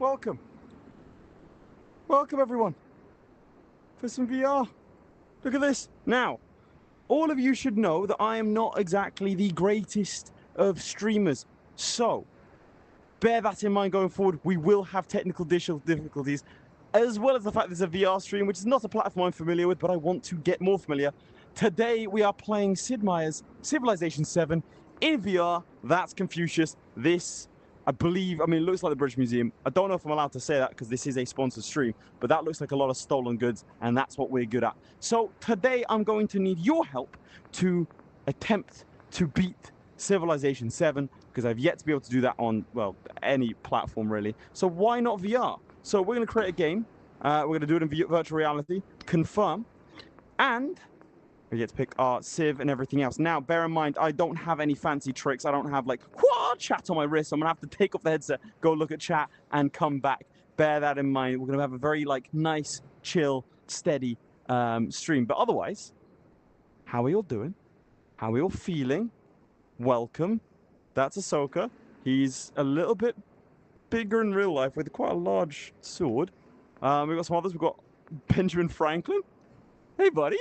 welcome. Welcome, everyone, for some VR. Look at this. Now, all of you should know that I am not exactly the greatest of streamers. So, bear that in mind going forward. We will have technical difficulties, as well as the fact there's a VR stream, which is not a platform I'm familiar with, but I want to get more familiar. Today, we are playing Sid Meier's Civilization VII in VR. That's Confucius. This, I believe, I mean, it looks like the British Museum. I don't know if I'm allowed to say that because this is a sponsored stream, but that looks like a lot of stolen goods, and that's what we're good at. So today, I'm going to need your help to attempt to beat Civilization VII, because I've yet to be able to do that on, well, any platform, really. So why not VR? So we're going to create a game. We're going to do it in virtual reality, confirm, and we get to pick our Civ and everything else. Now, bear in mind, I don't have any fancy tricks. I don't have, like, chat on my wrist. I'm going to have to take off the headset, go look at chat, and come back. Bear that in mind. We're going to have a very, like, nice, chill, steady stream. But otherwise, how are you all doing? How are you all feeling? Welcome. That's Ahsoka. He's a little bit bigger in real life with quite a large sword. We've got some others. We've got Benjamin Franklin. Hey, buddy.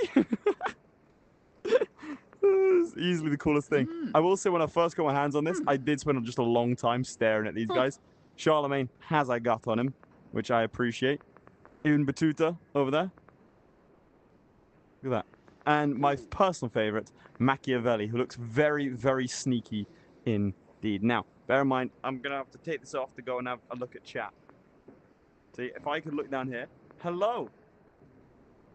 It's easily the coolest thing. I will say, when I first got my hands on this, I did spend just a long time staring at these guys. Charlemagne has a gut on him, which I appreciate. Even Batuta over there. Look at that. And my personal favorite, Machiavelli, who looks very, very sneaky indeed. Now, bear in mind, I'm going to have to take this off to go and have a look at chat. See, if I could look down here. Hello.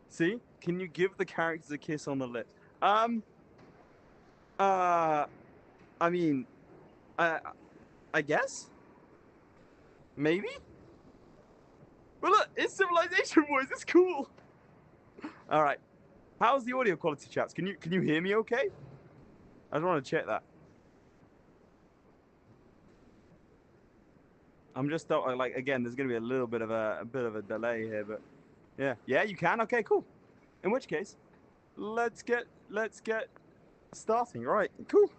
See? Can you give the characters a kiss on the lips? I mean, I guess? Maybe? But look, it's Civilization, boys. It's cool. All right. How's the audio quality, chats? Can you hear me okay? I just want to check that. I'm just like, again, there's gonna be a little bit of a delay here, but yeah, you can. Okay, cool. In which case, let's get starting. Right, cool.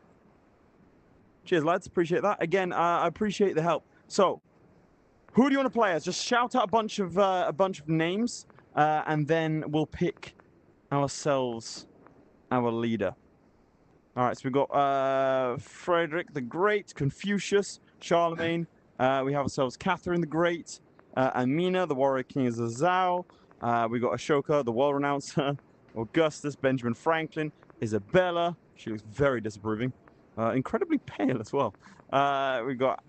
Cheers, lads. Appreciate that. Again, I appreciate the help. So, who do you want to play as? Just shout out a bunch of names, and then we'll pick ourselves our leader. All right, so we've got Frederick the Great, Confucius, Charlemagne. We have ourselves Catherine the Great, Amina, the warrior king of Zhao. We got Ashoka, the world renouncer, Augustus, Benjamin Franklin, Isabella. She looks very disapproving, incredibly pale as well. We got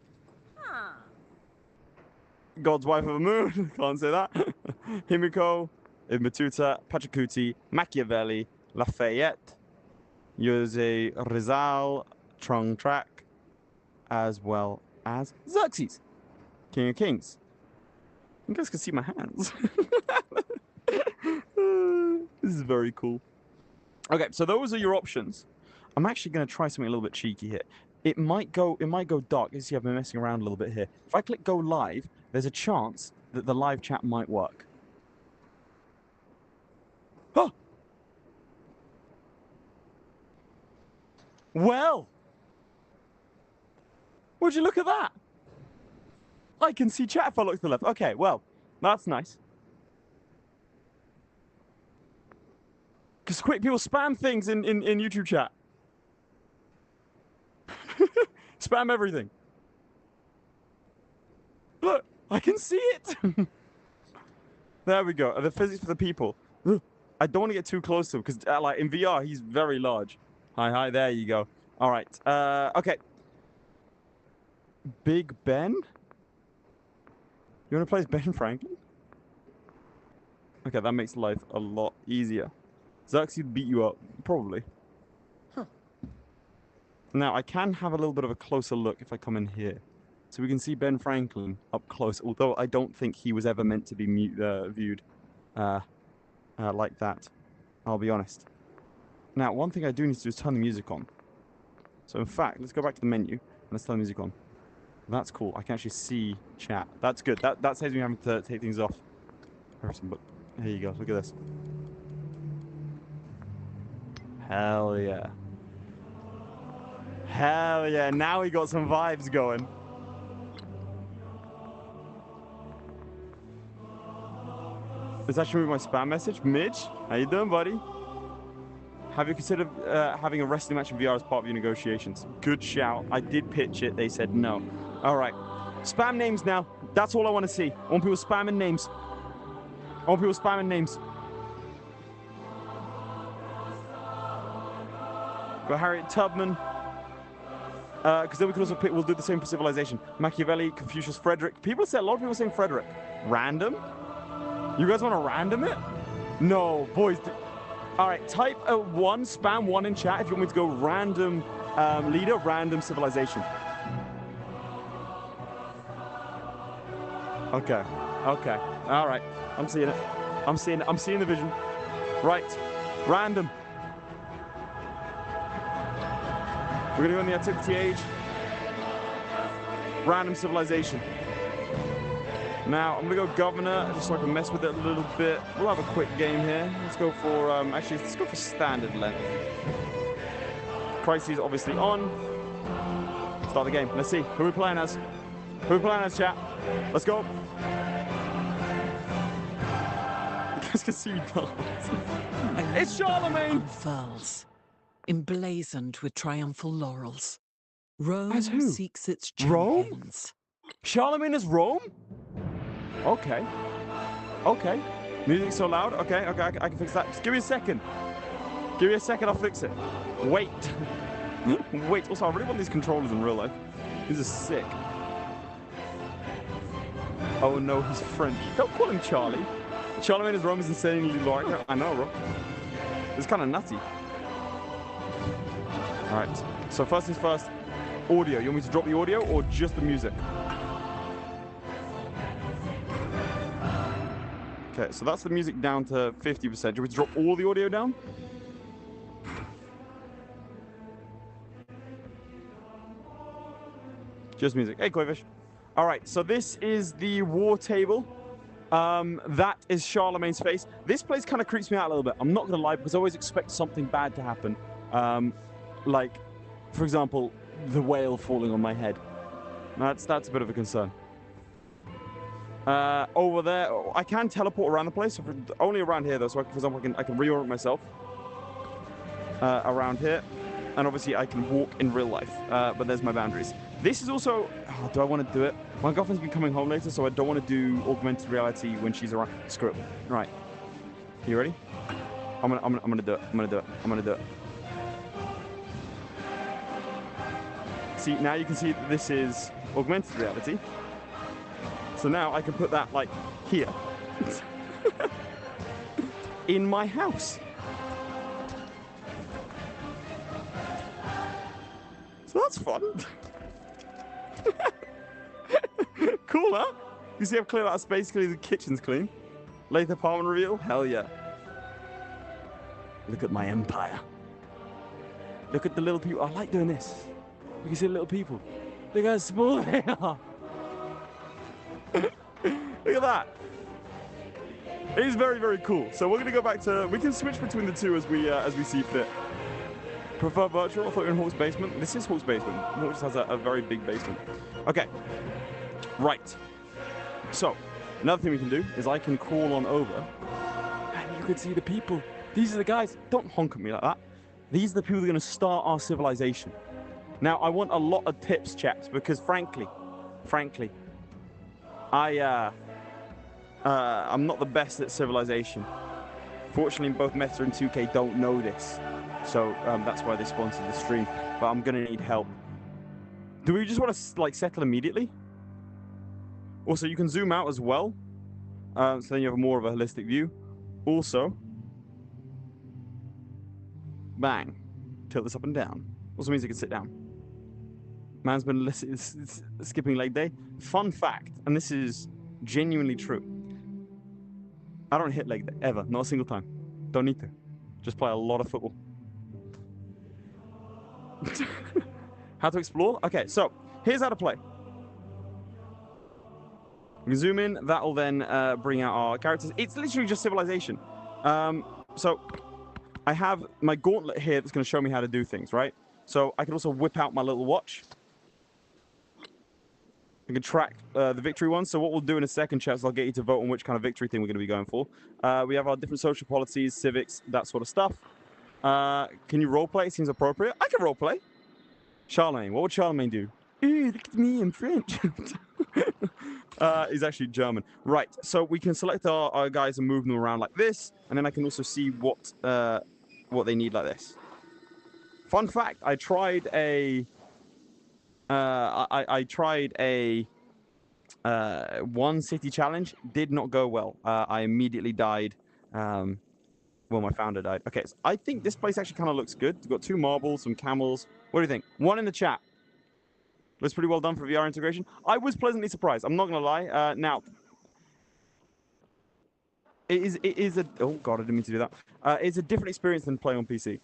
God's wife of the moon. Can't say that. Himiko, Ibn Battuta, Pachacuti, Machiavelli, Lafayette, Jose Rizal, Trung Trak, as well as Xerxes, King of Kings. You guys can see my hands. This is very cool. Okay, so those are your options. I'm actually going to try something a little bit cheeky here. It might go dark. You see, I've been messing around a little bit here. If I click go live, there's a chance that the live chat might work. Oh! Well! Would you look at that? I can see chat if I look to the left. Okay, well, that's nice. Because quick, people spam things in YouTube chat. Spam everything. Look, I can see it. There we go. The physics for the people. I don't want to get too close to him because, like, in VR, he's very large. Hi, there you go. All right. Okay. Big Ben? You want to play as Ben Franklin? Okay, that makes life a lot easier. Xerxes would beat you up, probably. Huh. Now, I can have a little bit of a closer look if I come in here. So we can see Ben Franklin up close, although I don't think he was ever meant to be viewed like that. I'll be honest. Now, one thing I do need to do is turn the music on. So, in fact, let's go back to the menu and let's turn the music on. That's cool. I can actually see chat. That's good. That saves me having to take things off. But here you go. Look at this. Hell yeah. Hell yeah. Now we got some vibes going. It's actually my spam message. Mitch, how you doing, buddy? Have you considered having a wrestling match in VR as part of your negotiations? Good shout. I did pitch it. They said no. All right. Spam names now. That's all I want to see. I want people spamming names. I want people spamming names. Got Harriet Tubman. Because then we can also pick, we'll do the same for Civilization. Machiavelli, Confucius, Frederick. People say, a lot of people saying Frederick. Random? You guys want to random it? No, boys. All right, type a 1, spam 1 in chat if you want me to go random leader, random civilization. Okay, okay, all right. I'm seeing it. I'm seeing it. I'm seeing the vision. Right, random. We're gonna go in the activity age. Random civilization. Now, I'm going to go governor, just so I can mess with it a little bit. We'll have a quick game here. Let's go for, actually, let's go for standard length. Crises obviously on. Start the game. Let's see. Who are we playing as? Who are we playing as, chat? Let's go. You guys can see me dance. It's Charlemagne! Unfurls, emblazoned with triumphal laurels. Rome As who? seeks its Rome? champions. Charlemagne is Rome? Okay. Okay. Music's so loud. Okay, okay, I can fix that. Just give me a second. Give me a second, I'll fix it. Wait. Wait. Also, I really want these controllers in real life. These are sick. Oh no, he's French. Don't call him Charlie. Charlemagne is Rome is insanely large. I know, bro. It's kind of nutty. Alright. So first things first, audio. You want me to drop the audio or just the music? Okay, so that's the music down to 50%. Do you want me to drop all the audio down? Just music. Hey, Koivish. All right, so this is the war table. That is Charlemagne's face. This place kind of creeps me out a little bit. I'm not going to lie, because I always expect something bad to happen. Like, for example, the whale falling on my head. That's a bit of a concern. Over there, I can teleport around the place, only around here though. So, for example, I can reorient myself around here, and obviously I can walk in real life. But there's my boundaries. This is also. Oh, do I want to do it? My girlfriend's been coming home later, so I don't want to do augmented reality when she's around. Screw it. Right. You ready? I'm gonna do it. I'm gonna do it. I'm gonna do it. See, now you can see that this is augmented reality. So now I can put that, like, here. In my house. So that's fun. Cool, huh? You see I've cleared out space, clearly the kitchen's clean. Later apartment reveal? Hell yeah. Look at my empire. Look at the little people. I like doing this. You can see the little people. Look how small they are. Look at that. It is very, very cool. So we're going to go back to... We can switch between the two as we see fit. Prefer virtual? I thought you were in Hawk's basement. This is Hawk's basement. Hawk just has a very big basement. Okay. Right. So, another thing we can do is I can crawl on over. And you can see the people. These are the guys. Don't honk at me like that. These are the people that are going to start our civilization. Now, I want a lot of tips, chaps, because frankly, I'm not the best at civilization. Fortunately, both Meta and 2K don't know this. So that's why they sponsored the stream. But I'm gonna need help. Do we just want to like settle immediately? Also, you can zoom out as well. So then you have more of a holistic view. Also, bang, tilt this up and down. Also means you can sit down. Man's been skipping leg day. Fun fact, and this is genuinely true. I don't hit leg day ever, not a single time. Don't need to. Just play a lot of football. How to explore? Okay, so here's how to play. We can zoom in. That'll then bring out our characters. It's literally just civilization. So I have my gauntlet here that's going to show me how to do things, right? So I can also whip out my little watch. We can track the victory ones. So what we'll do in a second, chat, is I'll get you to vote on which kind of victory thing we're going to be going for. We have our different social policies, civics, that sort of stuff. Can you roleplay? It seems appropriate. I can roleplay. Charlemagne. What would Charlemagne do? Ooh, look at me, I'm French. He's actually German. Right, so we can select our guys and move them around like this, and then I can also see what they need like this. Fun fact, I tried a... I tried a one city challenge. Did not go well. I immediately died. Well, my founder died. Okay, so I think this place actually kind of looks good. We've got 2 marbles, some camels. What do you think? 1 in the chat. Looks pretty well done for VR integration. I was pleasantly surprised. I'm not going to lie. Now, it is a... Oh, God, I didn't mean to do that. It's a different experience than playing on PC,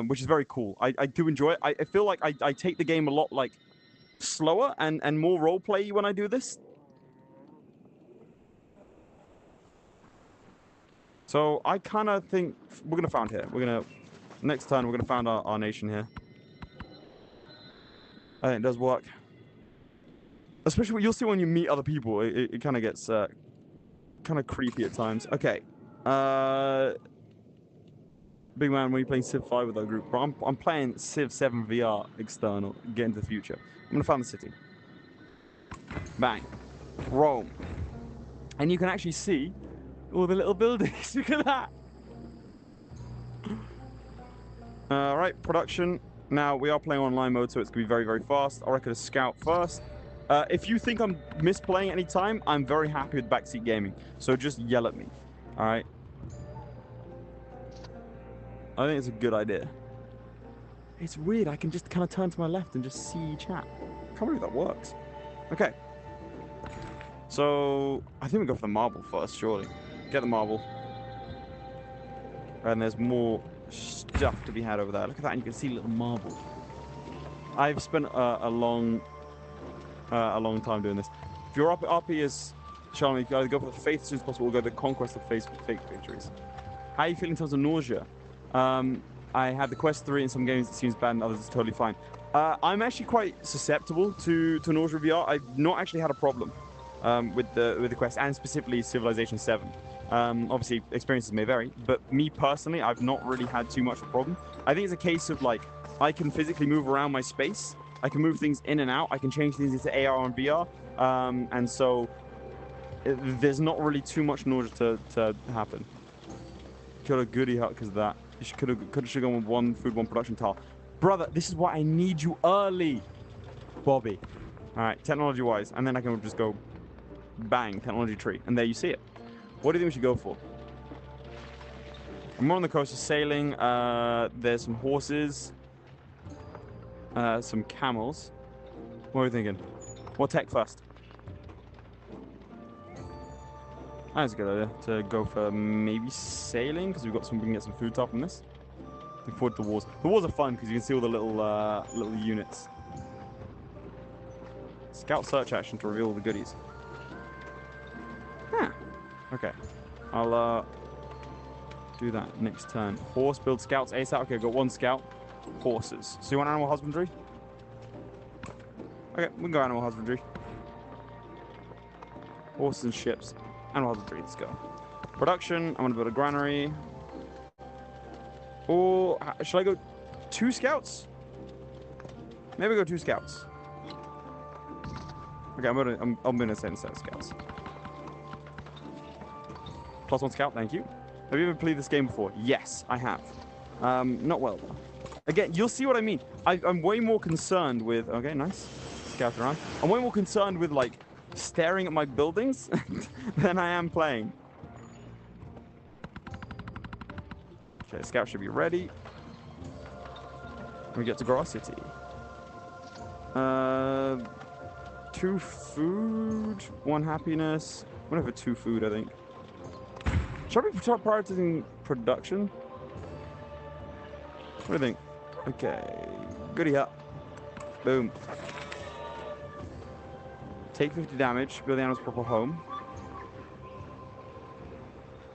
which is very cool. I do enjoy it. I feel like I take the game a lot, like, slower and more roleplay when I do this. So I kind of think we're going to found here. We're going to... Next turn, we're going to found our nation here. I think it does work. Especially what you'll see when you meet other people. It kind of gets kind of creepy at times. Okay. Big man, when you're playing Civ 5 with our group, bro, I'm playing Civ 7 VR external. Get into the future. I'm going to find the city. Bang. Rome. And you can actually see all the little buildings. Look at that. Right, production. Now, we are playing online mode, so it's going to be very, very fast. I reckon a scout first. If you think I'm misplaying any time, I'm very happy with backseat gaming. So just yell at me. All right? I think it's a good idea. It's weird. I can just kind of turn to my left and just see chat. I can't believe that works. Okay. So, I think we go for the marble first, surely. Get the marble. And there's more stuff to be had over there. Look at that, and you can see little marble. I've spent a long time doing this. If your RP is Sjalmi, you can either go for the faith as soon as possible or go the conquest of fake victories. How are you feeling in terms of nausea? I had the quest 3 in some games. It seems bad, and others it's totally fine. I'm actually quite susceptible to nausea VR. I've not actually had a problem with the quest, and specifically Civilization 7. Obviously, experiences may vary, but me personally, I've not really had too much of a problem. I think it's a case of, like, I can physically move around my space. I can move things in and out. I can change things into AR and VR. And so, there's not really too much nausea to happen. Killed a goodie hut because of that. You should have gone with 1 food, 1 production tile. Brother, this is why I need you early, Bobby. All right, technology-wise. And then I can just go bang, technology tree. And there you see it. What do you think we should go for? I'm on the coast of sailing. There's some horses. Some camels. What are you thinking? What tech first? That's a good idea to go for maybe sailing because we can get some food top from this. Looking forward to the wars. The wars are fun because you can see all the little units. Scout search action to reveal all the goodies. Huh. Okay. I'll do that next turn. Horse build scouts ASAP. Okay, I've got 1 scout. Horses. So you want animal husbandry? Okay, we can go animal husbandry. Horses and ships. Animal husbandry, let's go. Production, I'm going to build a granary. Or, should I go 2 scouts? Maybe go 2 scouts. Okay, I'm gonna send a set of scouts. +1 scout, thank you. Have you ever played this game before? Yes, I have. Not well, though. Again, you'll see what I mean. I'm way more concerned with... Okay, nice. Scout around. I'm way more concerned with, like, staring at my buildings than I am playing. Okay, scout should be ready. We get to grow our city. 2 food, 1 happiness. I'm gonna have 2 food, I think. Should I be prioritizing production? What do you think? Okay, goodie hut. Boom. Take 50 damage, build the animal's proper home.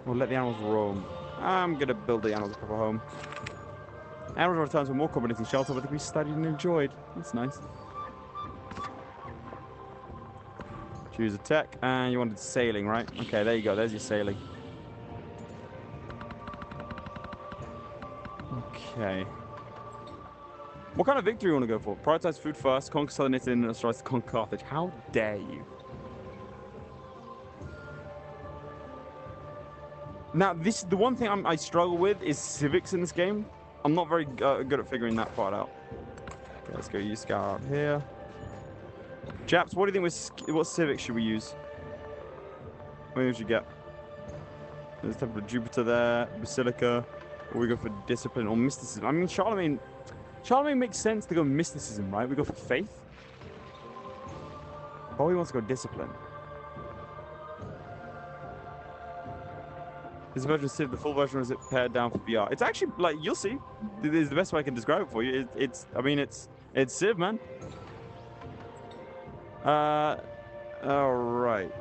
Or let the animals roam. I'm gonna build the animal's proper home. Animals returns with more accommodating shelter, but we studied and enjoyed. That's nice. Choose a tech, and you wanted sailing, right? Okay, there you go. There's your sailing. Okay. What kind of victory you want to go for? Prioritize food first, conquer Southern Italy, and industrialize conquer Carthage. How dare you? Now, this the one thing I struggle with is civics in this game. I'm not very good at figuring that part out. Okay, let's go use Scout out here. Chaps, what do you think what civics should we use? What do you should get? There's Temple of Jupiter there, Basilica. Or we go for discipline or mysticism. I mean, Charlemagne makes sense to go mysticism, right? We go for faith. Oh, he wants to go discipline. Is the version of Civ the full version, or is it pared down for VR? It's actually like you'll see. This is the best way I can describe it for you. It's Civ, man. All right.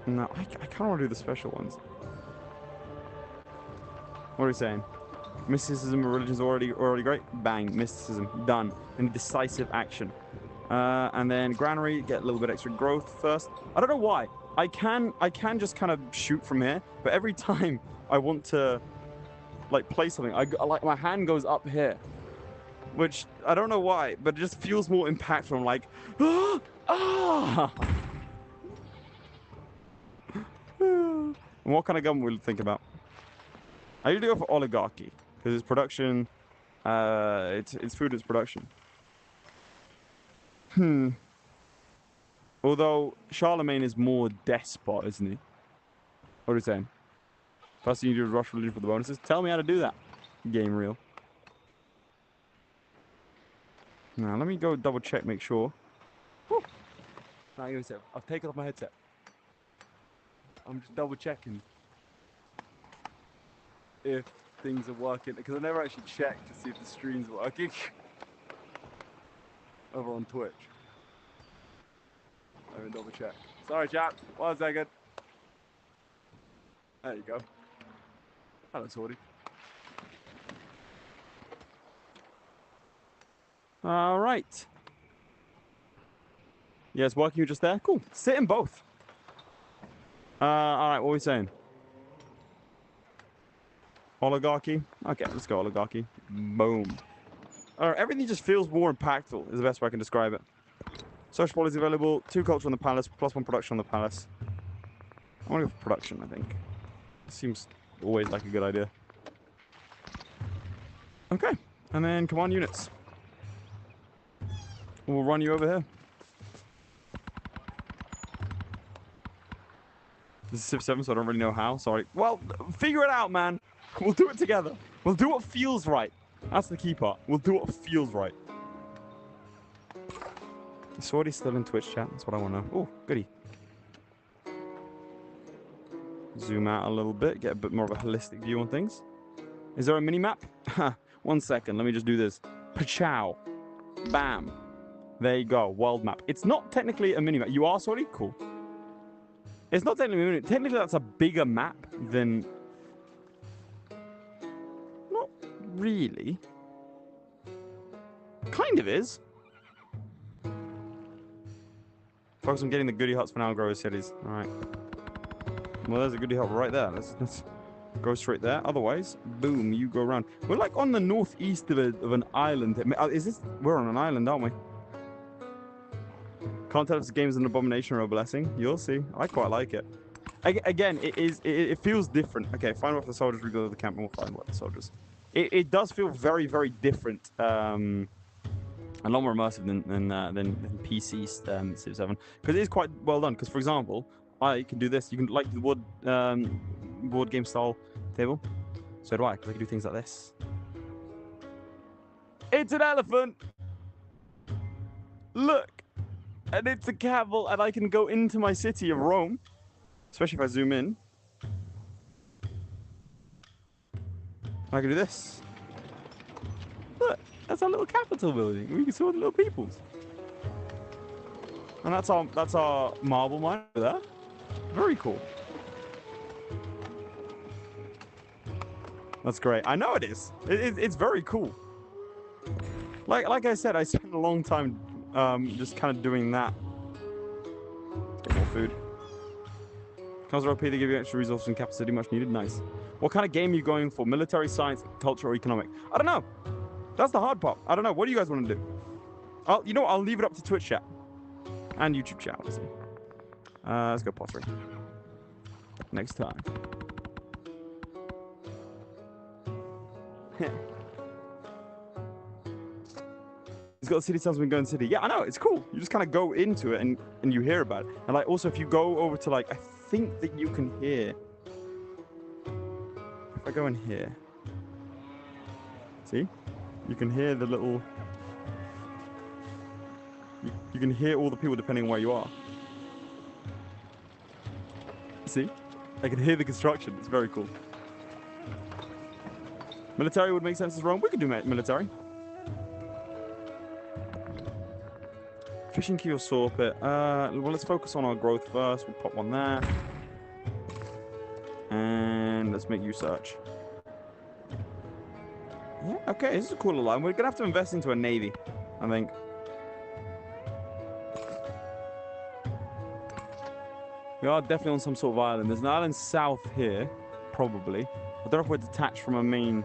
No, I kind of want to do the special ones. What are we saying? Mysticism or religion is already great. Bang, mysticism done. And decisive action. And then granary, get a little bit extra growth first. I don't know why. I can just kind of shoot from here, but every time I want to like play something, I like my hand goes up here, which I don't know why, but it just feels more impactful. I'm like, And what kind of gun will you think about? I usually go for oligarchy because it's production. It's food. It's production. Although Charlemagne is more despot, isn't he? What are you saying? First thing you do is rush religion for the bonuses. Tell me how to do that. Game reel. Now let me go double check, make sure. Whew. Now I've taken off my headset. I'm just double checking if things are working because I never actually checked to see if the stream's working over on Twitch. Let me double check. Sorry, chat. 1 second. There you go. Hello, Sorty. All right. Yeah, it's working just there. Cool. Sit in both. All right. What are we saying? Oligarchy. Okay, let's go oligarchy. Boom. All right. Everything just feels more impactful. Is the best way I can describe it. Social policy available. 2 culture on the palace. +1 production on the palace. I want to go for production. I think. Seems always like a good idea. Okay. And then command units. We'll run you over here. This is Civ 7, so I don't really know how. Sorry. Well, figure it out, man. We'll do it together. We'll do what feels right. That's the key part. We'll do what feels right. Is Swordy still in Twitch chat? That's what I want to know. Oh, goody. Zoom out a little bit. Get a bit more of a holistic view on things. Is there a mini-map? 1 second. Let me just do this. Pachow. Bam. There you go. World map. It's not technically a mini-map. You are Swordy? Cool. It's not technically a mini-map. Technically, that's a bigger map than... Not really. Kind of is. Focus on getting the goodie huts for now, grow cities. All right. Well, there's a goodie hut right there. Let's go straight there. Otherwise, boom, you go around. We're like on the northeast of an island. Is this? We're on an island, aren't we? Can't tell if this game is an abomination or a blessing. You'll see. I quite like it. Again, it feels different. Okay, find what the soldiers. Rebuild the camp and we'll find what the soldiers. It does feel very, very different. A lot more immersive than PC Civ 7 because it is quite well done. Because for example, I can do this. You can like the board game style table. So do I. Because I can do things like this. It's an elephant. Look, and it's a camel, and I can go into my city of Rome, especially if I zoom in. I can do this. Look. That's our little capital building. We can see all the little peoples. And that's our marble mine over there. Very cool. That's great. I know it is. It's very cool. Like I said, I spent a long time just kind of doing that. Let's get more food. Cons are OP, they give you extra resources and capacity, much needed. Nice. What kind of game are you going for? Military, science, culture, or economic? I don't know. That's the hard part. I don't know. What do you guys want to do? You know what? I'll leave it up to Twitch chat. And YouTube chat, obviously. Let's go pottery. Next time. He's got the city sounds when going city. Yeah, I know. It's cool. You just kind of go into it and you hear about it. And like, also, if you go over to like, I think that you can hear. If I go in here. See? You can hear the little... You can hear all the people depending on where you are. See? I can hear the construction. It's very cool. Military would make sense as Rome. We could do military. Fishing key or saw pit. Well, let's focus on our growth first. We'll pop one there. And let's make you search. Yeah, okay, this is a cool line. We're going to have to invest into a navy, I think. We are definitely on some sort of island. There's an island south here, probably. I don't know if we're detached from a main...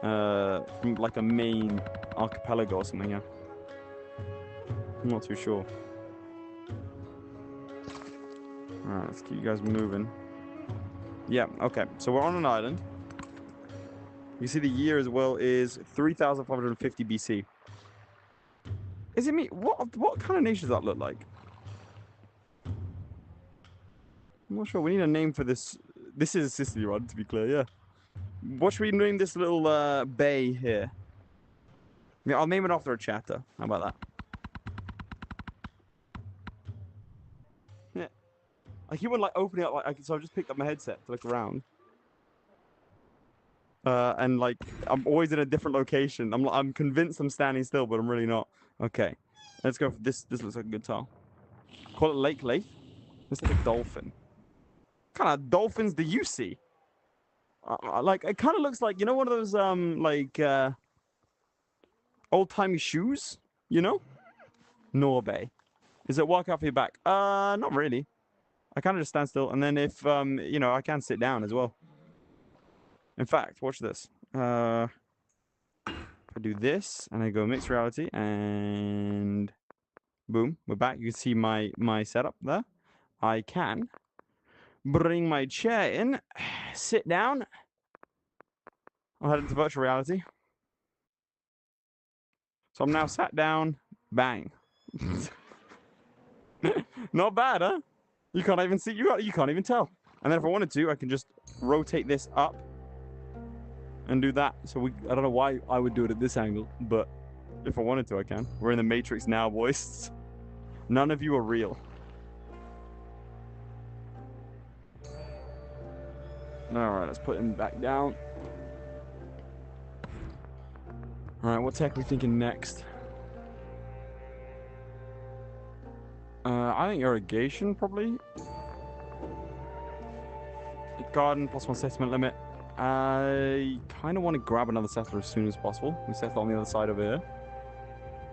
from like a main archipelago or something, yeah. I'm not too sure. Alright, let's keep you guys moving. Yeah, okay. So we're on an island. You see the year as well is 3,550 BC. Is it me? What kind of nation does that look like? I'm not sure. We need a name for this. This is Sicily, Rod, to be clear, yeah. What should we name this little bay here? Yeah, I'll name it after a chatter. How about that? Yeah. I keep on like opening up, like, so I've just picked up my headset to look around. And like, I'm always in a different location. I'm convinced I'm standing still, but I'm really not. Okay. Let's go for this. This looks like a good tile. Call it Lake Lake. Looks like a dolphin. What kind of dolphins do you see? Like, it kind of looks like, you know, one of those, like, old-timey shoes? You know? Norbay. Is it walk out for your back? Not really. I kind of just stand still. And then if, you know, I can sit down as well. In fact, watch this. If I do this, and I go mixed reality, and boom, we're back. You can see my setup there. I can bring my chair in, sit down. I'll head into virtual reality. So I'm now sat down. Bang. Not bad, huh? You can't even see. You can't even tell. And then if I wanted to, I can just rotate this up and do that. So I don't know why I would do it at this angle, but if I wanted to, I can. We're in the Matrix now, boys. None of you are real. All right, let's put him back down. All right, what tech are we thinking next? I think irrigation, probably. Garden, +1 settlement limit. I kind of want to grab another settler as soon as possible. We settle on the other side over here.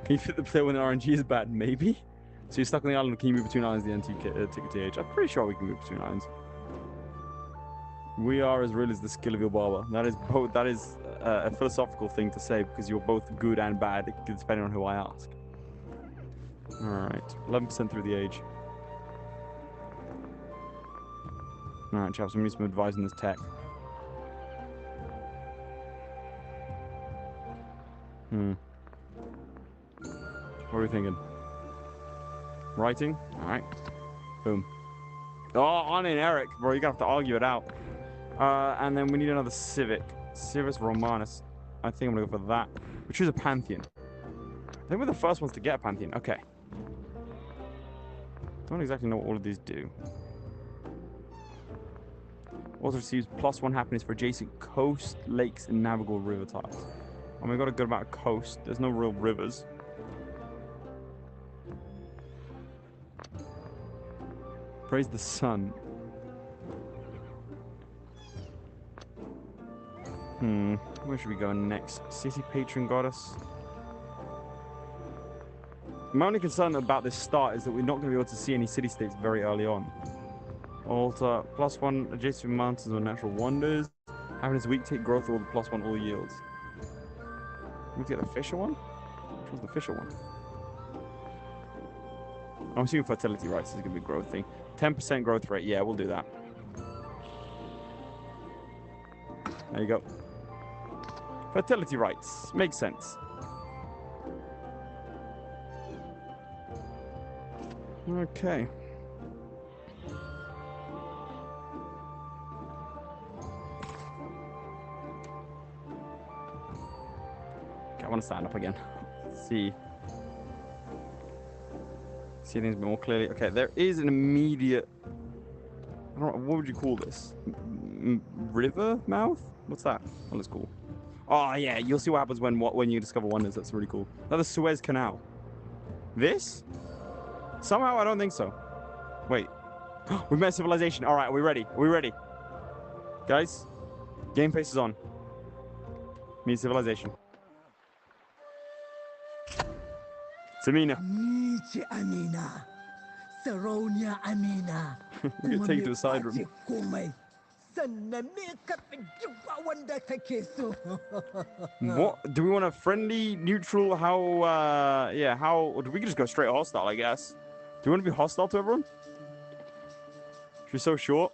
Can you fit the player when the RNG is bad? Maybe. So you're stuck on the island. Can you move between islands? The NT ticket TH. I'm pretty sure we can move between islands. We are as real as the skill of your barber. That is both. That is a philosophical thing to say because you're both good and bad, depending on who I ask. All right, 11% through the age. All right, chaps. I'm gonna need some advice on this tech. What are we thinking? Writing? All right. Boom. Oh, on in Eric, bro. You're gonna have to argue it out. And then we need another civic. Civis Romanus. I think I'm gonna go for that. We choose a Pantheon. I think we're the first ones to get a Pantheon. Okay. Don't exactly know what all of these do. Also receives +1 happiness for adjacent coast, lakes, and navigable river tiles. And we've got a good amount of coast. There's no real rivers. Praise the sun. Where should we go next? City Patron Goddess. My only concern about this start is that we're not going to be able to see any city-states very early on. Altar, +1 adjacent mountains or natural wonders. Having this week take growth or the +1 all yields. We get the Fisher one? Which was the Fisher one? I'm assuming fertility rights is going to be a growth thing. 10% growth rate. Yeah, we'll do that. There you go. Fertility rights. Makes sense. Okay. I want to stand up again. See things more clearly. Okay, there is an immediate. I don't know, what would you call this? River mouth? What's that? Oh, that's cool. Oh yeah, you'll see what happens when you discover wonders. That's really cool. Another Suez Canal. This? Somehow I don't think so. Wait. We've met civilization. All right, are we ready? Are we ready? Guys, game face is on. Meet civilization. Samina. Amina. Saronia Amina. We're going to take you to the side room. What? Do we want a friendly, neutral? How, yeah, how? Or do we just go straight hostile, I guess? Do you want to be hostile to everyone? She's so short.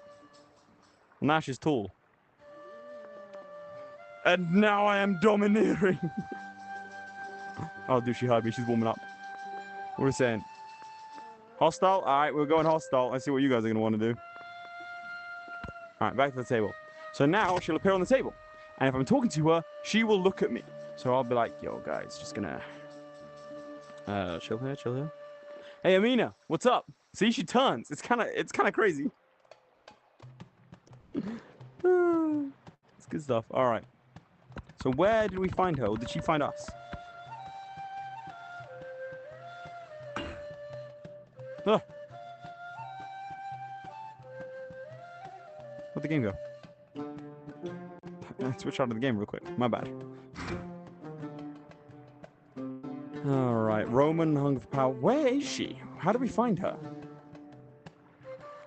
Now she's tall. And now I am domineering. Oh, dude, she heard me. She's warming up. What are we saying? Hostile? All right, we're going hostile. Let's see what you guys are going to want to do. All right, back to the table. So now she'll appear on the table. And if I'm talking to her, she will look at me. So I'll be like, yo, guys, just going to... chill here, chill here. Hey, Amina, what's up? See, she turns. It's kind of crazy. It's good stuff. All right. So where did we find her? Or did she find us? Oh. Where'd the game go? I switched out of the game real quick. My bad. Alright, Roman hunger for power. Where is she? How do we find her?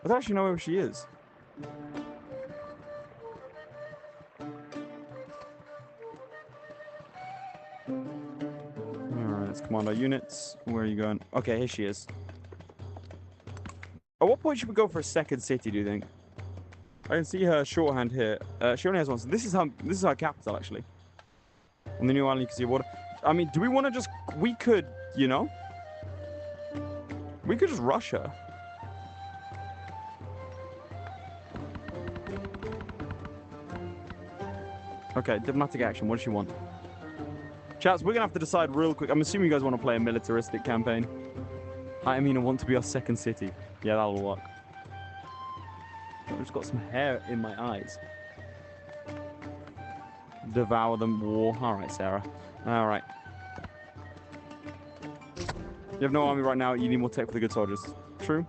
I don't actually know where she is. Alright, let's command our units. Where are you going? Okay, here she is. At what point should we go for a second city, do you think? I can see her shorthand here. She only has one. So this is her capital, actually. On the new island, you can see water. I mean, do we want to just... We could, you know... We could just rush her. Okay, diplomatic action. What does she want? Chats, we're going to have to decide real quick. I'm assuming you guys want to play a militaristic campaign. I mean, I want to be our second city. Yeah, that'll work. I've just got some hair in my eyes. Devour them, war. Alright, Sarah. Alright. You have no army right now. You need more tech for the good soldiers. True.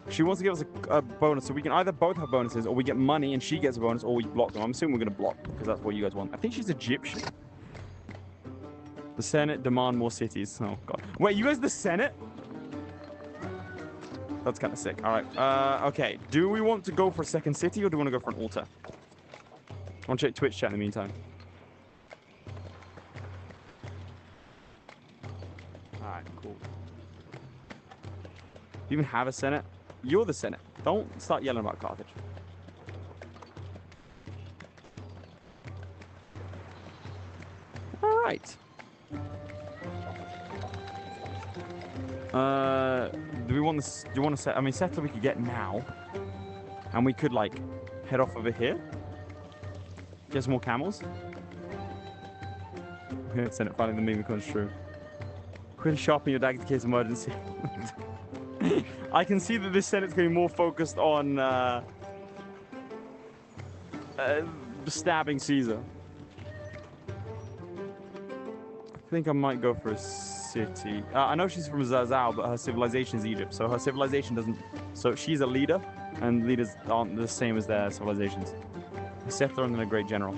She wants to give us a bonus, so we can either both have bonuses, or we get money and she gets a bonus, or we block them. I'm assuming we're going to block, because that's what you guys want. I think she's Egyptian. The Senate demand more cities. Oh, God. Wait, you guys the Senate? That's kind of sick. All right. Okay. Do we want to go for a second city, or do we want to go for an altar? I want to check Twitch chat in the meantime. All right, cool. Do you even have a Senate? You're the Senate. Don't start yelling about Carthage. All right. Do we want this? Do you want to set? I mean, settle we could get now, and we could like head off over here. Get some more camels. Senate finally the meme becomes true. Quickly sharpen your dagger in case of emergency. I can see that this Senate's getting more focused on stabbing Caesar. I think I might go for a city. I know she's from Zazao, but her civilization is Egypt, so her civilization doesn't... So she's a leader, and leaders aren't the same as their civilizations. A settler and then a great general.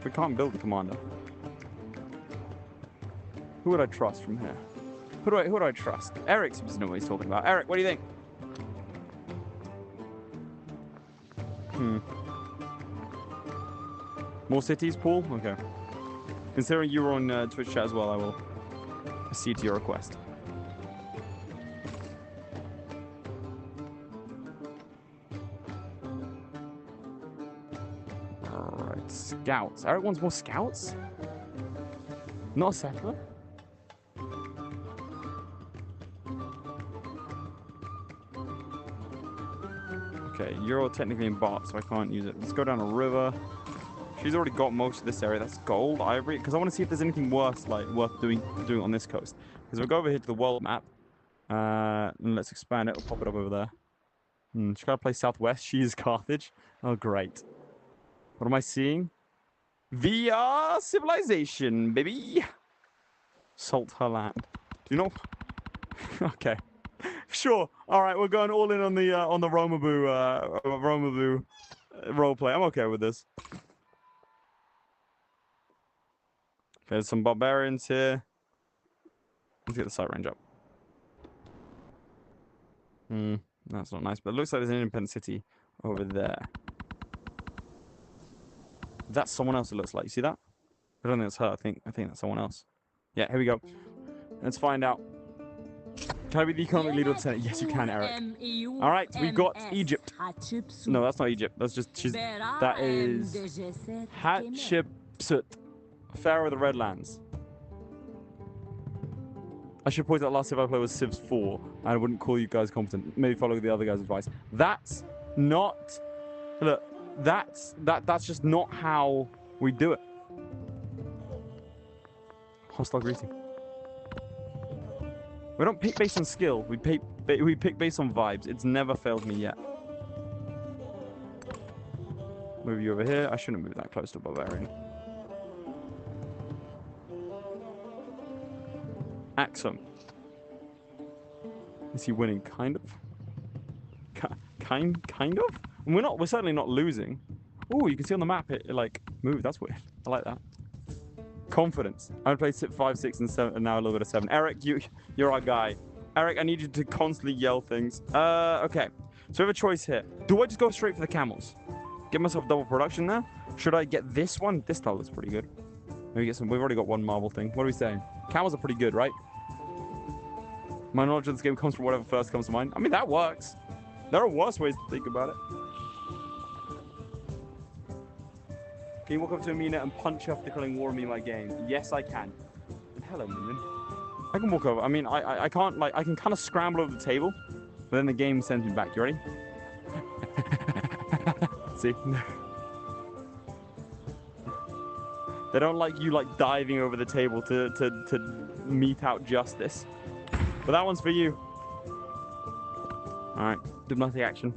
We can't build a commander. Who would I trust from here? Who do I trust? Eric seems to know what he's talking about. Eric, what do you think? More cities, Paul? Okay. Considering you were on Twitch chat as well, I will accede to your request. Alright, scouts. Eric wants more scouts? Not a settler? Okay, you're technically embarked, so I can't use it. Let's go down a river. She's already got most of this area. That's gold, ivory. Because I want to see if there's anything worth doing on this coast. Because we'll go over here to the world map. And let's expand it. We'll pop it up over there. She's got to play southwest. She is Carthage. Oh, great. What am I seeing? VR civilization, baby. Salt her land. Do you know? Okay. Sure. All right, we're going all in on the Romaboo roleplay. I'm okay with this. There's some barbarians here. Let's get the sight range up. That's not nice, but it looks like there's an independent city over there. That's someone else. It looks like. You see that? I don't think it's her. I think that's someone else. Yeah, here we go. Let's find out. Can I be the economic leader of the Senate? Yes, you can, Eric. All right, we've got Egypt. No, that's not Egypt. That's just that is Hatshepsut, Pharaoh of the Redlands. I should point out last Civ I played was Civs 4, and I wouldn't call you guys competent. Maybe follow the other guy's advice. That's not. Look, that's just not how we do it. Hostile greeting. We don't pick based on skill. We pick based on vibes. It's never failed me yet. Move you over here. I shouldn't move that close to Barbarian. Axum. Is he winning? Kind of. Kind of. And we're certainly not losing. Oh, you can see on the map it like moved. That's weird. I like that. Confidence. I'm gonna play 5, 6, and 7, and now a little bit of 7. Eric, you're our guy. Eric, I need you to constantly yell things. Okay. So we have a choice here. Do I just go straight for the camels? Get myself double production there? Should I get this one? This style looks pretty good. Maybe get some. We've already got one marble thing. What are we saying? Camels are pretty good, right? My knowledge of this game comes from whatever first comes to mind. I mean, that works. There are worse ways to think about it. Can you walk up to Amina and punch her for declaring war on me in my game? Yes, I can. And hello, Moon. I can walk over. I mean, I can't, like, I can kind of scramble over the table, but then the game sends me back. You ready? See? They don't like you, like, diving over the table to mete out justice. But that one's for you. All right. Diplomatic action.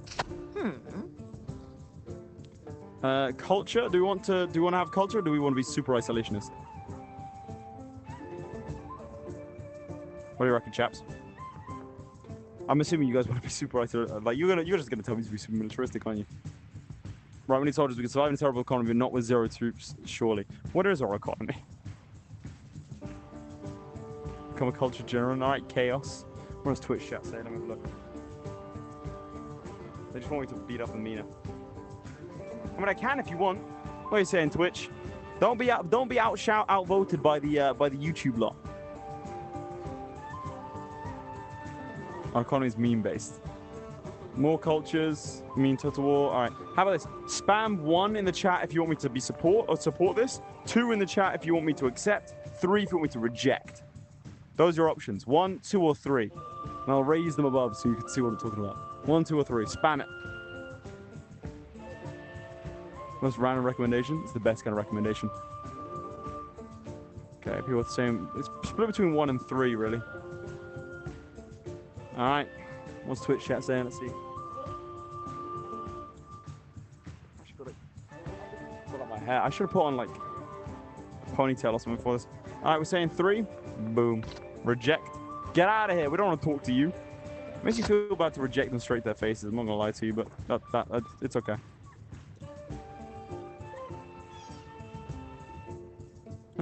Culture. Do we want to have culture, or do we want to be super isolationist? What do you reckon, chaps? I'm assuming you guys want to be super isolationist. Like you're just gonna tell me to be super militaristic, aren't you? Right, we need soldiers. We can survive in a terrible economy, but not with 0 troops, surely. What is our economy? Become a culture general. All right, chaos. What does Twitch chat say? Let me have a look. They just want me to beat up Amina. I mean, I can if you want. What are you saying, Twitch? Don't be outvoted by the YouTube lot. Our economy is meme-based. More cultures, meme total war. All right. How about this? Spam 1 in the chat if you want me to be support this. 2 in the chat if you want me to accept. 3 if you want me to reject. Those are your options. 1, 2, or 3. And I'll raise them above so you can see what I'm talking about. 1, 2, or 3. Spam it. Most random recommendation. It's the best kind of recommendation. Okay, people are saying it's split between 1 and 3, really. All right. What's Twitch chat saying? Let's see. I should put on my hair. I should have put on like a ponytail or something for this. All right, we're saying 3. Boom. Reject. Get out of here. We don't want to talk to you. Makes you feel bad to reject them straight to their faces. I'm not gonna lie to you, but it's okay.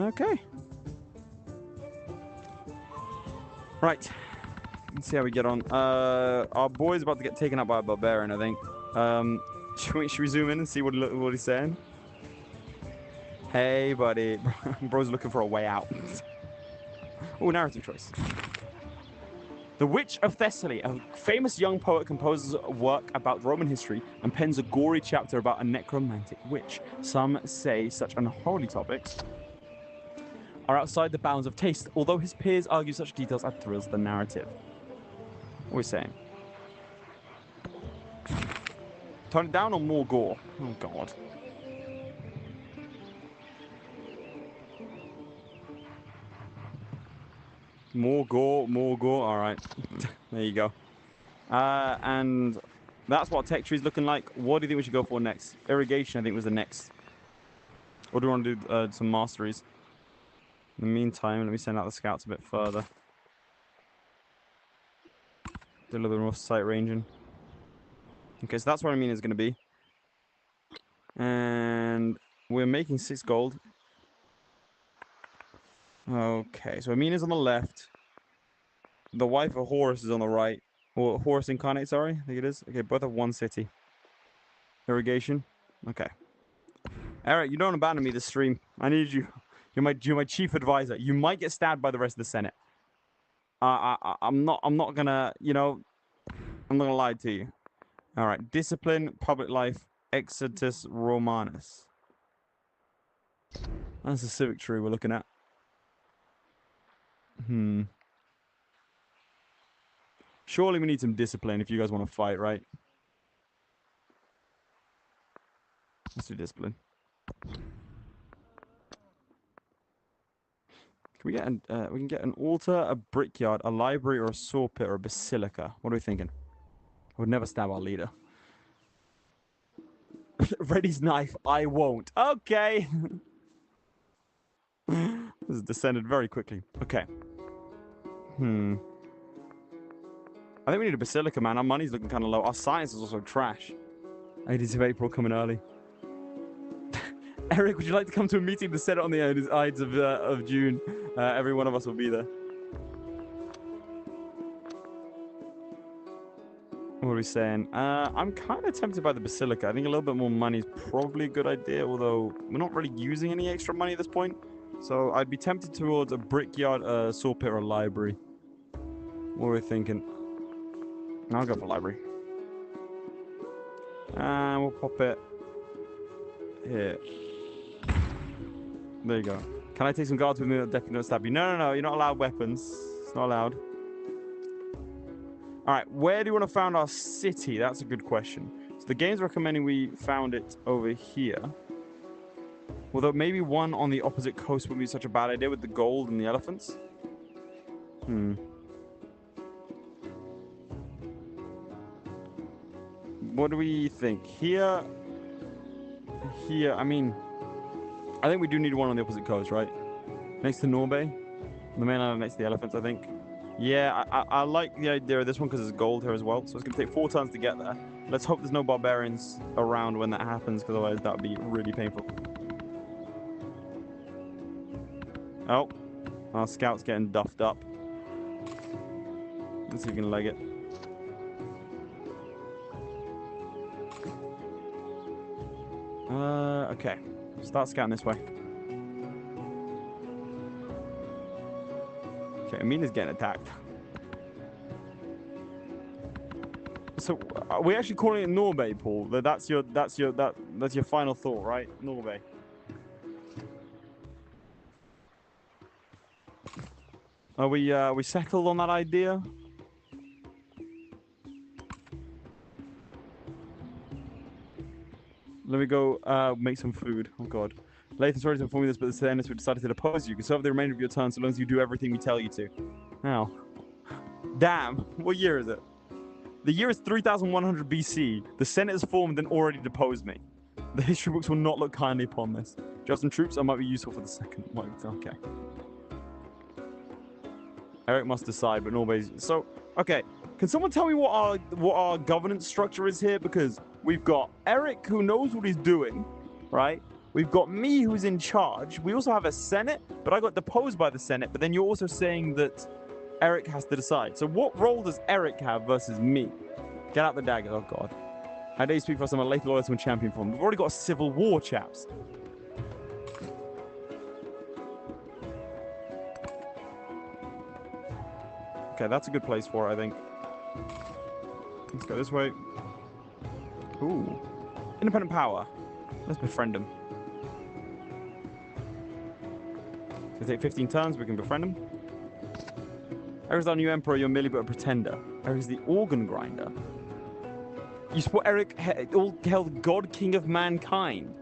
Okay. Right. Let's see how we get on. Our boy's about to get taken out by a barbarian, I think. Should we zoom in and see what he's saying? Hey, buddy. Bro's looking for a way out. Oh, narrative choice. The Witch of Thessaly, a famous young poet, composes a work about Roman history and pens a gory chapter about a necromantic witch. Some say such unholy topics are outside the bounds of taste, although his peers argue such details add thrills to the narrative. What are we saying? Tone it down or more gore? Oh, God. More gore, more gore. All right. There you go. And that's what tech tree's looking like. What do you think we should go for next? Irrigation, I think, was the next. Or do we want to do some masteries? In the meantime, let me send out the scouts a bit further. Do a little bit more sight ranging. Okay, so that's what I mean is going to be. And we're making 6 gold. Okay, so Amina's on the left. The wife of Horus is on the right. Or Horus Incarnate, sorry. I think it is. Okay, both have 1 city. Irrigation. Okay. Eric, you don't abandon me this stream. I need you. You're my chief advisor. You might get stabbed by the rest of the Senate. I'm not gonna, you know, I'm not gonna lie to you. All right, discipline, public life, Exitus Romanus. That's the civic tree we're looking at. Surely we need some discipline if you guys want to fight, right? Let's do discipline. Can we get we can get an altar, a brickyard, a library, or a saw pit, or a basilica. What are we thinking? I would never stab our leader. Reddy's knife. I won't. Okay. This has descended very quickly. Okay. I think we need a basilica, man. Our money's looking kind of low. Our science is also trash. 18th of April coming early. Eric, would you like to come to a meeting to set it on the Ides of June? Every one of us will be there. What are we saying? I'm kind of tempted by the basilica. I think a little bit more money is probably a good idea, although we're not really using any extra money at this point. So I'd be tempted towards a brickyard, a saw pit, or a library. What are we thinking? I'll go for library. And we'll pop it here. There you go. Can I take some guards with me that definitely don't stab you? No, no, no. You're not allowed weapons. It's not allowed. All right. Where do you want to found our city? That's a good question. So the game's recommending we found it over here. Although maybe one on the opposite coast wouldn't be such a bad idea with the gold and the elephants. What do we think? Here. I mean, I think we do need one on the opposite coast, right? Next to Norway. The mainland next to the elephants, I think. Yeah, I like the idea of this one because there's gold here as well. So it's going to take 4 turns to get there. Let's hope there's no barbarians around when that happens, because otherwise that would be really painful. Oh, our scout's getting duffed up. Let's see if we can leg it. Okay. Start scouting this way. Okay, Amina's getting attacked. So, are we actually calling it Norway, Paul? That's your final thought, right? Norway. Are we settled on that idea? Let me go make some food. Oh god. Lathan, sorry to inform you this, but the Senate we decided to depose you. You can serve the remainder of your turn so long as you do everything we tell you to. Now. Damn. What year is it? The year is 3100 BC. The Senate is formed and already deposed me. The history books will not look kindly upon this. Do you have some troops? I might be useful for the second. Okay. Eric must decide, but nobody's... So, okay. Can someone tell me what our governance structure is here? Because we've got Eric, who knows what he's doing, right? We've got me who's in charge. We also have a Senate, but I got deposed by the Senate. But then you're also saying that Eric has to decide. So what role does Eric have versus me? Get out the daggers. Oh, God. How dare you speak for us? I'm a late loyalist and champion for him. We've already got a civil war, chaps. Okay, that's a good place for it, I think. Let's go this way. Ooh. Independent power. Let's befriend him. It's gonna take 15 turns, we can befriend him. Eric's our new emperor, you're merely but a pretender. Eric's the organ grinder. You support Eric, all held God King of mankind.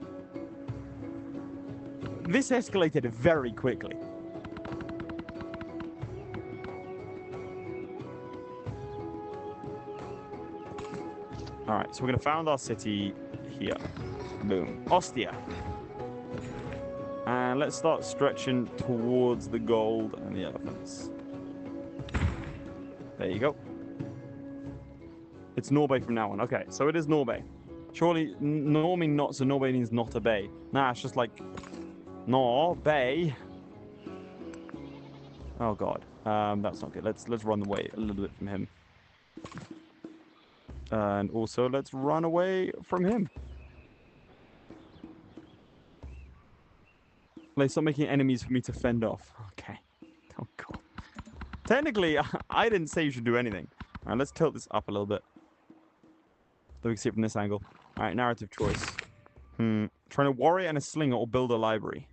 This escalated very quickly. Alright, so we're going to found our city here. Boom. Ostia. And let's start stretching towards the gold and the elephants. There you go. It's Norbay from now on. Okay, so it is Norbay. Surely, Norming not, so Norbay means not a bay. Nah, it's just like, Norbay. Oh, God. That's not good. Let's run away a little bit from him. And also, let's run away from him. Like, stop making enemies for me to fend off. Okay. Oh, God. Technically, I didn't say you should do anything. All right, let's tilt this up a little bit. So we can see it from this angle. All right, narrative choice. Trying a warrior and a slinger or build a library.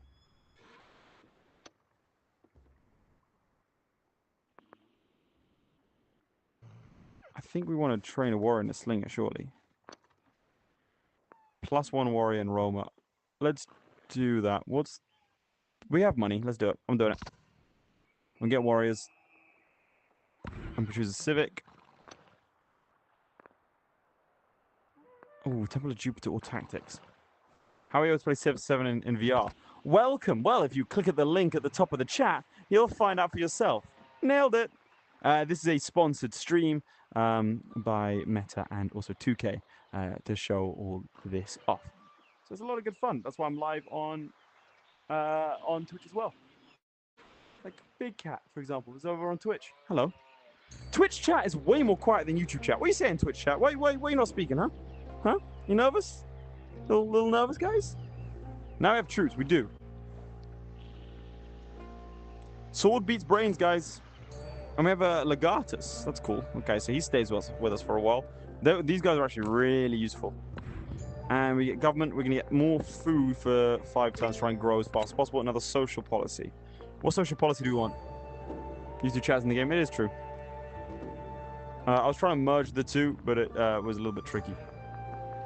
I think we want to train a warrior and a slinger, surely. +1 warrior and Roma. Let's do that. We have money. Let's do it. I'm doing it. We'll get warriors. And choose a civic. Oh, Temple of Jupiter or Tactics. How are you able to play Civ 7 in VR? Welcome. Well, if you click at the link at the top of the chat, you'll find out for yourself. Nailed it. This is a sponsored stream by Meta and also 2K to show all this off. So it's a lot of good fun. That's why I'm live on Twitch as well. Like Big Cat, for example, is over on Twitch. Hello. Twitch chat is way more quiet than YouTube chat. What are you saying, Twitch chat? Why are you not speaking, huh? Huh? You nervous? Little nervous, guys? Now we have troops. We do. Sword beats brains, guys. And we have a Legatus. That's cool. Okay, so he stays with us for a while. These guys are actually really useful. And we get government. We're going to get more food for 5 turns, try and grow as fast as possible. Another social policy. What social policy do we want? Use two chats in the game. It is true. I was trying to merge the two, but it was a little bit tricky.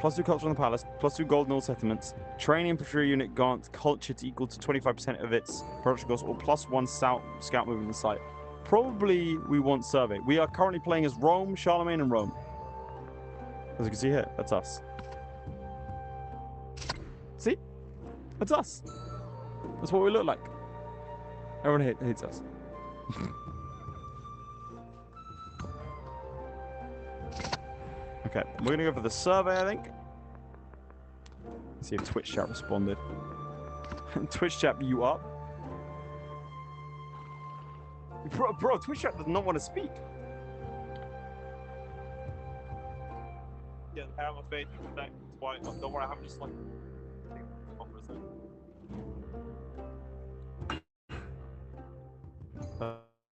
+2 culture on the palace, +2 gold in all settlements, training infantry unit grants culture to equal to 25% of its production cost, or +1 scout movement in the site. Probably we want survey. We are currently playing as Rome, Charlemagne, and Rome. As you can see here, that's us. See? That's us. That's what we look like. Everyone hates us. Okay, we're going to go for the survey, I think. Let's see if Twitch chat responded. Twitch chat, you up? Bro, Twitch chat does not want to speak. Yeah, I have a faith. That's why. Don't worry, I'm just like.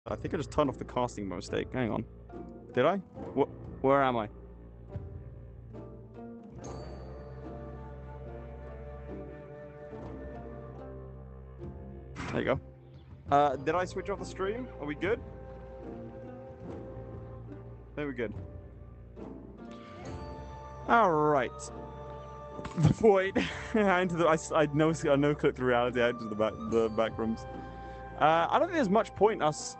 I think I just turned off the casting mistake. Hang on. Did I? Where am I? There you go. Did I switch off the stream? Are we good? There we good. All right. The void. I no clip through reality. I into the back rooms. I don't think there's much point us.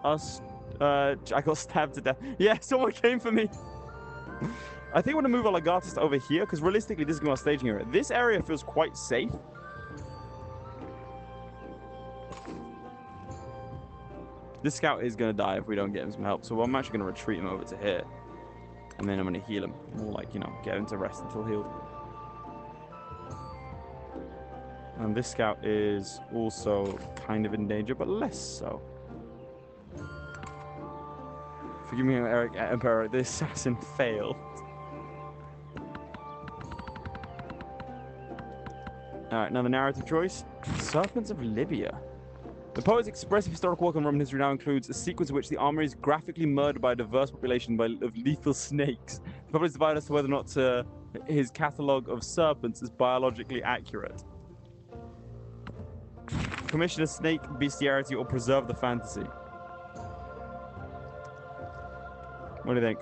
I got stabbed to death. Yeah, someone came for me. I think I want to move our Legatus to over here because realistically, this is going to be our staging area. This area feels quite safe. This scout is going to die if we don't get him some help, so I'm actually going to retreat him over to here. And then I'm going to heal him. More like, you know, get him to rest until healed. And this scout is also kind of in danger, but less so. Forgive me, Eric Emperor, the assassin failed. Alright, now the narrative choice. Serpents of Libya. The poet's expressive historical work on Roman history now includes a sequence in which the army is graphically murdered by a diverse population of lethal snakes. The public is divided as to whether or not his catalogue of serpents is biologically accurate. Commission a snake bestiality or preserve the fantasy. What do you think?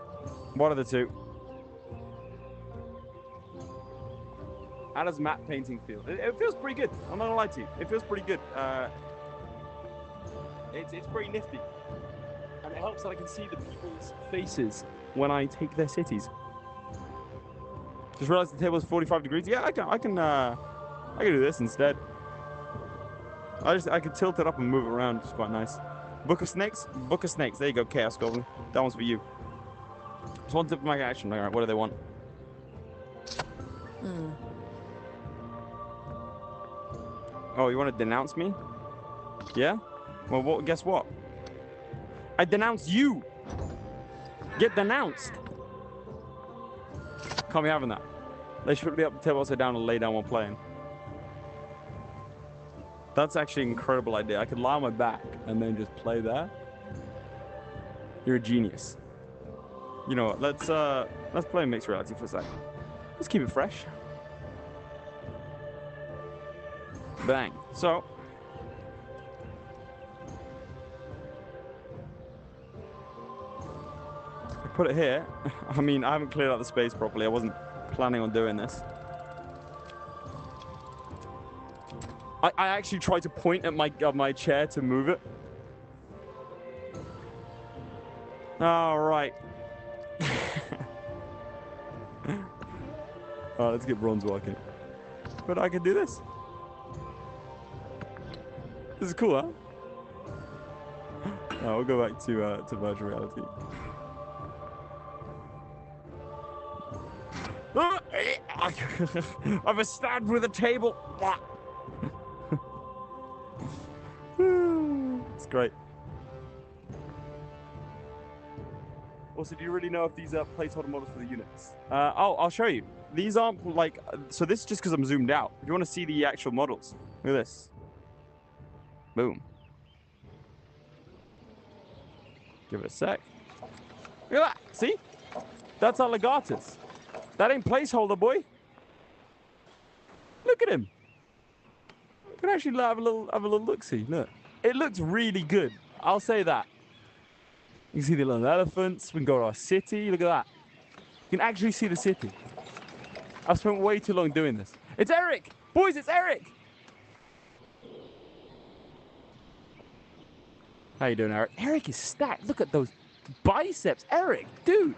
What are the two? How does matte painting feel? It feels pretty good. I'm not gonna lie to you. It feels pretty good. It's pretty nifty, and it helps that I can see the people's faces when I take their cities. Just realized the table is 45 degrees. Yeah, I can do this instead. I can tilt it up and move it around. It's quite nice. Book of Snakes. Book of Snakes. There you go, Chaos Goblin. That one's for you. Just one diplomatic action. All right, what do they want? Oh, you want to denounce me? Yeah? Well, guess what? I denounce you! Get denounced! Can't be having that. They shouldn't be up the table upside down and lay down while playing. That's actually an incredible idea. I could lie on my back and then just play there. You're a genius. You know what? Let's play mixed reality for a sec. Let's keep it fresh. Bang. So I put it here. I mean, I haven't cleared out the space properly. I wasn't planning on doing this. I actually tried to point at my chair to move it. All right. All right, let's get bronze working. But I can do this. This is cool, huh? Oh, we'll go back to virtual reality. I've a stabbed with a table. It's great. Also, do you really know if these are placeholder models for the units? I'll show you. These aren't like... So this is just because I'm zoomed out. If you want to see the actual models, look at this. Boom. Give it a sec. Look at that. See? That's our Legatus. That ain't placeholder, boy. Look at him. You can actually have a little look-see. Look. It looks really good. I'll say that. You can see the little elephants. We can go to our city. Look at that. You can actually see the city. I've spent way too long doing this. It's Eric! Boys, it's Eric! How you doing, Eric? Eric is stacked. Look at those biceps. Eric, dude.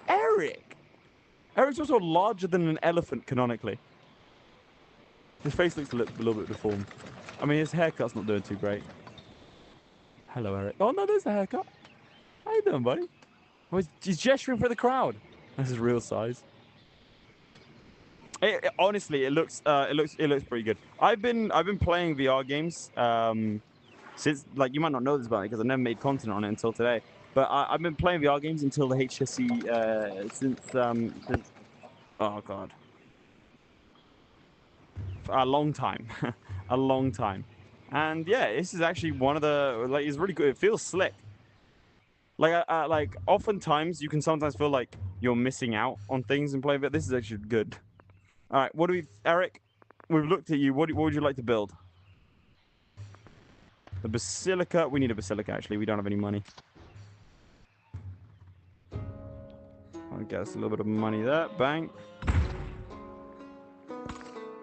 Eric. Eric's also larger than an elephant, canonically. His face looks a little bit deformed. I mean, his haircut's not doing too great. Hello, Eric. Oh, no, there's a haircut. How you doing, buddy? Oh, he's gesturing for the crowd. That's his real size. Honestly, it looks pretty good. I've been playing VR games since, like, you might not know this about me because I never made content on it until today. But I've been playing VR games until the HSC since oh god, for a long time, a long time. And yeah, this is actually one of the it's really good. It feels slick. Like oftentimes you can sometimes feel like you're missing out on things in playing, but this is actually good. All right, what do we, Eric? We've looked at you. What would you like to build? The basilica. We need a basilica. Actually, we don't have any money. I'll get us a little bit of money there. Bang.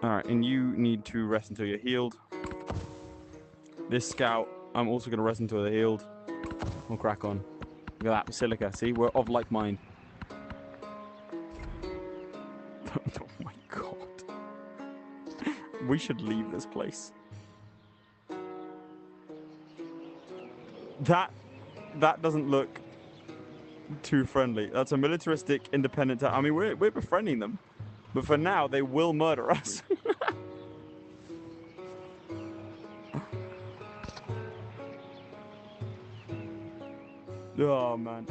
All right, and you need to rest until you're healed. This scout, I'm also going to rest until they're healed. We'll crack on. Look at that basilica. See, we're of like mind. Oh my god. We should leave this place. That doesn't look too friendly. That's a militaristic, independent... I mean, we're befriending them. But for now, they will murder us. Oh, man.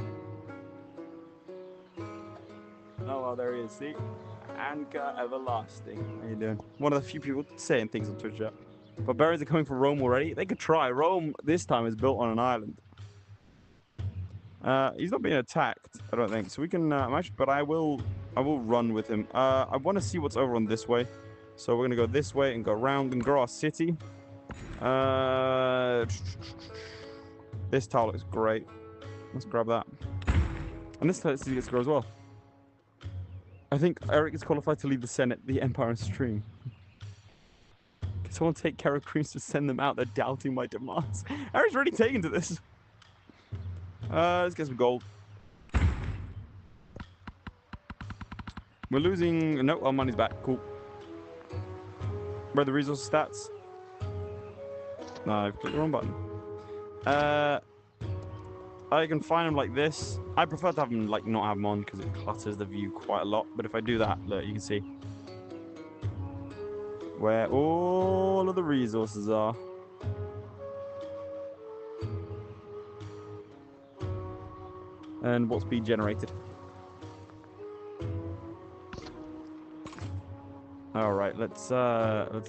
Oh, well, there he is. See? Anchor Everlasting. How you doing? One of the few people saying things on Twitch chat. Barbarians are coming for Rome already. They could try. Rome, this time, is built on an island. He's not being attacked, I don't think. So we can match, but I will run with him. I want to see what's over on this way. So we're going to go this way and go around and grow our city. This tile looks great. Let's grab that. And this city gets to grow as well. I think Eric is qualified to lead the Senate, the Empire, and Stream. Can someone take Carrot Creams to send them out? They're doubting my demands. Eric's already taken to this. Let's get some gold. We're losing... No, our money's back. Cool. Where are the resource stats? No, I've clicked the wrong button. I can find them like this. I prefer to have them like not have them on because it clutters the view quite a lot. But if I do that, look, you can see where all of the resources are. And what's being generated. All right, let's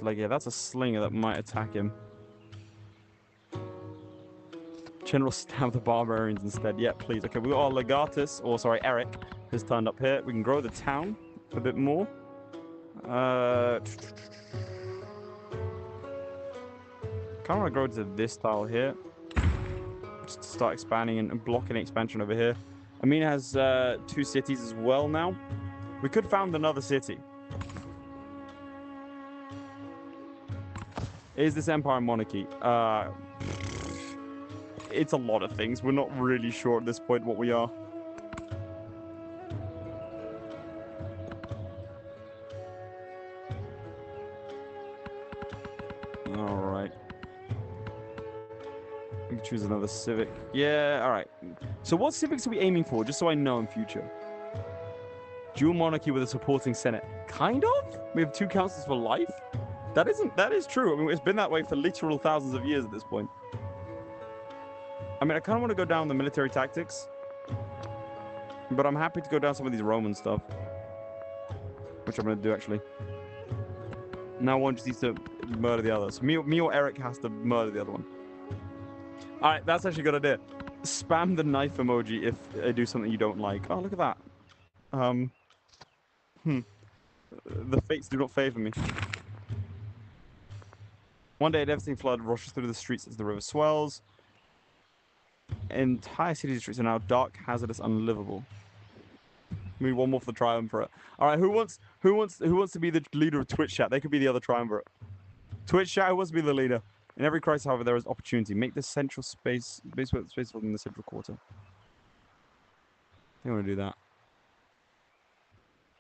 like, yeah, that's a slinger that might attack him. General stab the barbarians instead. Yeah, please. Okay, we got our legatus, or sorry, Eric has turned up here. We can grow the town a bit more. Kind of want to grow to this tile here. Just to start expanding and blocking expansion over here. Amina has 2 cities as well now. We could found another city. Is this empire monarchy? It's a lot of things. We're not really sure at this point what we are. All right. We can choose another civic. Yeah, all right. So what civics are we aiming for, just so I know in future? Dual monarchy with a supporting senate. Kind of? We have 2 councils for life? That is true. I mean, it's been that way for literal thousands of years at this point. I mean, I kind of want to go down the military tactics. But I'm happy to go down some of these Roman stuff. Which I'm going to do, actually. Now one just needs to murder the other. So me or Eric has to murder the other one. Alright, that's actually a good idea. Spam the knife emoji if they do something you don't like. Oh, look at that. The fates do not favor me. One day, a devastating flood rushes through the streets as the river swells. Entire city streets are now dark, hazardous, unlivable. We need one more for the triumvirate. All right, who wants to be the leader of Twitch chat? They could be the other triumvirate. Twitch chat, who wants to be the leader? In every crisis, however, there is opportunity. Make the central space within the central quarter. I think I want to do that.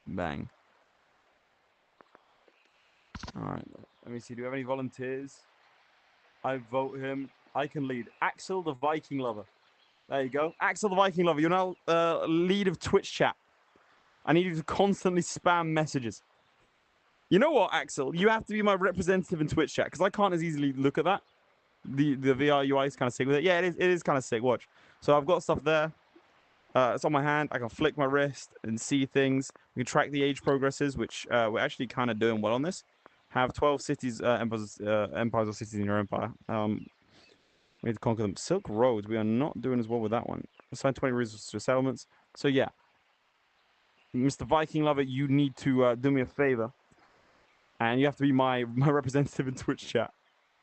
Bang. All right, let me see. Do we have any volunteers? I vote him. I can lead. Axel the Viking Lover. There you go. Axel the Viking Lover. You're now lead of Twitch chat. I need you to constantly spam messages. You know what, Axel? You have to be my representative in Twitch chat because I can't as easily look at that. The VR UI is kind of sick with it. Yeah, it is kind of sick. Watch. So I've got stuff there. It's on my hand. I can flick my wrist and see things. We can track the age progresses, which we're actually kind of doing well on this. Have 12 cities, empires or cities in your empire. We need to conquer them. Silk Roads. We are not doing as well with that one. Assign 20 resources to settlements. So yeah, Mr. Viking Lover, you need to do me a favor, and you have to be my representative in Twitch chat.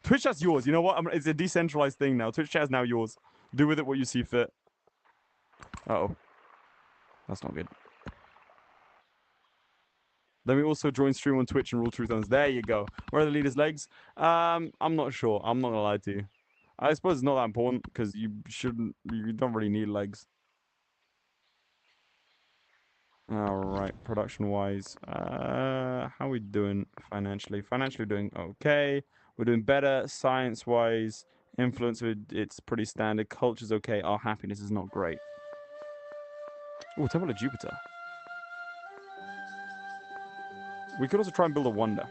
Twitch chat's yours. You know what? It's a decentralized thing now. Twitch chat is now yours. Do with it what you see fit. Uh-oh. That's not good. Let me also join stream on Twitch and rule truth zones. There you go. Where are the leader's legs? I'm not sure. I'm not gonna lie to you. I suppose it's not that important because you don't really need legs. Alright, production-wise. How are we doing financially? Financially, we're doing okay. We're doing better. Science-wise, influence, it's pretty standard. Culture's okay. Our happiness is not great. Oh, Temple of Jupiter. We could also try and build a wonder.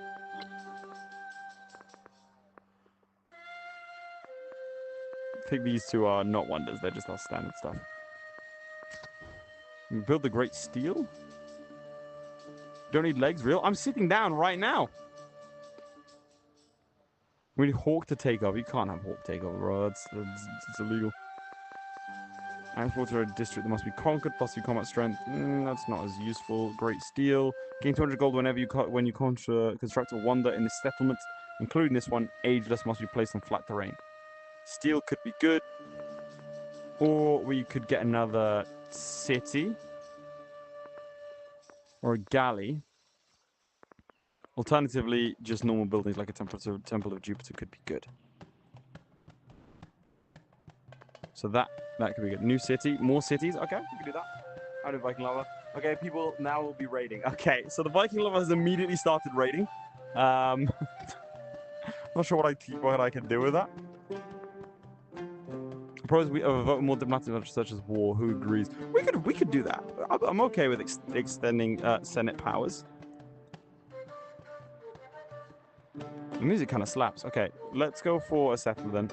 think these two are not wonders. They're just our standard stuff. We build the great steel. Don't need legs, real? I'm sitting down right now. We need Hawk to take over. You can't have Hawk take over, bro. It's illegal. Agriculture district that must be conquered, plus your combat strength. That's not as useful. Great steel. Gain 200 gold whenever you construct a wonder in the settlement, including this one. Ageless must be placed on flat terrain. Steel could be good. Or we could get another city. Or a galley. Alternatively, just normal buildings like a Temple of Jupiter could be good. So that could be good. New city, more cities. Okay, we can do that. How do Viking Lover? Okay, people now will be raiding. Okay, so the Viking Lover has immediately started raiding. Not sure what I can do with that. Pros we vote more diplomatic such as war. Who agrees? We could do that. I'm okay with extending Senate powers. The music kind of slaps. Okay, let's go for a settler then.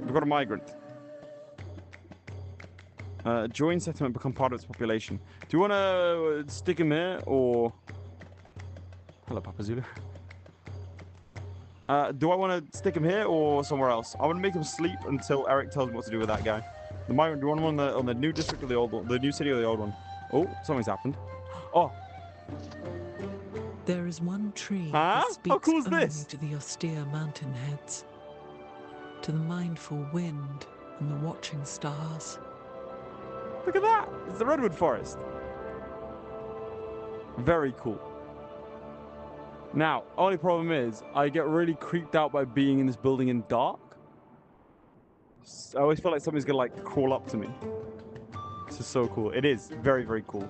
We've got a migrant. Join settlement, become part of its population. Do you want to stick him here or... Hello, Papa Zulu. Do I want to stick him here or somewhere else? I want to make him sleep until Eric tells me what to do with that guy. The migrant, do you want him on the new district or the old one? The new city or the old one? Oh, something's happened. Oh. There is one tree Huh? that speaks How cool is only this? to the austere mountain heads, to the mindful wind and the watching stars. Look at that. It's the redwood forest. Very cool. Now, only problem is I get really creeped out by being in this building in dark. I always feel like something's gonna like crawl up to me. This is so cool. It is very, very cool.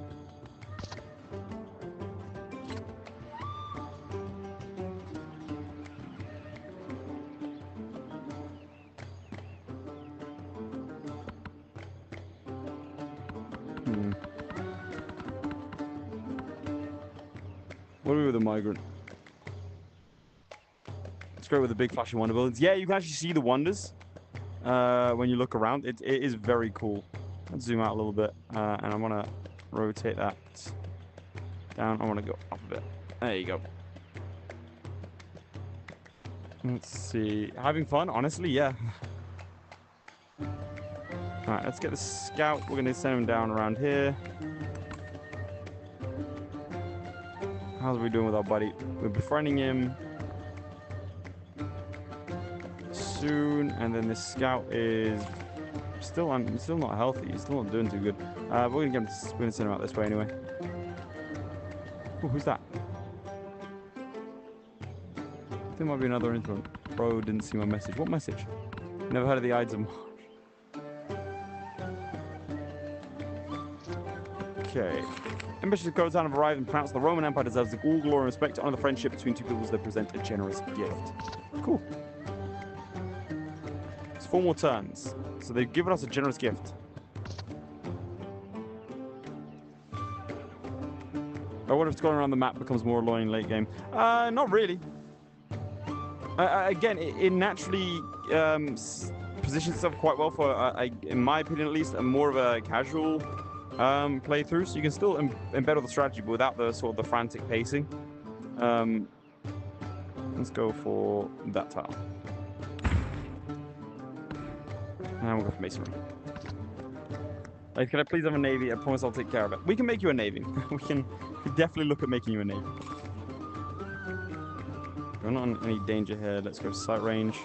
What are we with a migrant? It's great with the big flashing wonder buildings. Yeah, you can actually see the wonders when you look around. It is very cool. Let's zoom out a little bit, and I want to rotate that down. I want to go up a bit. There you go. Let's see. Having fun? Honestly, yeah. Alright, let's get the scout. We're going to send him down around here. How's we doing with our buddy? We're befriending him soon, and then this scout is still not healthy. He's still not doing too good. We're gonna send him out this way anyway. Ooh, who's that? I think there might be another influence. Bro didn't see my message. What message? Never heard of the iTzHuzzah. Okay. Ambitious Cutaline have arrived and pronounced the Roman Empire deserves the all glory and respect to honor the friendship between two peoples that present a generous gift. Cool. It's 4 more turns. So they've given us a generous gift. Oh, what if going around the map becomes more annoying late game? Not really. Again, it naturally positions itself quite well for, in my opinion at least, a more of a casual playthrough, so you can still embed all the strategy, but without the sort of the frantic pacing. Let's go for that tile. And we'll go for masonry. Like, can I please have a navy? I promise I'll take care of it. We can make you a navy. we can definitely look at making you a navy. We're not in any danger here. Let's go sight range.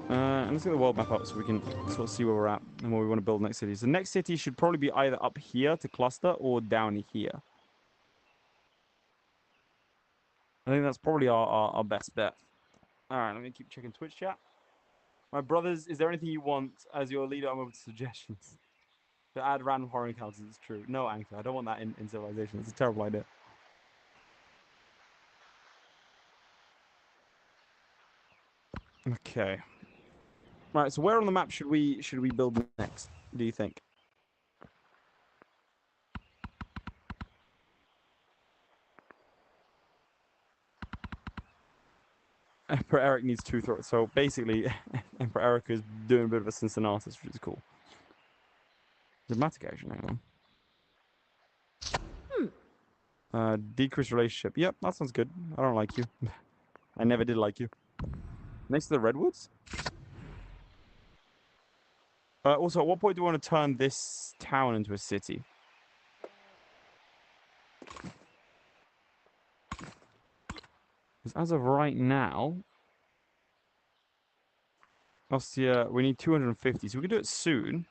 And let's get the world map up so we can sort of see where we're at and where we want to build next city. So the next city should probably be either up here to cluster or down here. I think that's probably our best bet. Alright, let me keep checking Twitch chat. My brothers, is there anything you want as your leader? I'm open to suggestions. To add random horror encounters, it's true. No, Anchor, I don't want that in Civilization. It's a terrible idea. Okay. Right, so where on the map should we build next, do you think? Emperor Eric needs 2 throats. So basically, Emperor Eric is doing a bit of a Cincinnatus, which is cool. Dramatic action, hang on. Decreased relationship. Yep, that sounds good. I don't like you. I never did like you. Next to the redwoods? Also, at what point do we want to turn this town into a city? Because as of right now... Ostia, we need 250, so we can do it soon.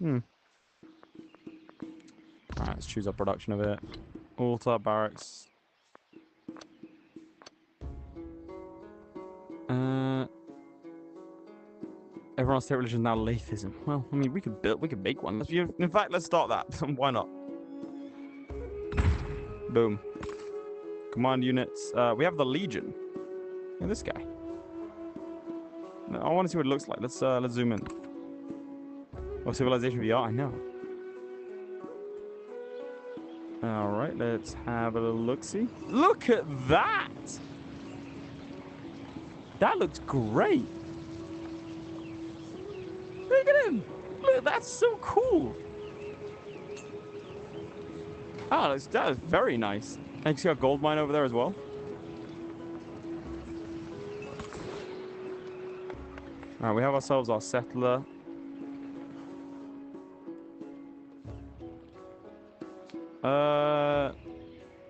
Alright, let's choose our production of it. Altar, barracks. Everyone's state religion is now Latheism. Well, I mean, we could make one. In fact, let's start that. Why not? Boom. Command units. We have the Legion. Look at this guy. I want to see what it looks like. Let's zoom in. Oh, Civilization VR. I know. All right, let's have a little look-see. Look at that! That looks great. Look at him. Look, that's so cool. Oh, that is very nice. And you see our gold mine over there as well. All right, we have ourselves our settler.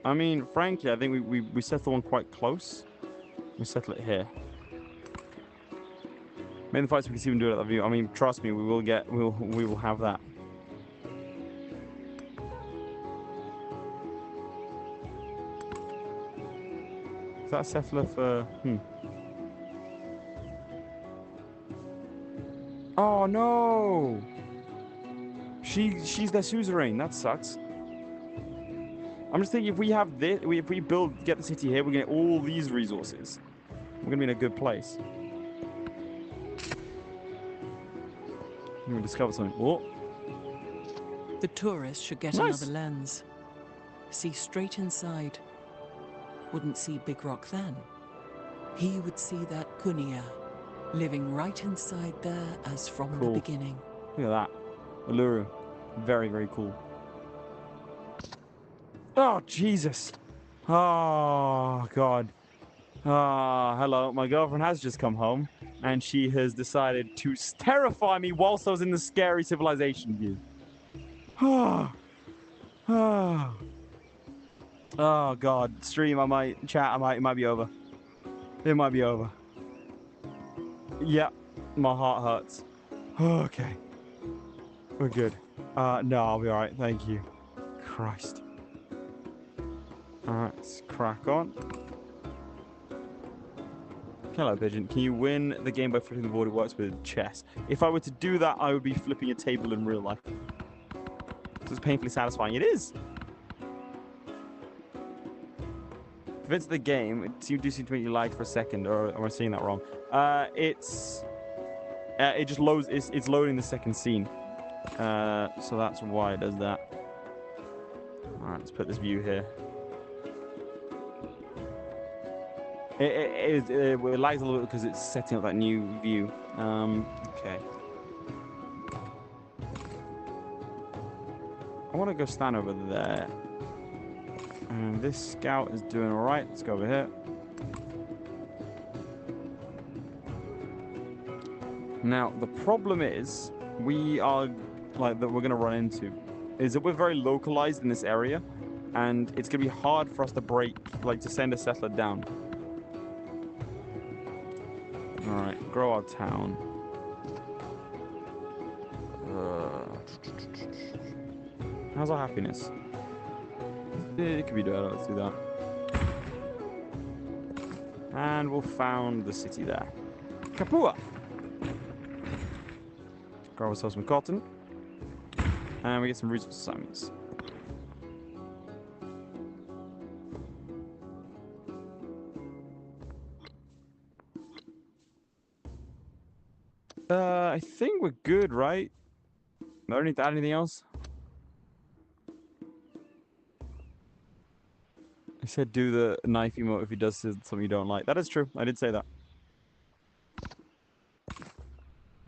I mean, frankly, I think we settle one quite close. We settle it here. Maybe the fights we can see him do it at the view. I mean, trust me, we will have that. Is that a settler for Oh no! She's their suzerain. That sucks. I'm just thinking if we have this, if we get the city here, we get all these resources. We're gonna be in a good place. I'm gonna discover something. Oh. The tourist should get Nice. another lens. See straight inside. Wouldn't see Big Rock then. He would see that Kunia, living right inside there as from Cool. the beginning. Look at that. Uluru. Very, very cool. Oh, Jesus. Oh, God. Ah, hello. My girlfriend has just come home, and she has decided to terrify me whilst I was in the scary civilization view. Oh, oh. Oh, God. Stream, it might be over. It might be over. Yeah, my heart hurts. Okay. We're good. No, I'll be alright. Thank you. Christ. Alright, let's crack on. Hello, Pigeon. Can you win the game by flipping the board? It works with chess. If I were to do that, I would be flipping a table in real life. So it's painfully satisfying. It is! If it's the game, you do seem to make you lag for a second, or am I seeing that wrong? It just loads. It's loading the second scene. So that's why it does that. Alright, let's put this view here. It lags a little bit because it's setting up that new view. Okay. I want to go stand over there. And this scout is doing alright. Let's go over here. Now, the problem is, we're going to run into, is that we're very localized in this area, and it's going to be hard for us to to send a settler down. Alright, grow our town. How's our happiness? It could be better, let's do that. And we'll found the city there. Kapua! Grow ourselves some cotton. And we get some resource assignments. I think we're good, right? I don't need to add anything else. said do the knife emote if he does something you don't like. That is true. I did say that.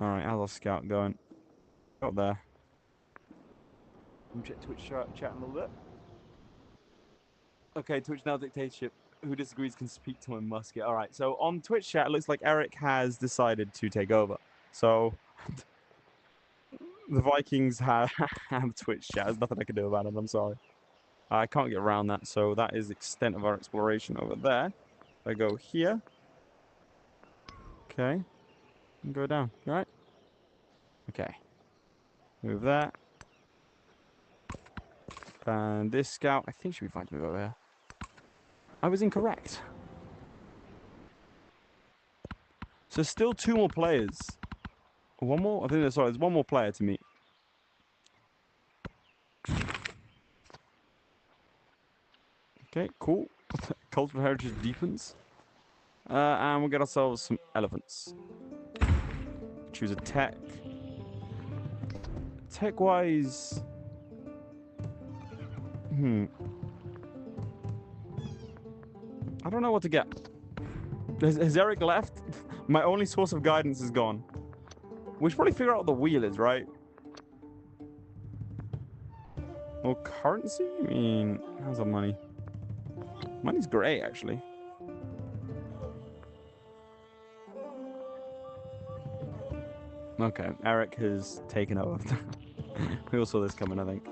Alright, how's our scout going? Got there. Check Twitch chat a little bit. Okay, Twitch now dictatorship. Who disagrees can speak to my musket. Alright, so on Twitch chat, it looks like Eric has decided to take over. So, the Vikings have Twitch chat. There's nothing I can do about it, I'm sorry. I can't get around that, so that is the extent of our exploration over there. If I go here. Okay. And go down, alright? Okay. Move that. And this scout, I think should be fine to move over here. I was incorrect. So still 2 more players. One more? I think there's one more player to meet. Okay, cool. Cultural heritage deepens. And we'll get ourselves some elephants. Choose a tech. Tech-wise... I don't know what to get. Has Eric left? My only source of guidance is gone. We should probably figure out what the wheel is, right? Well, currency? I mean, how's our money? Money's great, actually. Okay, Eric has taken over. We all saw this coming, I think.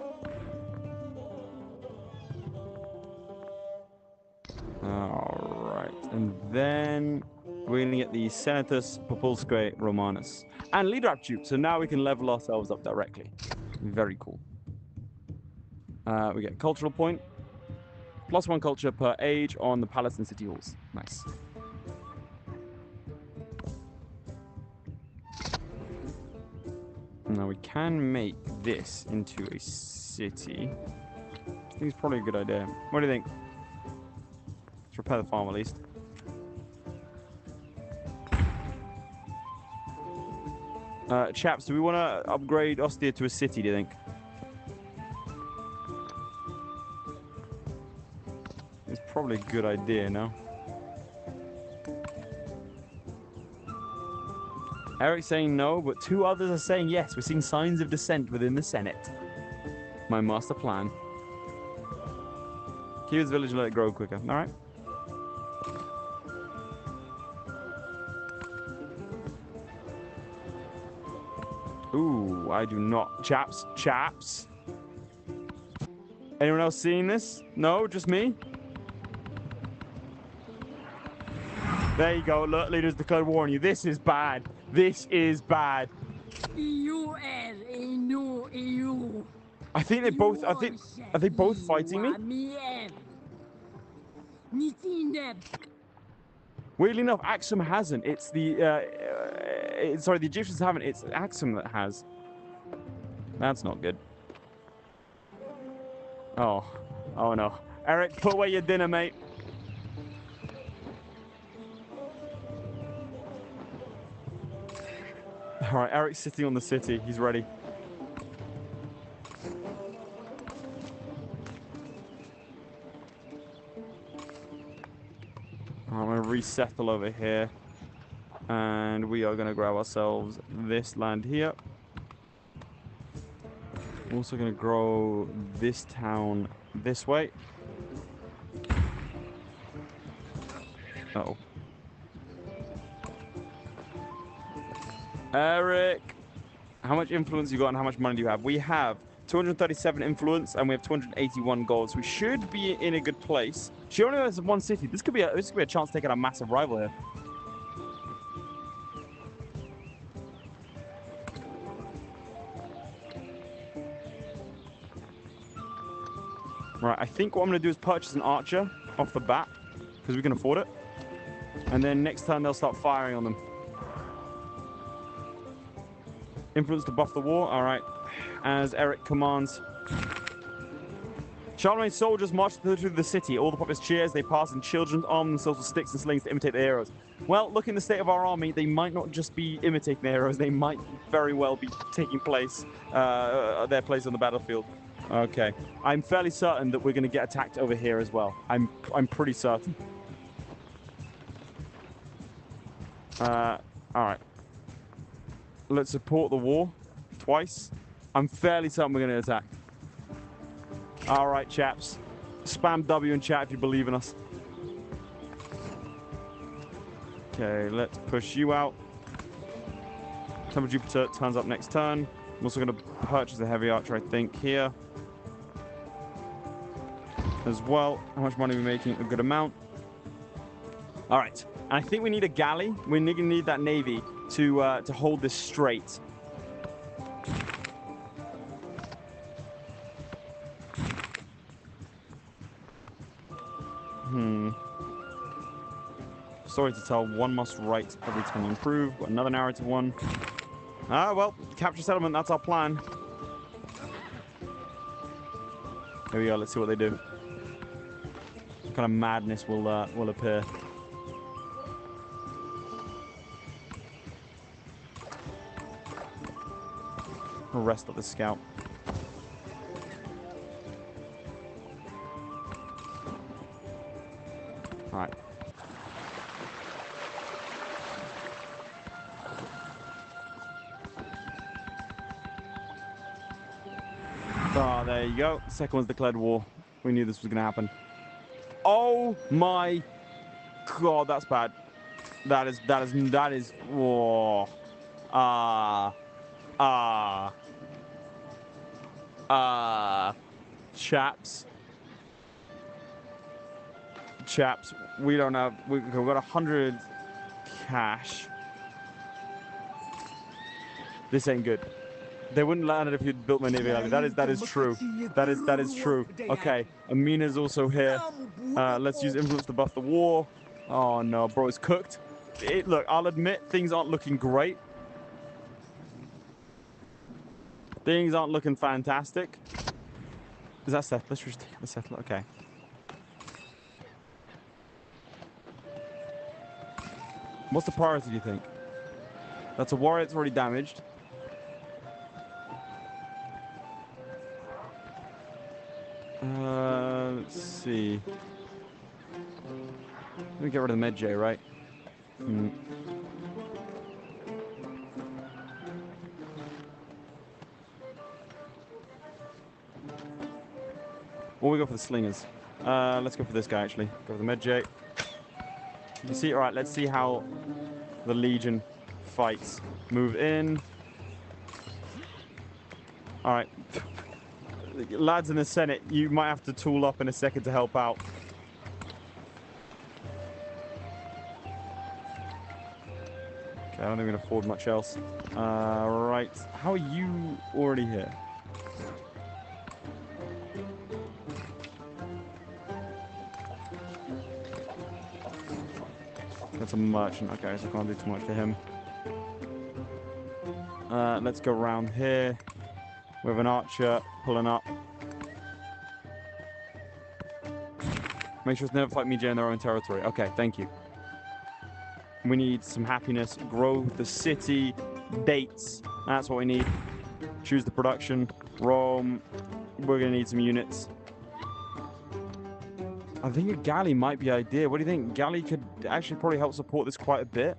Alright, and then we're going to get the Senatus Populsque Romanus. And leader attribute, so now we can level ourselves up directly. Very cool. We get cultural point. +1 culture per age on the palace and city halls. Nice. Now we can make this into a city. I think it's probably a good idea. What do you think? Let's repair the farm at least. Chaps, do we want to upgrade Ostia to a city, do you think? It's probably a good idea, no? Eric's saying no, but 2 others are saying yes. We're seeing signs of dissent within the Senate. My master plan. Keep this village and let it grow quicker. All right. Ooh, I do not. Chaps. Anyone else seeing this? No, just me? There you go. Look, leaders declared war on you. This is bad. This is bad. I think they both. Are they both fighting me? Weirdly enough, Axum hasn't. It's the. Sorry, the Egyptians haven't. It's Axum that has. That's not good. Oh no. Eric, put away your dinner, mate. All right, Eric's sitting on the city. He's ready. I'm going to resettle over here. And we are going to grab ourselves this land here. I'm also going to grow this town this way. Uh-oh. Eric, how much influence you got and how much money do you have? We have 237 influence and we have 281 gold. So we should be in a good place. She only has 1 city. This could be a chance to take out a massive rival here. Right, I think what I'm going to do is purchase an archer off the bat because we can afford it. And then next turn they'll start firing on them. Influence to buff the war. All right. As Eric commands. Sjalmi's soldiers march through the city. All the populace cheers. They pass and children arm themselves with sticks and slings to imitate the heroes. Well, looking at the state of our army, they might not just be imitating the heroes. They might very well be taking place, their place on the battlefield. Okay. I'm fairly certain that we're going to get attacked over here as well. I'm pretty certain. All right. Let's support the war twice. I'm fairly certain we're going to attack. All right, chaps. Spam W in chat if you believe in us. Okay, let's push you out. Temple Jupiter turns up next turn. I'm also going to purchase a heavy archer, I think, here. As well. How much money are we making? A good amount. All right. And I think we need a galley. We need that navy to hold this straight. Story to tell. One must write every time you improve. Got another narrative one. Ah, well, capture settlement. That's our plan. Here we go. Let's see what they do. What kind of madness will appear. Rest of the scout. All right. Ah, there you go. Second one's declared war. We knew this was going to happen. Oh my God, that's bad. That is. Whoa. Chaps, we don't have. We've got 100 cash. This ain't good. They wouldn't land it if you'd built my navy. That is true. That is true. Okay, Amina's also here. Let's use influence to buff the war. Oh no, bro, it's cooked. Look, I'll admit things aren't looking great. Things aren't looking fantastic. Is that Seth? Let's just take the settler. Okay. What's the priority, do you think? That's a warrior that's already damaged. Let's see. Let me get rid of the Med-J, right? Or we go for the slingers. Let's go for this guy, actually. Go for the Med-J. You see, all right, let's see how the Legion fights. Move in. All right. Lads in the Senate, you might have to tool up in a second to help out. Okay, I don't think we can afford much else. Right. How are you already here? That's a merchant. Okay, so I can't do too much to him. Let's go around here. We have an archer pulling up. Make sure to never fight Media in their own territory. Okay, thank you. We need some happiness, growth, the city, dates. That's what we need. Choose the production. Rome. We're going to need some units. I think a galley might be ideal. What do you think? Galley could actually probably help support this quite a bit.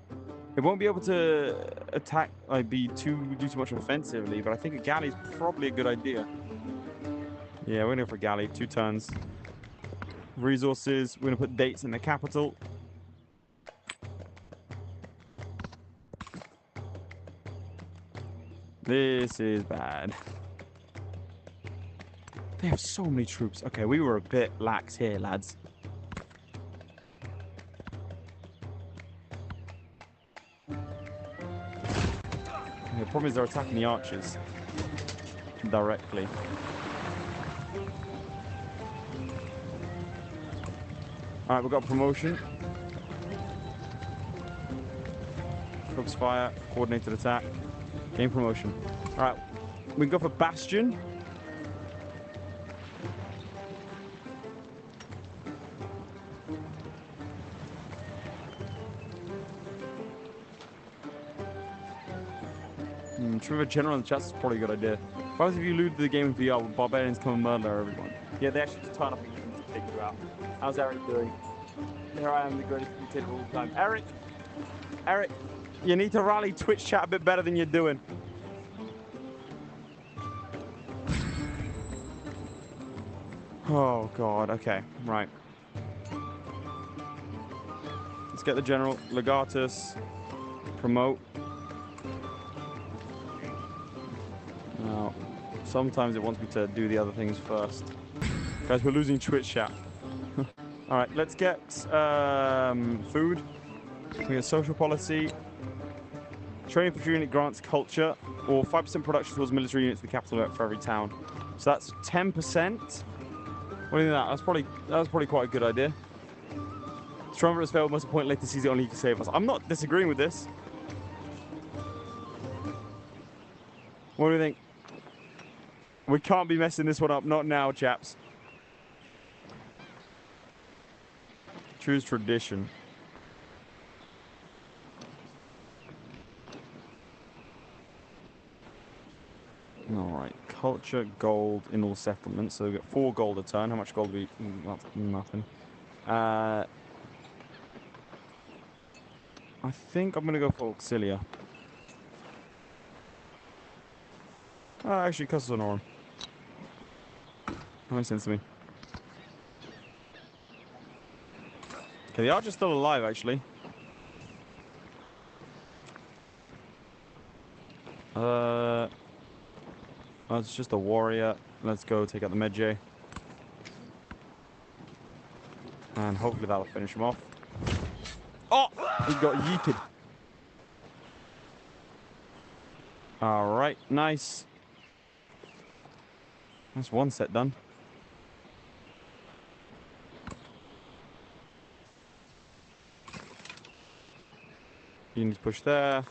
It won't be able to attack, like, do too much offensively, but I think a galley is probably a good idea. Yeah, we're going to go for a galley. 2 turns. Resources. We're going to put dates in the capital. This is bad. They have so many troops. Okay, we were a bit lax here, lads. The problem is they're attacking the archers directly. All right, we've got a promotion. Focus fire, coordinated attack, gain promotion. All right, we can go for Bastion. True, a general in the chest is probably a good idea. Suppose if you lose the game in VR, barbarians come and murder everyone. Yeah, they actually just turn up and take you out. How's Eric doing? Here I am, the greatest commentator of all time. Eric, you need to rally Twitch chat a bit better than you're doing. Oh, God. Okay, right. Let's get the general. Legatus. Promote. Now, sometimes it wants me to do the other things first. Guys, we're losing Twitch chat. All right, let's get food. We get social policy. Training for unit grants culture, or 5% production towards military units in the capital for every town. So that's 10%. What do you think of that? That was probably quite a good idea. Stronger has failed. Most point later sees it only he can save us. I'm not disagreeing with this. What do you think? We can't be messing this one up. Not now, chaps. Choose tradition. Alright, culture, gold in all settlements. So we get 4 gold a turn. How much gold do we... That's nothing. I think I'm going to go for Auxilia. Actually, Custom Orum. That makes sense to me. Okay, the archer's still alive, actually. Oh, it's just a warrior. Let's go take out the Medjay. And hopefully that'll finish him off. Oh! He got yeeted. Alright, nice. That's one set done. You need to push there.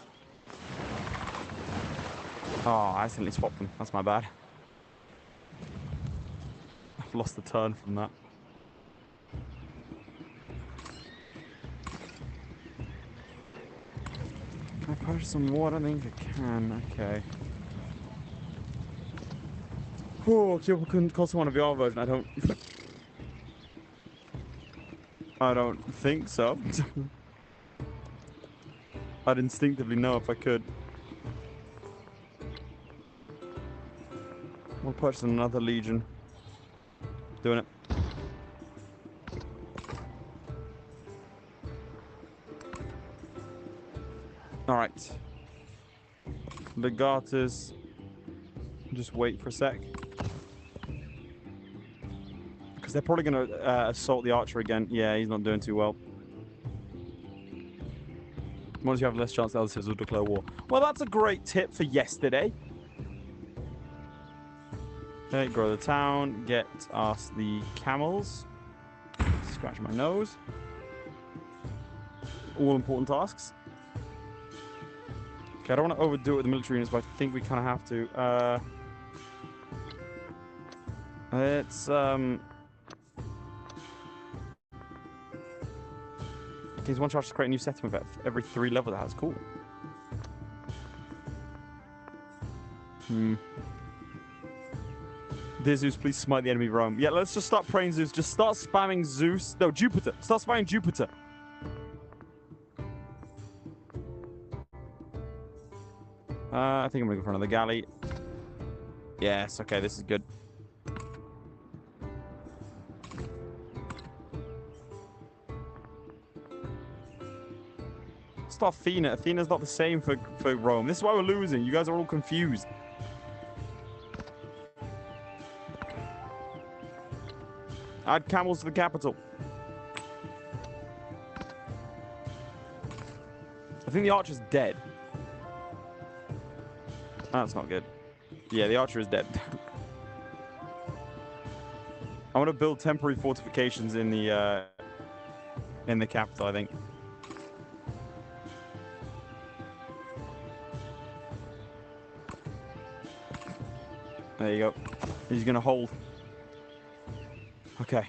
Oh, I accidentally swapped them. That's my bad. I've lost the turn from that. Can I purchase some more? I don't think I can. Okay. Oh, Kill couldn't cost one of the VR version. I don't think so. I'd instinctively know if I could. We'll purchase another Legion. Doing it. Alright. Legatus. Just wait for a sec. Because they're probably going to assault the archer again. Yeah, he's not doing too well. Once you have less chance, the other will declare war. Well, that's a great tip for yesterday. Okay, grow the town. Get us the camels. Scratch my nose. All important tasks. Okay, I don't want to overdo it with the military units, but I think we kind of have to. It's There's one charge to create a new settlement every 3 levels. That's cool. Dear Zeus, please smite the enemy Rome. Yeah, let's just start praying Zeus. Just start spamming Zeus. No, Jupiter. Start spamming Jupiter. I think I'm going to go for another galley. Yes, okay, this is good. Start Athena. Athena's not the same for Rome. This is why we're losing. You guys are all confused. Add camels to the capital. I think the archer's dead. That's not good. Yeah, the archer is dead. I want to build temporary fortifications in the capital, I think. There you go. He's going to hold. Okay.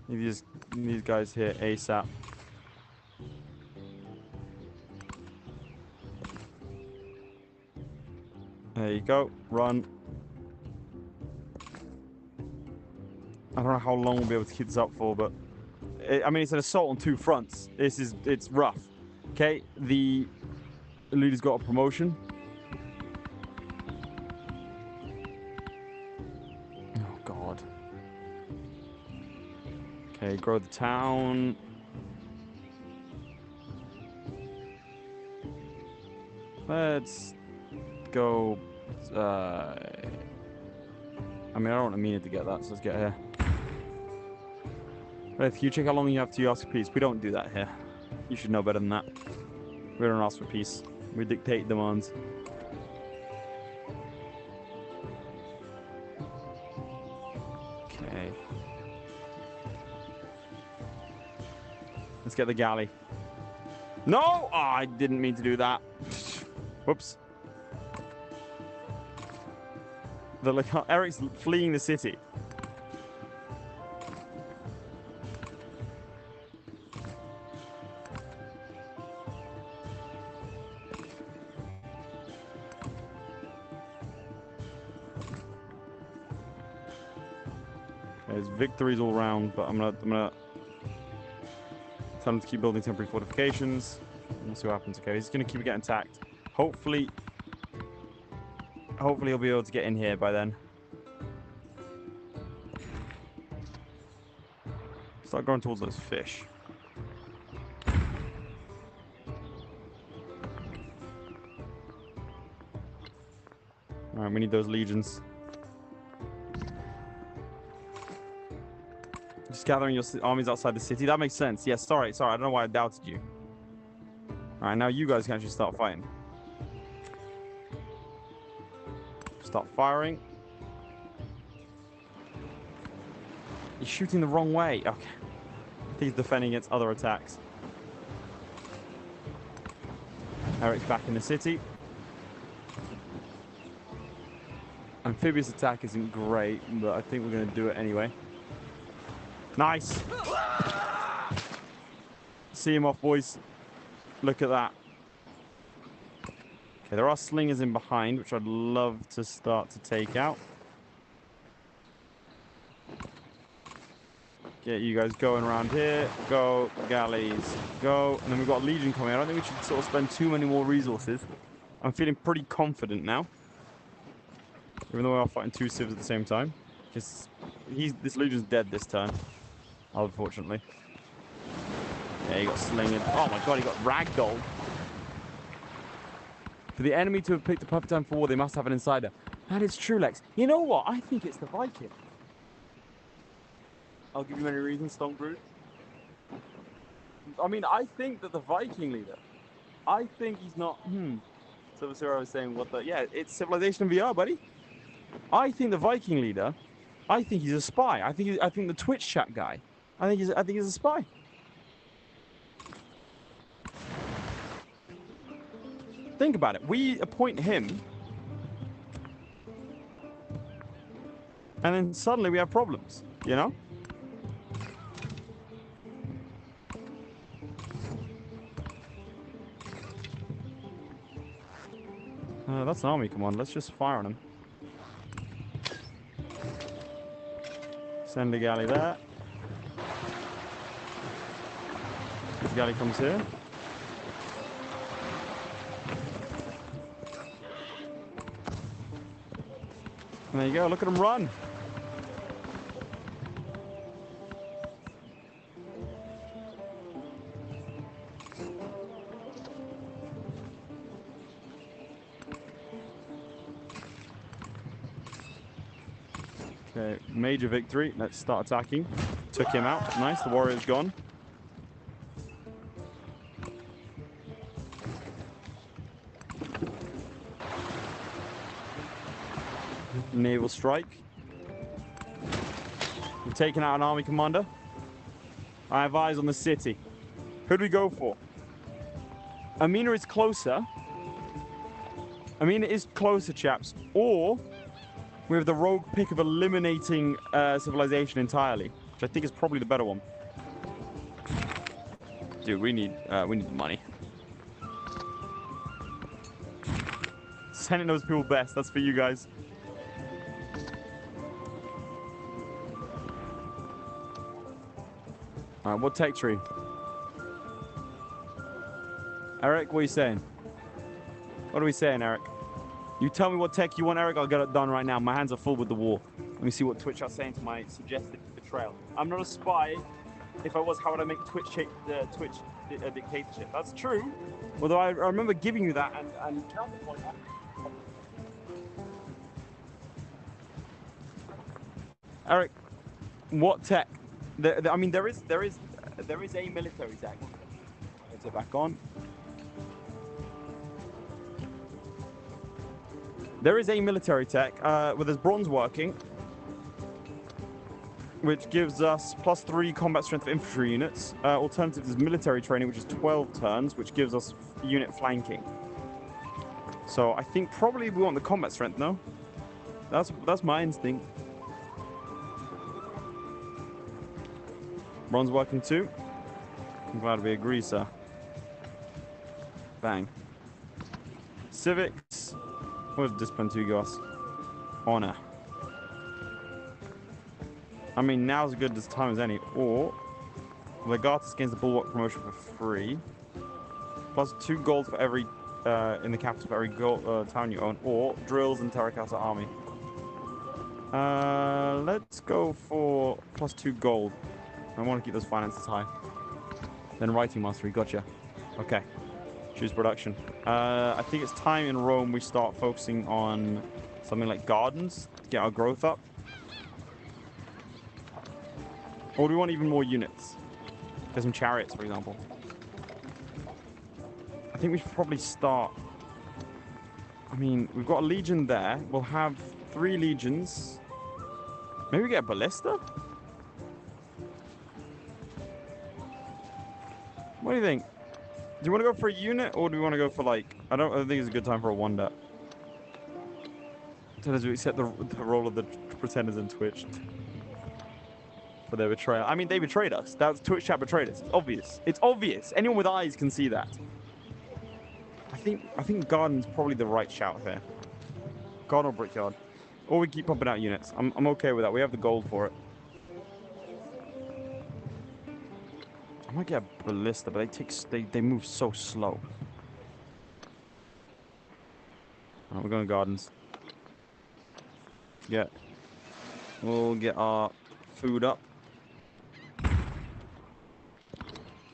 Need these guys here ASAP. There you go. Run. I don't know how long we'll be able to keep this up for, but... I mean, it's an assault on 2 fronts. It's rough. Okay, the leader's got a promotion. Oh, God. Okay, grow the town. Let's go... I mean, I don't want Amina to get that, so let's get her. Right, can you check how long you have to ask for peace? We don't do that here. You should know better than that. We don't ask for peace. We dictate demands. Okay. Let's get the galley. No! Oh, I didn't mean to do that. Whoops. Eric's fleeing the city. There's victories all round, but I'm gonna tell him to keep building temporary fortifications. We'll see what happens. Okay, he's gonna keep getting attacked. Hopefully he'll be able to get in here by then. Start going towards those fish. Alright, we need those legions. Just gathering your armies outside the city. That makes sense. Yes, sorry. I don't know why I doubted you. Alright, now you guys can actually start fighting. Start firing. He's shooting the wrong way. Okay. I think he's defending against other attacks. Eric's back in the city. Amphibious attack isn't great, but I think we're going to do it anyway. Nice. See him off, boys. Look at that. Okay, there are slingers in behind, which I'd love to start to take out. Get you guys going around here. Go, galleys. Go. And then we've got Legion coming. I don't think we should sort of spend too many more resources. I'm feeling pretty confident now. Even though we are fighting 2 civs at the same time. Because this Legion's dead this turn. Unfortunately. Yeah, he got slinged. Oh my god, he got ragdolled. For the enemy to have picked a perfect time for war, they must have an insider. That is true, Lex. You know what? I think it's the Viking. I'll give you many reasons, Stormblind. I mean, I think that the Viking leader, I think he's not... So Sarah was saying, what the... Yeah, it's Civilization VR, buddy. I think the Viking leader, I think he's a spy. I think the Twitch chat guy, I think he's a spy. Think about it. We appoint him, and then suddenly we have problems, you know? That's an army command. Let's just fire on him. Send a galley there. This galley comes here. And there you go. Look at him run. Okay, major victory. Let's start attacking. Took him out. Nice. The warrior's gone. Naval strike. We've taken out an army commander. I have eyes on the city. Who do we go for? Amina is closer. Amina is closer, chaps. Or we have the rogue pick of eliminating civilization entirely, which I think is probably the better one. Dude, we need the money. Senate knows people best. That's for you guys. Alright, what tech tree? Eric, what are you saying? What are we saying, Eric? You tell me what tech you want, Eric. I'll get it done right now. My hands are full with the war. Let me see what Twitch are saying to my suggested betrayal. I'm not a spy. If I was, how would I make Twitch a dictatorship? That's true. Although I remember giving you that and counterpoint that. Eric, what tech? I mean, there is a military tech. Is it back on? There is a military tech where there's bronze working, which gives us +3 combat strength for infantry units. Alternative is military training, which is 12 turns, which gives us unit flanking. So I think probably we want the combat strength, no? That's my instinct. Bronze working too. I'm glad we agree, sir. Bang. Civics. What does Discipline 2 give us? Honor. I mean, now's as good as time as any. Or Legatus gains the Bulwark promotion for free. +2 gold for every in the capital for every gold, town you own. Or drills and terracotta army. Let's go for +2 gold. I want to keep those finances high. Then writing mastery, gotcha. Okay. Choose production. I think it's time in Rome we start focusing on something like gardens to get our growth up. Or do we want even more units? Get some chariots, for example. I think we should probably start. I mean, we've got a legion there. We'll have 3 legions. Maybe we get a ballista? What do you think? Do you want to go for a unit, or do we want to go for, like... I don't think it's a good time for a one-dot. So as we accept the role of the pretenders in Twitch for their betrayal. I mean, they betrayed us. That's Twitch chat betrayed us. It's obvious. It's obvious. Anyone with eyes can see that. I think Garden's probably the right shout here. Garden or Brickyard. Or we keep pumping out units. I'm okay with that. We have the gold for it. I might get a ballista, but they move so slow. Alright, we're going gardens. Yeah. We'll get our food up.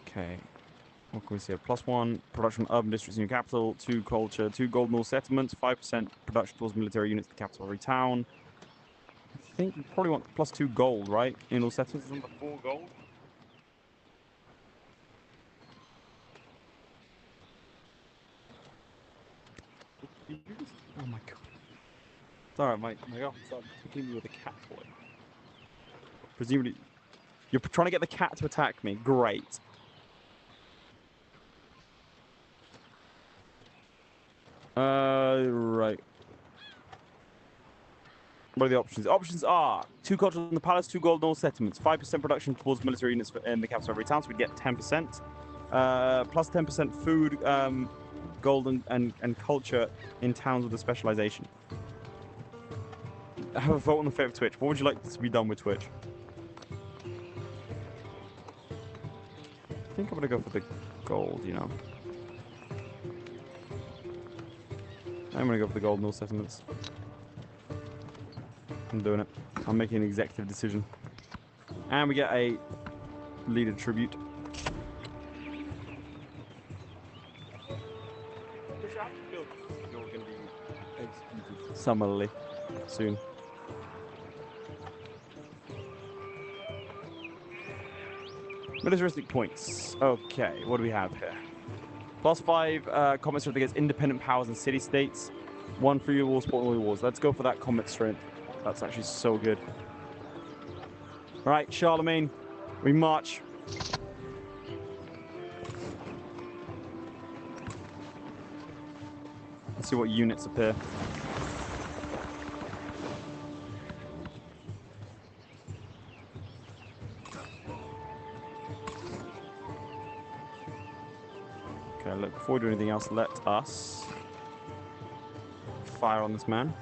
Okay. What can we say? +1 production from urban districts in your capital, 2 culture, 2 gold mill settlements, 5% production towards military units in the capital of every town. I think we probably want +2 gold, right? In all settlements, number 4 gold. Oh my god. It's alright, my officer kicking me with a cat toy. Presumably, you're trying to get the cat to attack me. Great. Right. What are the options? Options are 2 culture in the palace, 2 gold in all settlements, 5% production towards military units in the capital of every town, so we get 10%. Plus 10% food, gold and culture in towns with a specialization. Have a vote on the fate of Twitch. What would you like to be done with Twitch? I think I'm gonna go for the gold, you know. I'm gonna go for the gold in all settlements. I'm doing it. I'm making an executive decision. And we get a leader tribute. You're gonna be executed summarily soon. Militaristic points. Okay, what do we have here? +5 combat strength against independent powers and city-states. 1 for your wars, support all your wars. Let's go for that combat strength. That's actually so good. Right, Charlemagne, we march. Let's see what units appear. Okay, look, before we do anything else, let us fire on this man.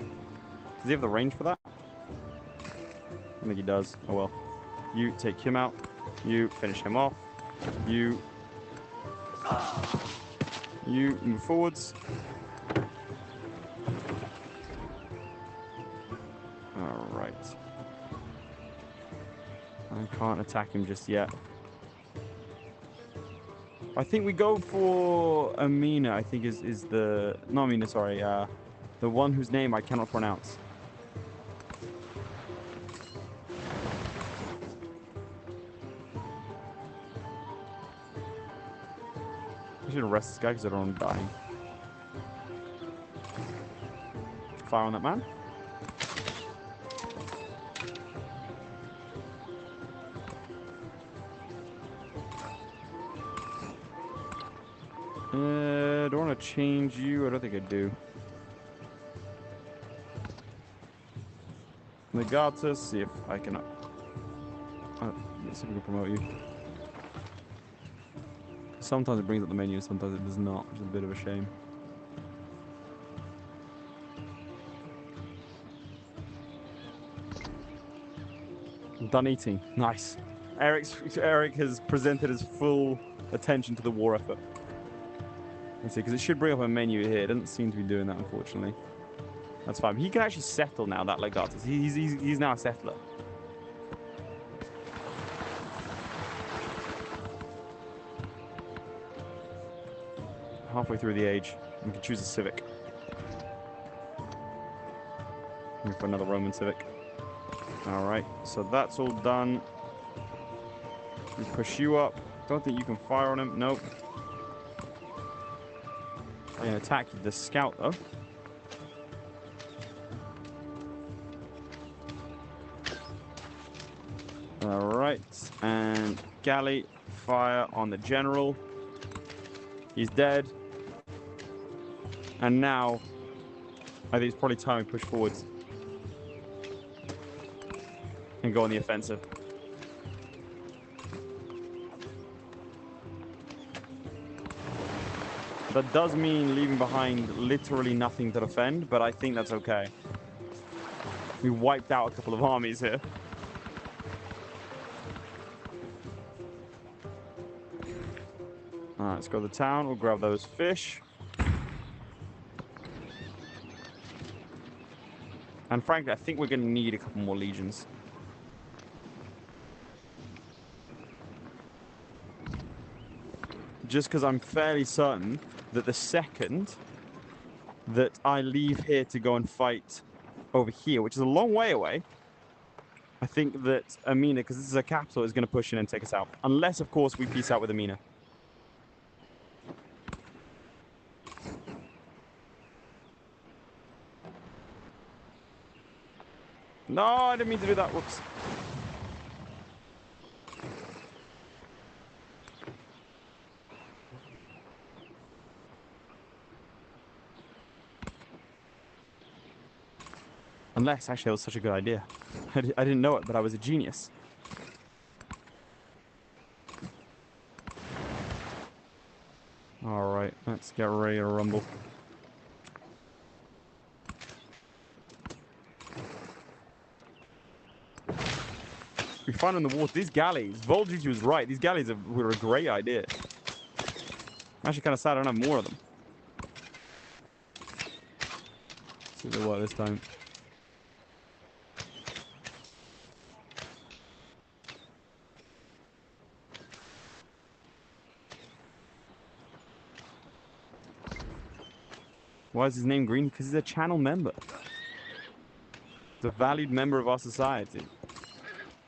Does he have the range for that? I think he does. Oh well. You take him out. You finish him off. You move forwards. Alright. I can't attack him just yet. I think we go for Amina, I think is the... Not Amina, sorry. The one whose name I cannot pronounce. I should arrest this guy because I don't want him dying. Fire on that man. Do I want to change you? I don't think I do. Negatus, see if I can... let's see if we can promote you. Sometimes it brings up the menu, sometimes it does not, which is a bit of a shame. I'm done eating. Nice. Eric has presented his full attention to the war effort. Let's see, because it should bring up a menu here. It doesn't seem to be doing that, unfortunately. That's fine. He can actually settle now, that Legatus. He's now a settler. Halfway through the age, we can choose a civic. Maybe for another Roman civic. Alright, so that's all done. We push you up. Don't think you can fire on him. Nope. I'm going to attack the scout, though. Alright, and galley, fire on the general. He's dead. And now, I think it's probably time we push forwards. And go on the offensive. That does mean leaving behind literally nothing to defend, but I think that's okay. We wiped out a couple of armies here. Alright, let's go to the town. We'll grab those fish. And frankly, I think we're going to need a couple more legions. Just because I'm fairly certain that the second that I leave here to go and fight over here, which is a long way away, I think that Amina, because this is a capital, is going to push in and take us out. Unless, of course, we peace out with Amina. No, I didn't mean to do that. Whoops. Unless, actually, that was such a good idea. I didn't know it, but I was a genius. Alright, let's get ready to rumble. We find on the water, these galleys, Volduty was right, these galleys were a great idea. I'm actually kind of sad I don't have more of them. Let's see if they work this time. Why is his name green? Because he's a channel member. He's a valued member of our society.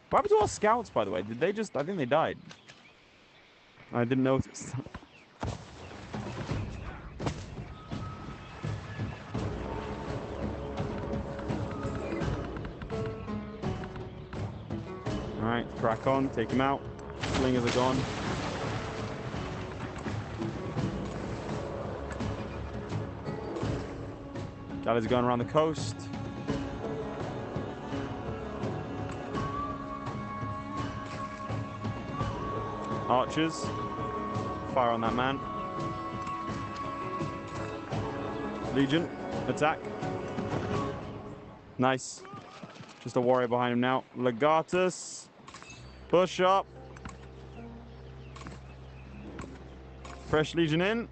What happened to our scouts, by the way? Did they just... I think they died. I didn't notice. Alright, crack on. Take him out. Slingers are gone. Galleys are going around the coast. Archers. Fire on that man. Legion, attack. Nice. Just a warrior behind him now. Legatus. Push up. Fresh Legion in.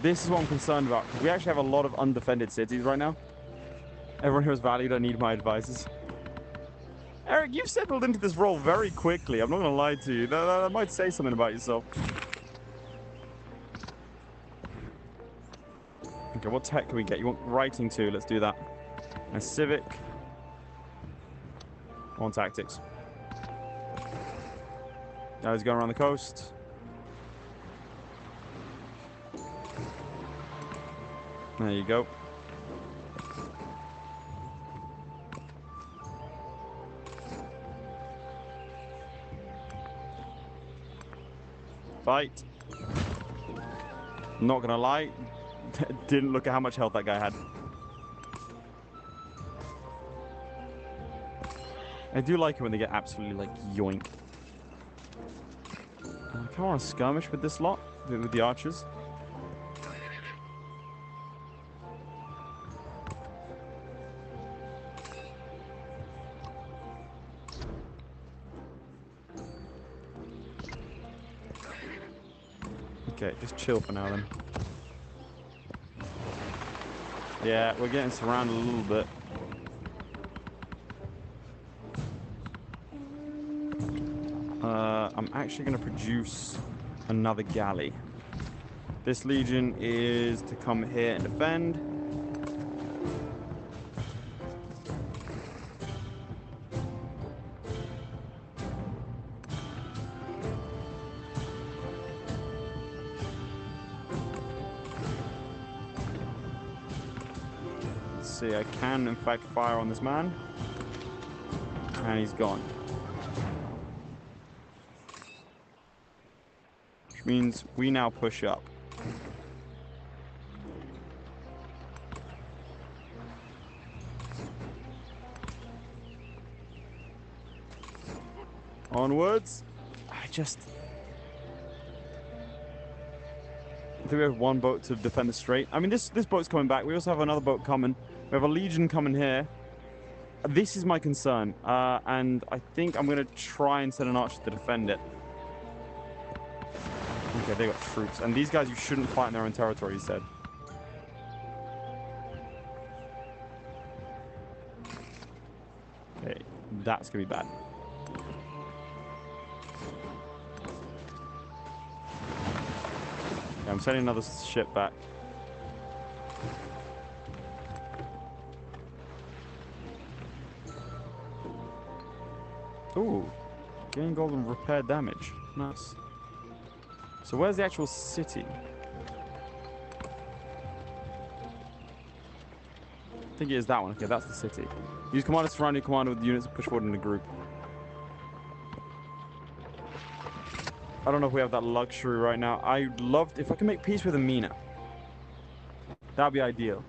This is what I'm concerned about. We actually have a lot of undefended cities right now. Everyone here is valued. I need my advices. Eric, you've settled into this role very quickly. I'm not going to lie to you. That might say something about yourself. Okay, what tech can we get? You want writing too? Let's do that. And civic. On tactics. Now he's going around the coast. There you go. Fight. Not gonna lie, didn't look at how much health that guy had. I do like it when they get absolutely like yoinked. I kind of want to skirmish with this lot, with the archers. Okay, just chill for now then. Yeah, we're getting surrounded a little bit. I'm actually going to produce another galley. This legion is to come here and defend. Let's see, I can in fact fire on this man. And he's gone. Means we now push up. Onwards. I think we have one boat to defend the strait. I mean, this boat's coming back. We also have another boat coming. We have a legion coming here. This is my concern. And I think I'm going to try and send an archer to defend it. Okay, they got troops. And these guys you shouldn't fight in their own territory, he said. Okay, that's going to be bad. Okay, I'm sending another ship back. Ooh, gain gold and repair damage. Nice. So where's the actual city? I think it is that one. Okay, that's the city. Use commander to surround your commander with units and push forward in a group. I don't know if we have that luxury right now. I'd love if I can make peace with Amina. That'd be ideal.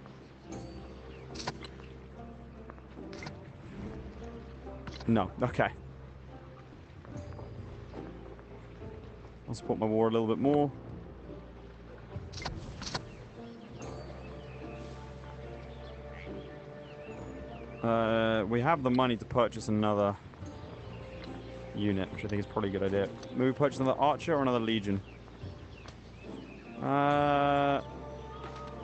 No. Okay. I'll support my war a little bit more. We have the money to purchase another unit, which I think is probably a good idea. Maybe purchase another archer or another legion.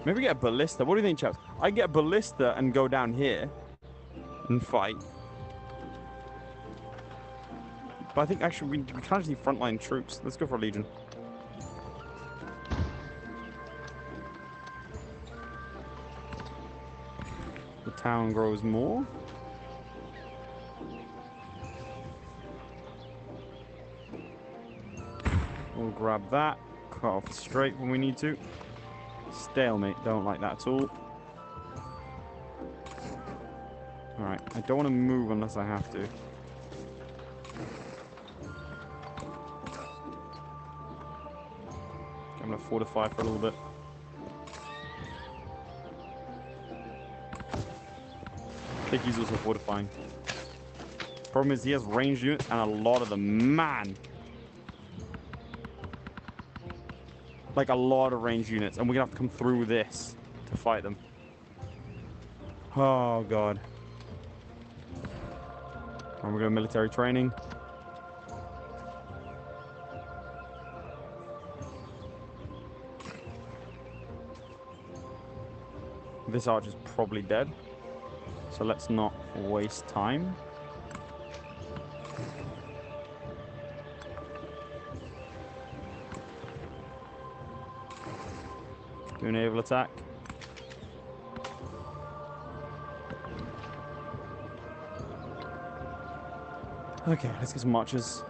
Maybe get a ballista. What do you think, chaps? I can get a ballista and go down here and fight. But I think actually we kind of just need frontline troops. Let's go for a legion. The town grows more. We'll grab that. Cut off the strait when we need to. Stalemate. Don't like that at all. Alright. I don't want to move unless I have to. I'm going to fortify for a little bit. I think he's also fortifying. Problem is he has ranged units and a lot of them. Man! like a lot of ranged units, and we're gonna have to come through this to fight them. Oh god. And we're going military training. This archer's probably dead, so let's not waste time. Do a naval attack. Okay, let's get some marchers.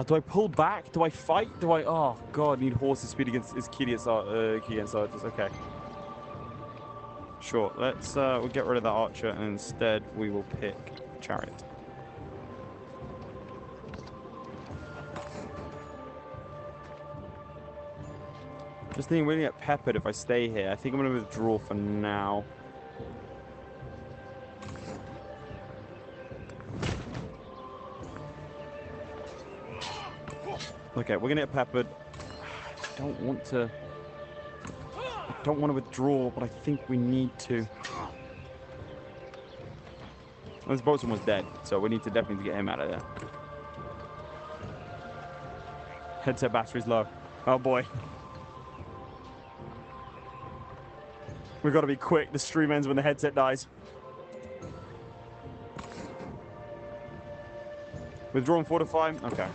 Do I pull back? Do I fight? Do I... Oh, God, I need horses speed against... Is key against archers. Okay. Sure, let's... we'll get rid of that archer, and instead we will pick chariot. Just thinking we're going to get peppered if I stay here. I think I'm going to withdraw for now. Okay, we're gonna get peppered. I don't want to withdraw, but I think we need to. This boatswain was dead, so we need to definitely get him out of there. Headset battery's low. Oh boy. We've got to be quick. The stream ends when the headset dies. Withdraw and fortify. Okay.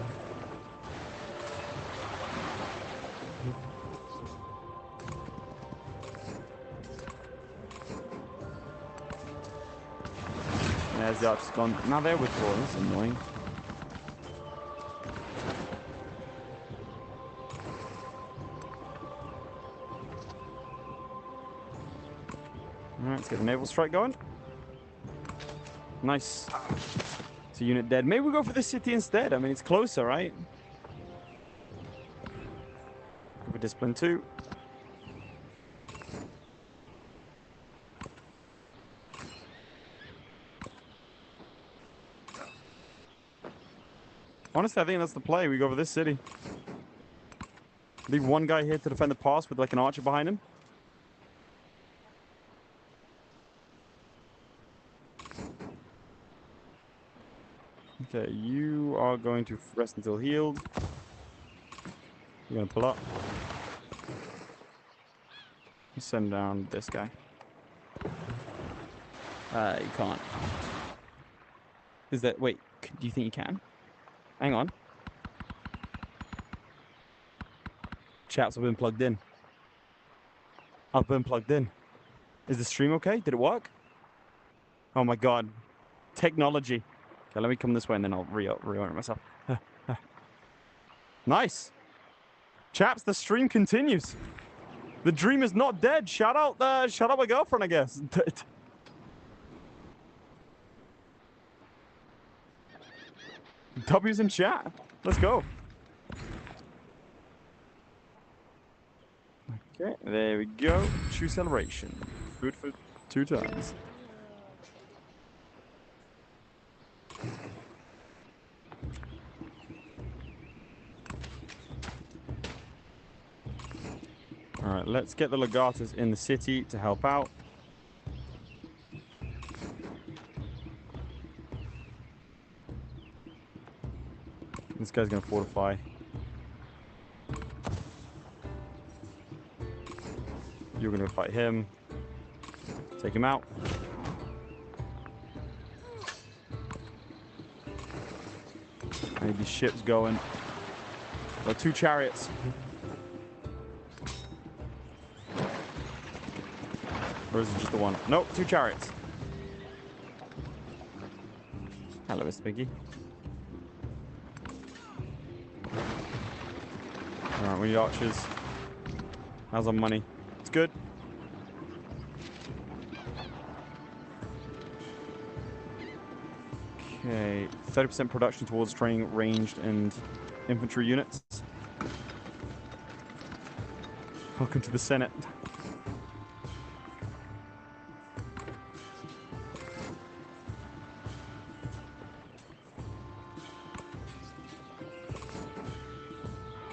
There's the archer's gone. Now they're withdrawing. That's annoying. Alright, let's get the naval strike going. Nice. It's a unit dead. Maybe we go for the city instead. I mean, it's closer, right? Go for discipline 2. Honestly, I think that's the play. We go for this city. Leave one guy here to defend the pass with like an archer behind him. Okay, you are going to rest until healed. You're going to pull up. Send down this guy. You can't. Is that... Wait, do you think you can? Hang on. Chaps, I've been plugged in. I've been plugged in. Is the stream okay? Did it work? Oh my god. Technology. Okay, let me come this way and then I'll reorient myself. Nice. Chaps, the stream continues. The dream is not dead. Shout out my girlfriend, I guess. W's in chat. Let's go. Okay, there we go. True celebration. Food for 2 times. Alright, let's get the legatus in the city to help out. This guy's gonna fortify. You're gonna fight him. Take him out. I need these ships going. Got 2 chariots. Or is it just the one? Nope, 2 chariots. Hello, Mr. Piggy. Alright, we need archers. How's our money? It's good. Okay, 30% production towards training ranged and infantry units. Welcome to the Senate.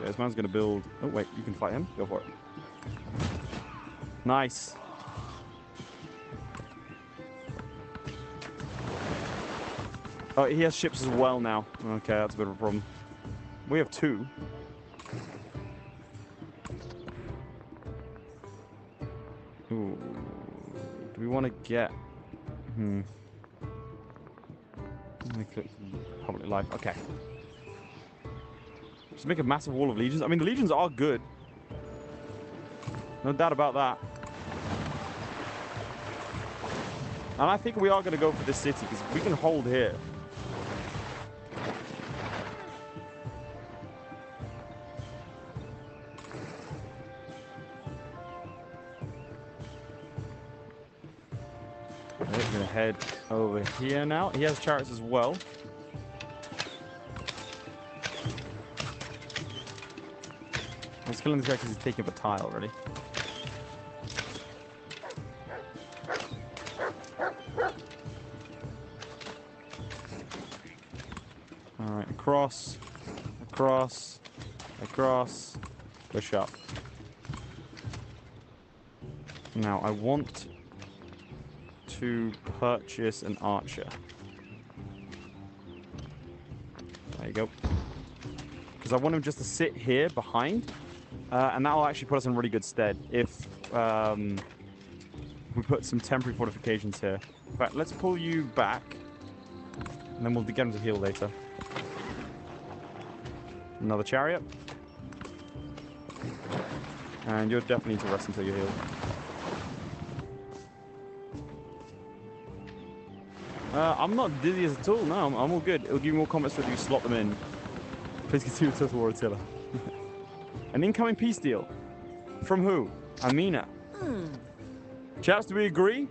this man's going to build... Oh, wait, you can fight him. Go for it. Nice. Oh, he has ships as well now. Okay, that's a bit of a problem. We have 2. Ooh. Do we want to get... Public life. Okay. Just make a massive wall of legions. I mean, the legions are good. No doubt about that. And I think we are going to go for this city because we can hold here. We're going to head over here now. He has chariots as well. Let's kill him this guy because he's taking up a tile already. Alright, across, across, across, push up. Now, I want to purchase an archer. There you go. Because I want him just to sit here behind. And that will actually put us in really good stead if we put some temporary fortifications here. In fact, let's pull you back. And then we'll get him to heal later. Another chariot. And you'll definitely need to rest until you heal. I'm not dizzy at all. No, I'm all good. It'll give you more comments whether you slot them in. Please continue to Total War Attila. An incoming peace deal. From who? Amina. Chaps, do we agree?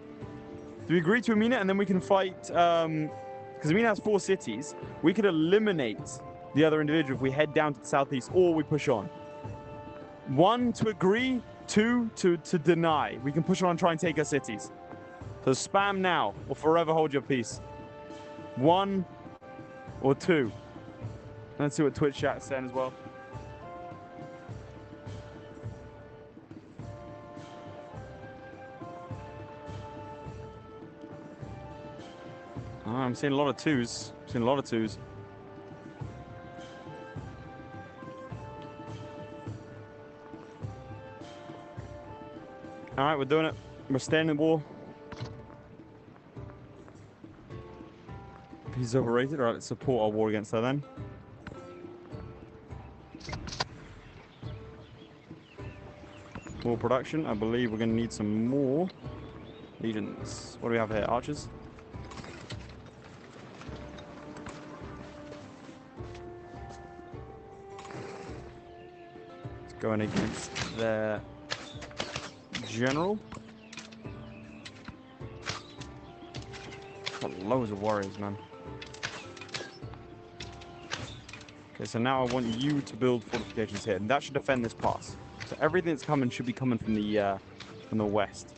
Do we agree to Amina and then we can fight... Because Amina has 4 cities. We could eliminate the other individual if we head down to the southeast or we push on. 1, to agree. 2, to deny. We can push on and try and take our cities. So spam now or forever hold your peace. 1 or 2. Let's see what Twitch chat is saying as well. Oh, I'm seeing a lot of 2s. I'm seeing a lot of 2s. All right, we're doing it. We're staying in war. He's overrated. All right, let's support our war against her then. More production. I believe we're going to need some more legions. What do we have here? Archers? It's going against their general. Got loads of warriors, man. Okay, so now I want you to build fortifications here, and that should defend this pass. So everything that's coming should be coming from the west.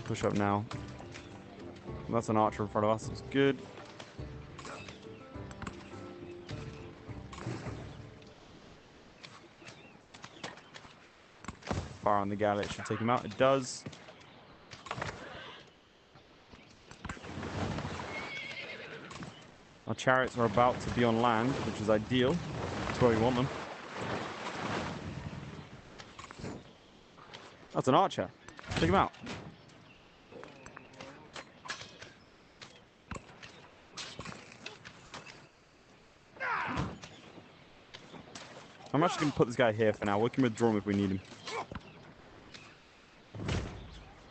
Push up now. That's an archer in front of us. It's good. Fire on the galley. It should take him out. It does. Our chariots are about to be on land, which is ideal. That's where we want them. That's an archer. Take him out. I'm actually going to put this guy here for now. We can withdraw him if we need him.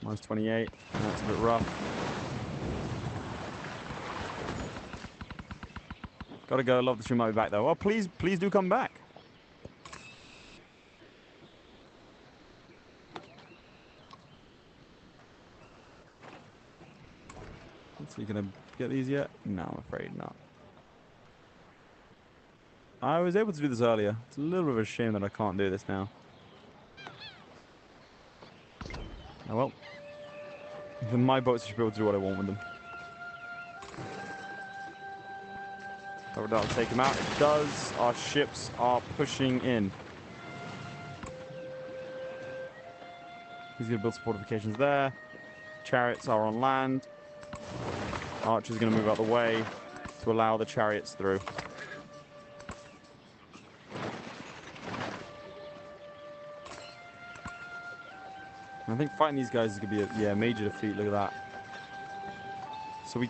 Minus 28. That's a bit rough. Gotta go. Love the stream. Might be back though. Oh, please do come back. So you gonna get these yet? No, I'm afraid not. I was able to do this earlier. It's a little bit of a shame that I can't do this now. Oh well. Even my boats should be able to do what I want with them. So that'll take him out. It does. Our ships are pushing in. He's going to build some fortifications there. Chariots are on land. Archer's going to move out the way to allow the chariots through. I think fighting these guys is going to be a major defeat. Look at that. So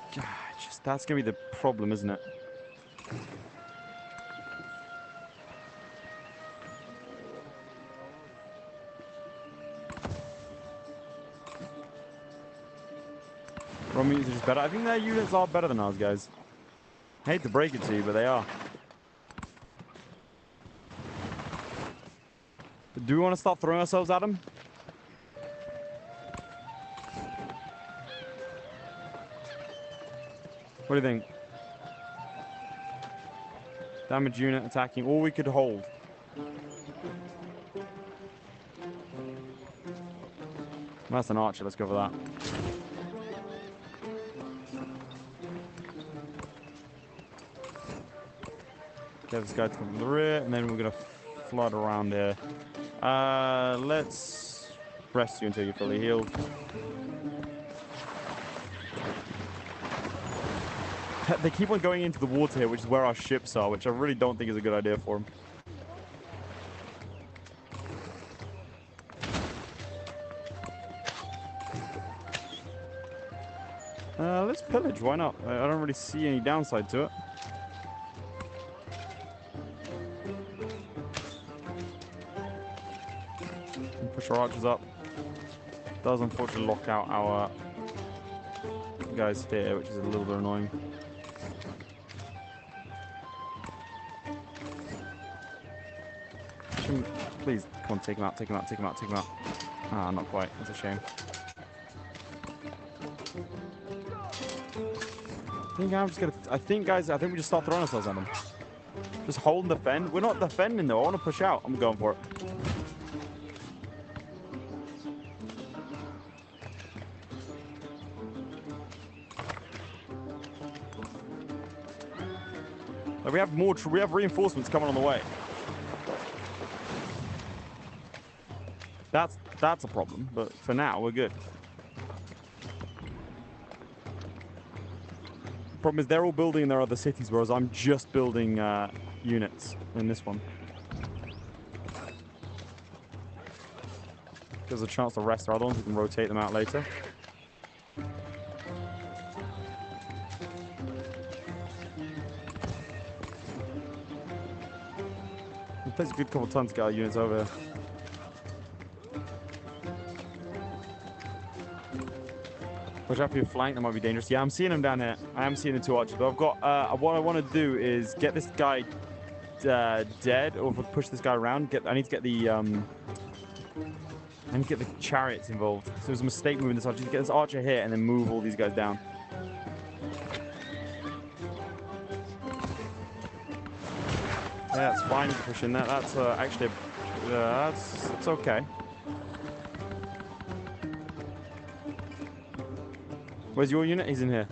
that's going to be the problem, isn't it? Roman units are just better. I think their units are better than ours, guys. I hate to break it to you, but they are. But do we want to start throwing ourselves at them? What do you think? Damage unit attacking, or we could hold. That's an archer, let's go for that. Get this guy to come from the rear, and then we're going to flood around here. Let's rest you until you're fully healed. They keep on going into the water here, which is where our ships are, which I really don't think is a good idea for them. Let's pillage, why not? I don't really see any downside to it. Push our archers up. Does unfortunately lock out our guys here, which is a little bit annoying. Please, come on, take him out, take him out, take him out, take him out. Ah, not quite. That's a shame. I think, guys, I think we just start throwing ourselves at them. Just hold and defend. We're not defending, though. I want to push out. I'm going for it. Like, we have reinforcements coming on the way. That's a problem, but for now, we're good. The problem is they're all building in their other cities, whereas I'm just building units in this one. Gives a chance to rest our other ones. We can rotate them out later. It takes a good couple of tons to get our units over here. Watch out for your flank, that might be dangerous. Yeah, I'm seeing him down here. I am seeing the two archers, but I've got, what I want to do is get this guy dead, or if we push this guy around, I need to get the chariots involved. So it was a mistake moving this archer. Just get this archer here and then move all these guys down. Yeah, that's fine to push in that. That's actually, that's okay. Where's your unit? He's in here.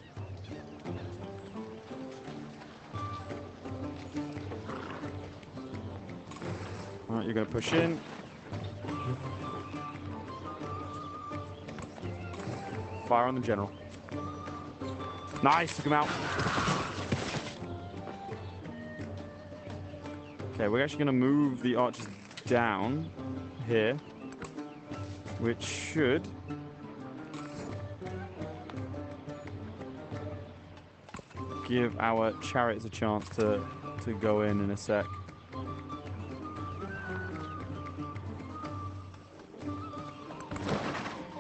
Alright, you're going to push in. Fire on the general. Nice, took him out. Okay, we're actually going to move the archers down here, which should give our chariots a chance to go in a sec.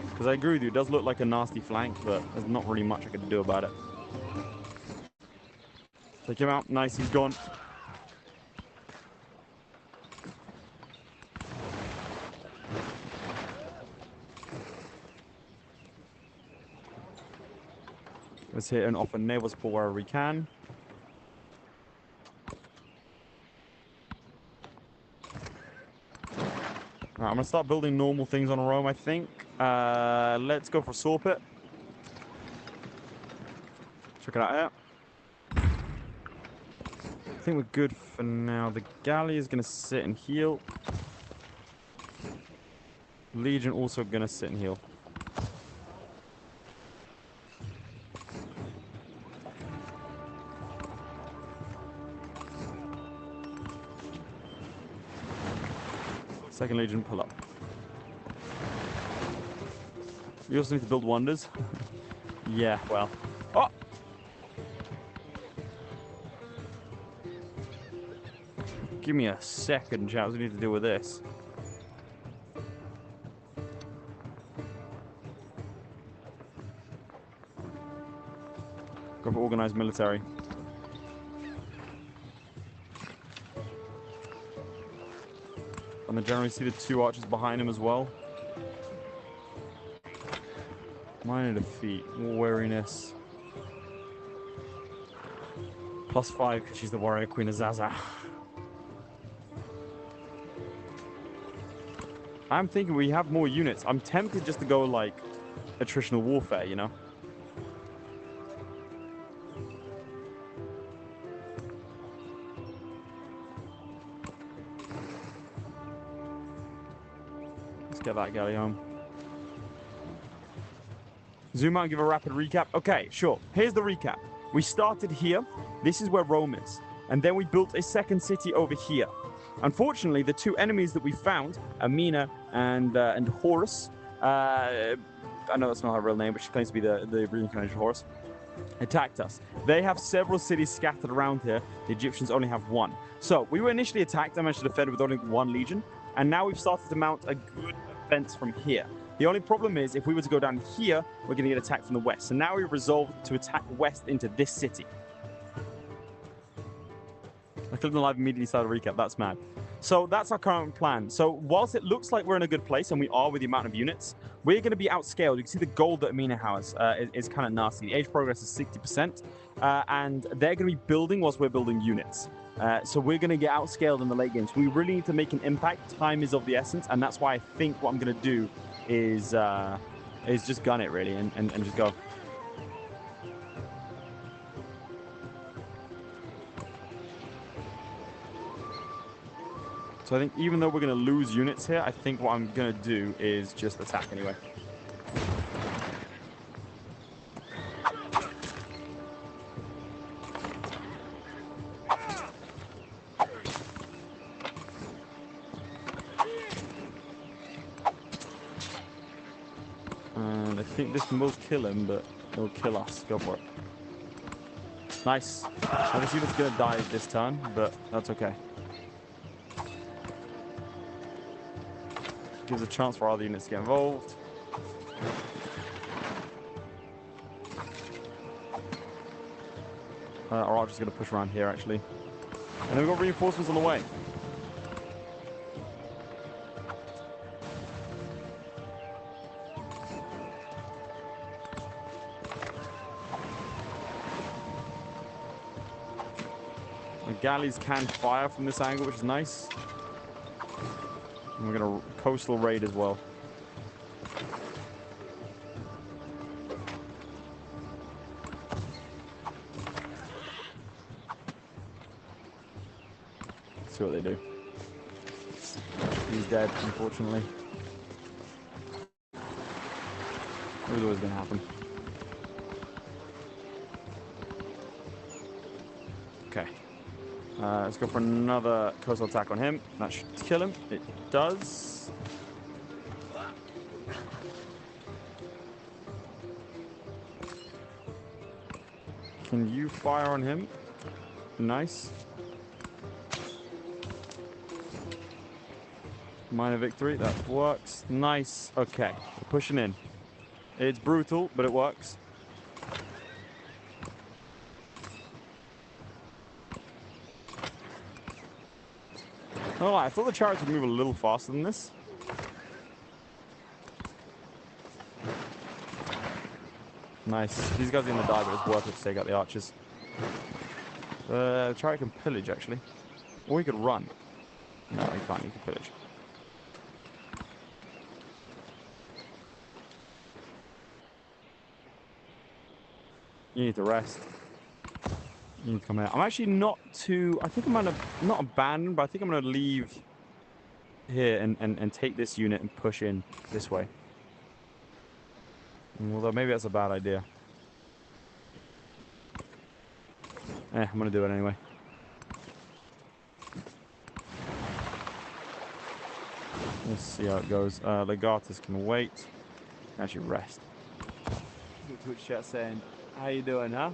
Because I agree with you, it does look like a nasty flank, but there's not really much I can do about it. Take him out. Nice, he's gone. Let's hit and offer naval support wherever we can. Alright, I'm gonna start building normal things on Rome, I think. Let's go for Saw Pit. Check it out here. think we're good for now. The galley is going to sit and heal. Legion also going to sit and heal. Second Legion, pull up. We also need to build wonders. Yeah, well. Oh! Give me a second, chaps. We need to deal with this. Go for organized military. And then generally see the 2 archers behind him as well. Minor defeat, more wariness. +5 because she's the warrior queen of Zaza. I'm thinking we have more units. I'm tempted just to go like attritional warfare, you know? Let's get that galley home. Zoom out and give a rapid recap. Okay, sure. Here's the recap. We started here. This is where Rome is. And then we built a second city over here. Unfortunately, the 2 enemies that we found, Amina and Horus, I know that's not her real name, but she claims to be the reincarnated Horus, attacked us. They have several cities scattered around here. The Egyptians only have 1. So we were initially attacked. I managed to defend with only 1 legion. And now we've started to mount a good offense from here. The only problem is, if we were to go down here, we're going to get attacked from the west. So now we resolved to attack west into this city. I clicked on live immediately started a recap. That's mad. So that's our current plan. So whilst it looks like we're in a good place, and we are with the amount of units, we're going to be outscaled. You can see the gold that Amina has is kind of nasty. The age progress is 60%, and they're going to be building whilst we're building units. So we're going to get outscaled in the late games. We really need to make an impact. Time is of the essence, and that's why I think what I'm going to do is just gun it, really, and just go. So I think even though we're going to lose units here, I think what I'm going to do is just attack anyway. And I think this will kill him, but it'll kill us. Go for it. Nice. Now this unit's going to die this turn, but that's okay. Gives a chance for other units to get involved. Our archer's going to push around here, actually. And then we've got reinforcements on the way. The galleys can fire from this angle, which is nice. And we're going to coastal raid as well. Let's see what they do. He's dead, unfortunately. It was always going to happen. Okay. Let's go for another coastal attack on him. That should kill him. It does. Can you fire on him? Nice. Minor victory. That works. Nice. Okay. Pushing in. It's brutal, but it works. Oh, I thought the chariots would move a little faster than this. Nice. These guys are going to die, but it's worth it to take out the archers. The chariot can pillage, actually. Or he could run. No, he can't. He can pillage. You need to rest. You can come out. I'm actually not too... I think I'm going to... Not abandon, but I think I'm going to leave here and take this unit and push in this way. Although maybe that's a bad idea. I'm going to do it anyway. Let's see how it goes. Legatus can wait. Actually rest. Twitch chat saying, how you doing, huh?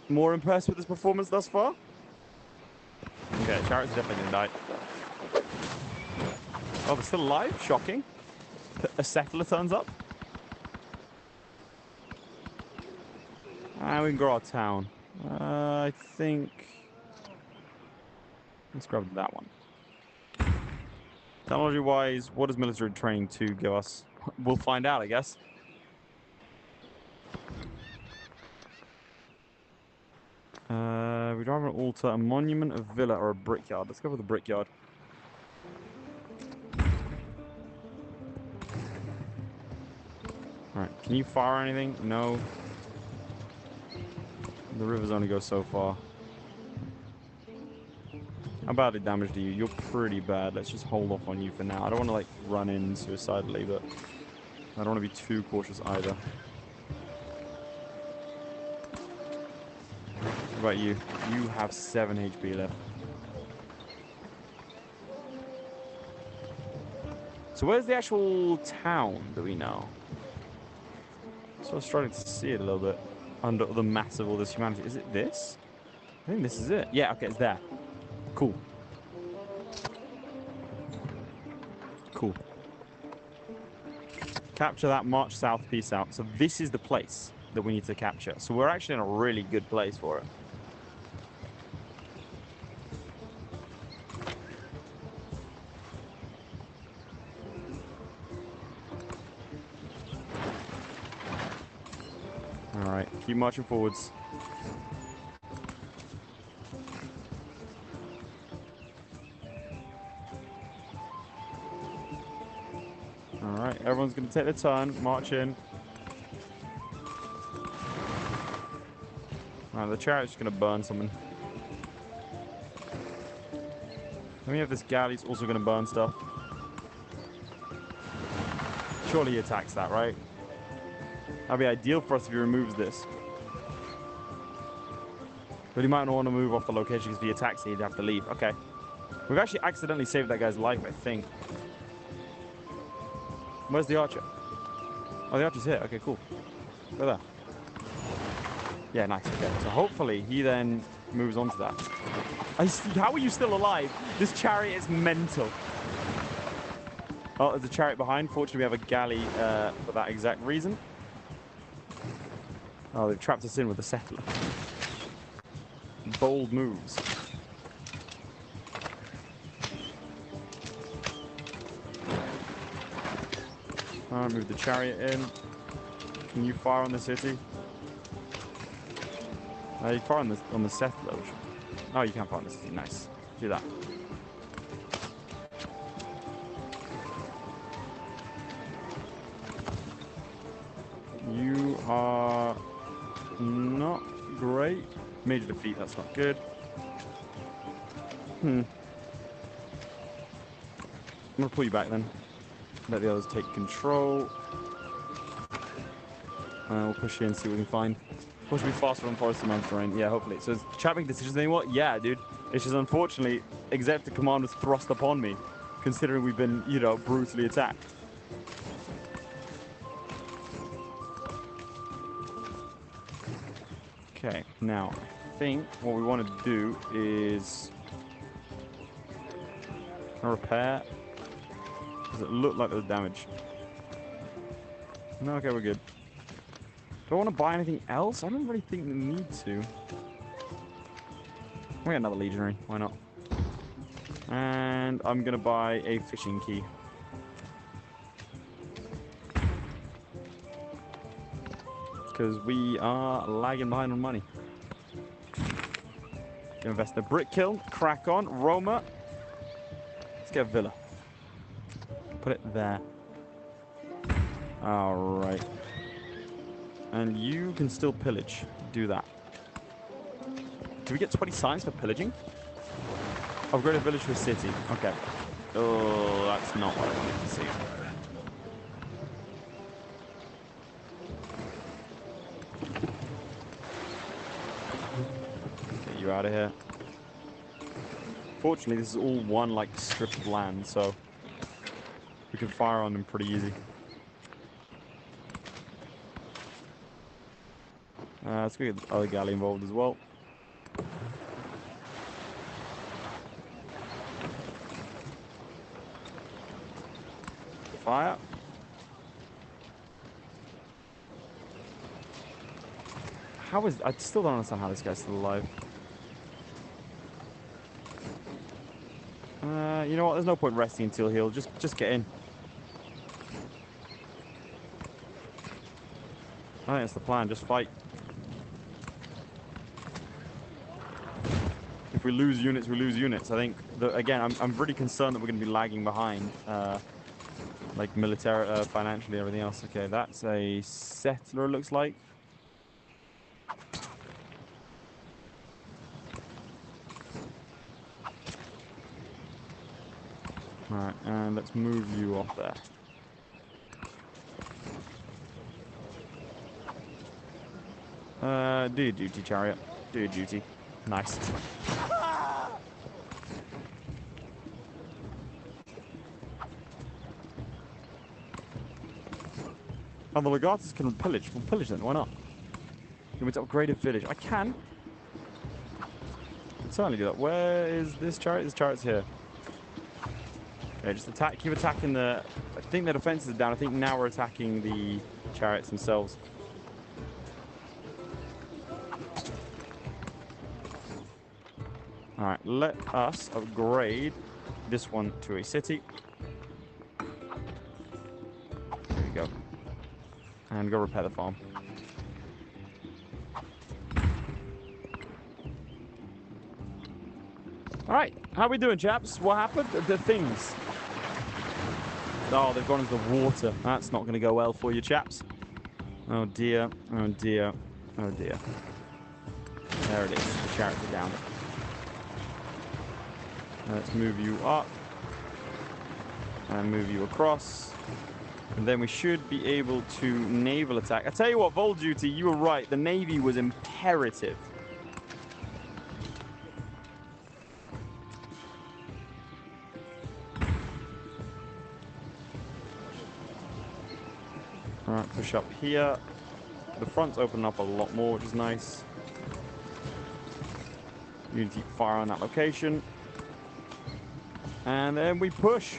More impressed with this performance thus far? Okay, Chariot's definitely gonna die. Oh, they're still alive? Shocking. A settler turns up. And we can grow our town. I think... Let's grab that one. Technology-wise, what does military training 2 give us? We'll find out, I guess. We'd rather an altar, a monument, a villa, or a brickyard. Let's go with the brickyard. Alright, can you fire anything? No. The rivers only go so far. How badly damaged are you? You're pretty bad. Let's just hold off on you for now. I don't want to, like, run in suicidally, but I don't want to be too cautious either. What about you? You have 7 HP left. So where's the actual town that we know? So I was starting to see it a little bit under the mass of all this humanity. Is it this? I think this is it. Yeah, okay, it's there. Cool. Cool. Capture that, march south, peace out. So this is the place that we need to capture. So we're actually in a really good place for it. Alright, keep marching forwards. Alright, everyone's going to take their turn, march in. Alright, the chariot's just going to burn something. Then we have this galley's also going to burn stuff. Surely he attacks that, right? That'd be ideal for us if he removes this. But he might not want to move off the location because if he attacks it, he'd have to leave. Okay. We've actually accidentally saved that guy's life, I think. Where's the archer? Oh, the archer's here. Okay, cool. Go there. Yeah, nice. Okay. So hopefully he then moves on to that. How are you still alive? This chariot is mental. Oh, there's a chariot behind. Fortunately, we have a galley for that exact reason. Oh, they've trapped us in with a settler. Bold moves. Alright, move the chariot in. Can you fire on the city? You fire on the settler. Oh, you can't fire on the city. Nice. Do that. You are not great. Major defeat, that's not good. I'm gonna pull you back then. Let the others take control. We'll push you and see what we can find. Supposed to be faster on forest and mountain terrain. Yeah, hopefully. So is chat making decisions anymore? Yeah, dude. It's just unfortunately, executive command was thrust upon me, considering we've been, you know, brutally attacked. Okay, now I think what we want to do is repair. Does it look like there's damage? No, okay, we're good. Do I want to buy anything else? I don't really think we need to. We got another legionary. Why not? And I'm gonna buy a fishing key. Because we are lagging behind on money. Invest in a brick kiln. Crack on. Roma. Let's get a villa. Put it there. Alright. And you can still pillage. Do that. Do we get 20 signs for pillaging? Upgrade a village to a city. Okay. Oh, that's not what I wanted to see. Get you out of here. Fortunately, this is all one like strip of land, so we can fire on them pretty easy. Let's go get the other galley involved as well. Fire. How is... I still don't understand how this guy's still alive. You know what? There's no point resting until he'll just get in. I think that's the plan. Just fight. If we lose units, we lose units. I think that, again, I'm really concerned that we're going to be lagging behind, like military, financially, everything else. Okay, that's a settler. It looks like. Alright, and let's move you off there. Do your duty, chariot. Do your duty. Nice. And the legatus can pillage. We'll pillage them, why not? You want me to upgrade a village? I can. I can certainly do that. Where is this chariot? This chariot's here. Okay, just attack. Keep attacking the... I think their defenses are down. I think now we're attacking the chariots themselves. Alright, let us upgrade this one to a city. There we go. And go repair the farm. Alright, how we doing, chaps? What happened? The things. Oh, they've gone into the water. That's not going to go well for you, chaps. Oh dear, oh dear, oh dear. There it is, the chariots are down. Let's move you up. And move you across. And then we should be able to naval attack. I tell you what, Vol Duty, you were right. The Navy was imperative. Alright, push up here. The front's opening up a lot more, which is nice. You need to keep fire on that location. And then we push.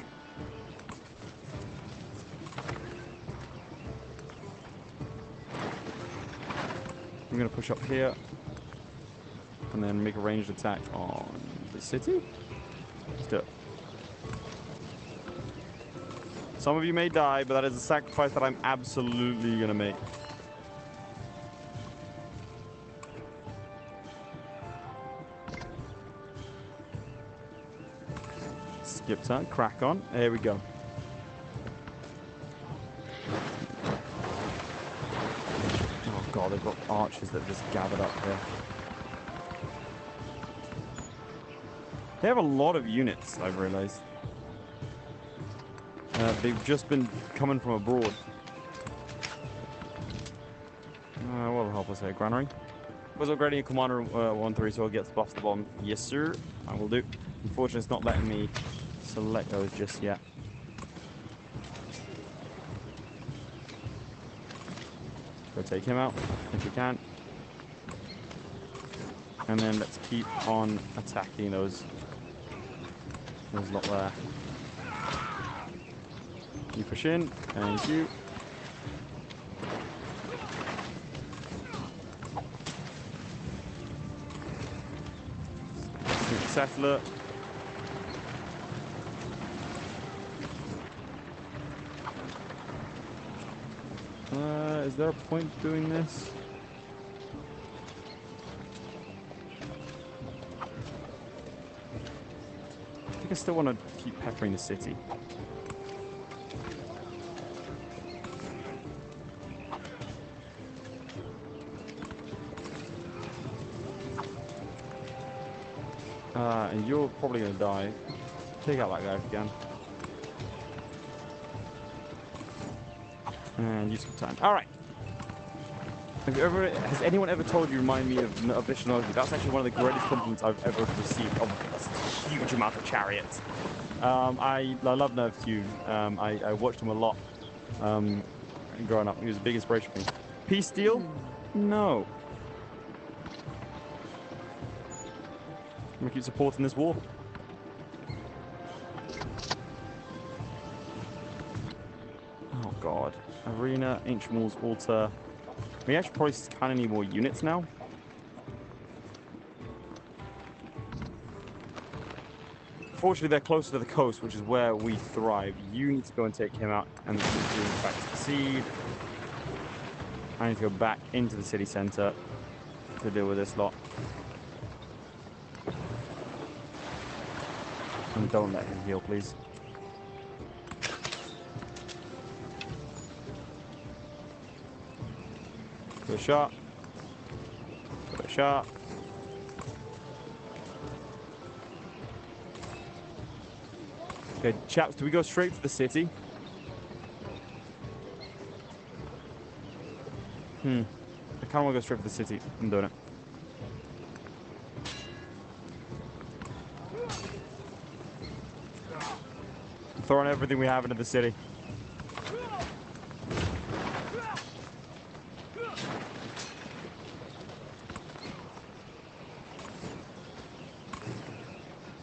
I'm going to push up here. And then make a ranged attack on the city. Let's do it. Some of you may die, but that is a sacrifice that I'm absolutely going to make. Skip turn, crack on. There we go. Oh god, they've got archers that just gathered up here. They have a lot of units, I've realized. They've just been coming from abroad. What will help us here? Granary? Was upgrading a commander 1-3 so it gets buffed the bomb. Yes, sir. I will do. Unfortunately, it's not letting me select those just yet. Go take him out if we can. And then let's keep on attacking those lot there. You push in. Thank you. Settler. Is there a point doing this? I think I still want to keep peppering the city. And you're probably gonna die. Take out that guy if you can. And use some time. Alright. Has anyone ever told you remind me of Vishnoghi? That's actually one of the greatest compliments I've ever received. Oh, that's a huge amount of chariots. I love Nerf Tune. I watched him a lot growing up. He was a big inspiration for me. Peace Steel? No. I'm gonna keep supporting this war. Oh god. Arena, Ancient Walls, Altar. We actually probably kind of need more units now. Fortunately, they're closer to the coast, which is where we thrive. You need to go and take him out and in fact succeed. I need to go back into the city center to deal with this lot. And don't let him heal, please. Good shot. Good shot. Okay, chaps, do we go straight to the city? I kind of want to go straight to the city. I'm doing it. I'm throwing everything we have into the city.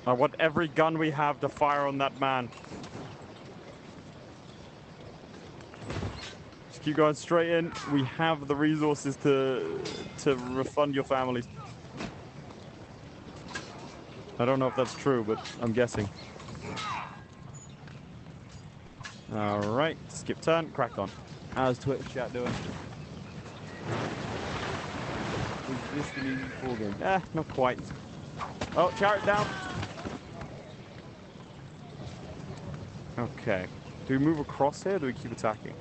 I want every gun we have to fire on that man. Just keep going straight in. We have the resources to refund your families. I don't know if that's true, but I'm guessing. Alright, skip turn, crack on. How's Twitch chat doing? Is this the new ball game? Not quite. Oh, chariot down. Okay. Do we move across here or do we keep attacking?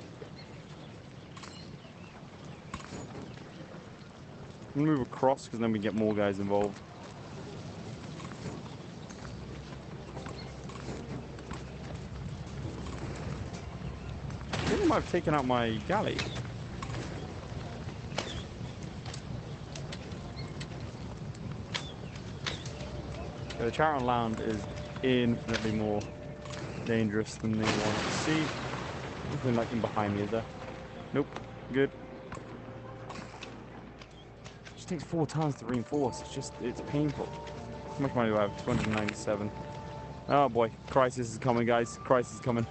I'm gonna move across because then we get more guys involved. I think I might have taken out my galley. The chariot on land is infinitely more dangerous than they want to see. Nothing like him behind me, is there? Nope. Good. It just takes 4 turns to reinforce. It's painful. How much money do I have? 297. Oh boy. Crisis is coming, guys. Crisis is coming.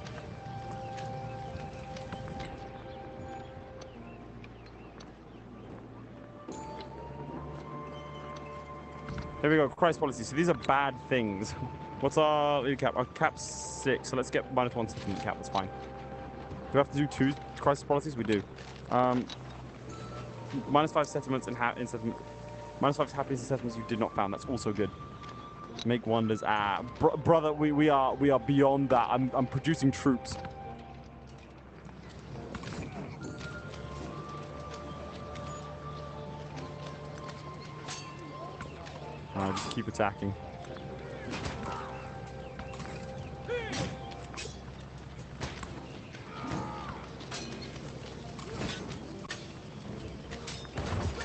There we go. Crisis policy. So these are bad things. What's our lead cap? Our cap's 6, so let's get -1 settlement cap. That's fine. Do we have to do 2 crisis policies? We do. -5 settlements and settlement. -5 happiness and settlements you did not found. That's also good. Make wonders. Brother, we are beyond that. I'm producing troops. Just keep attacking.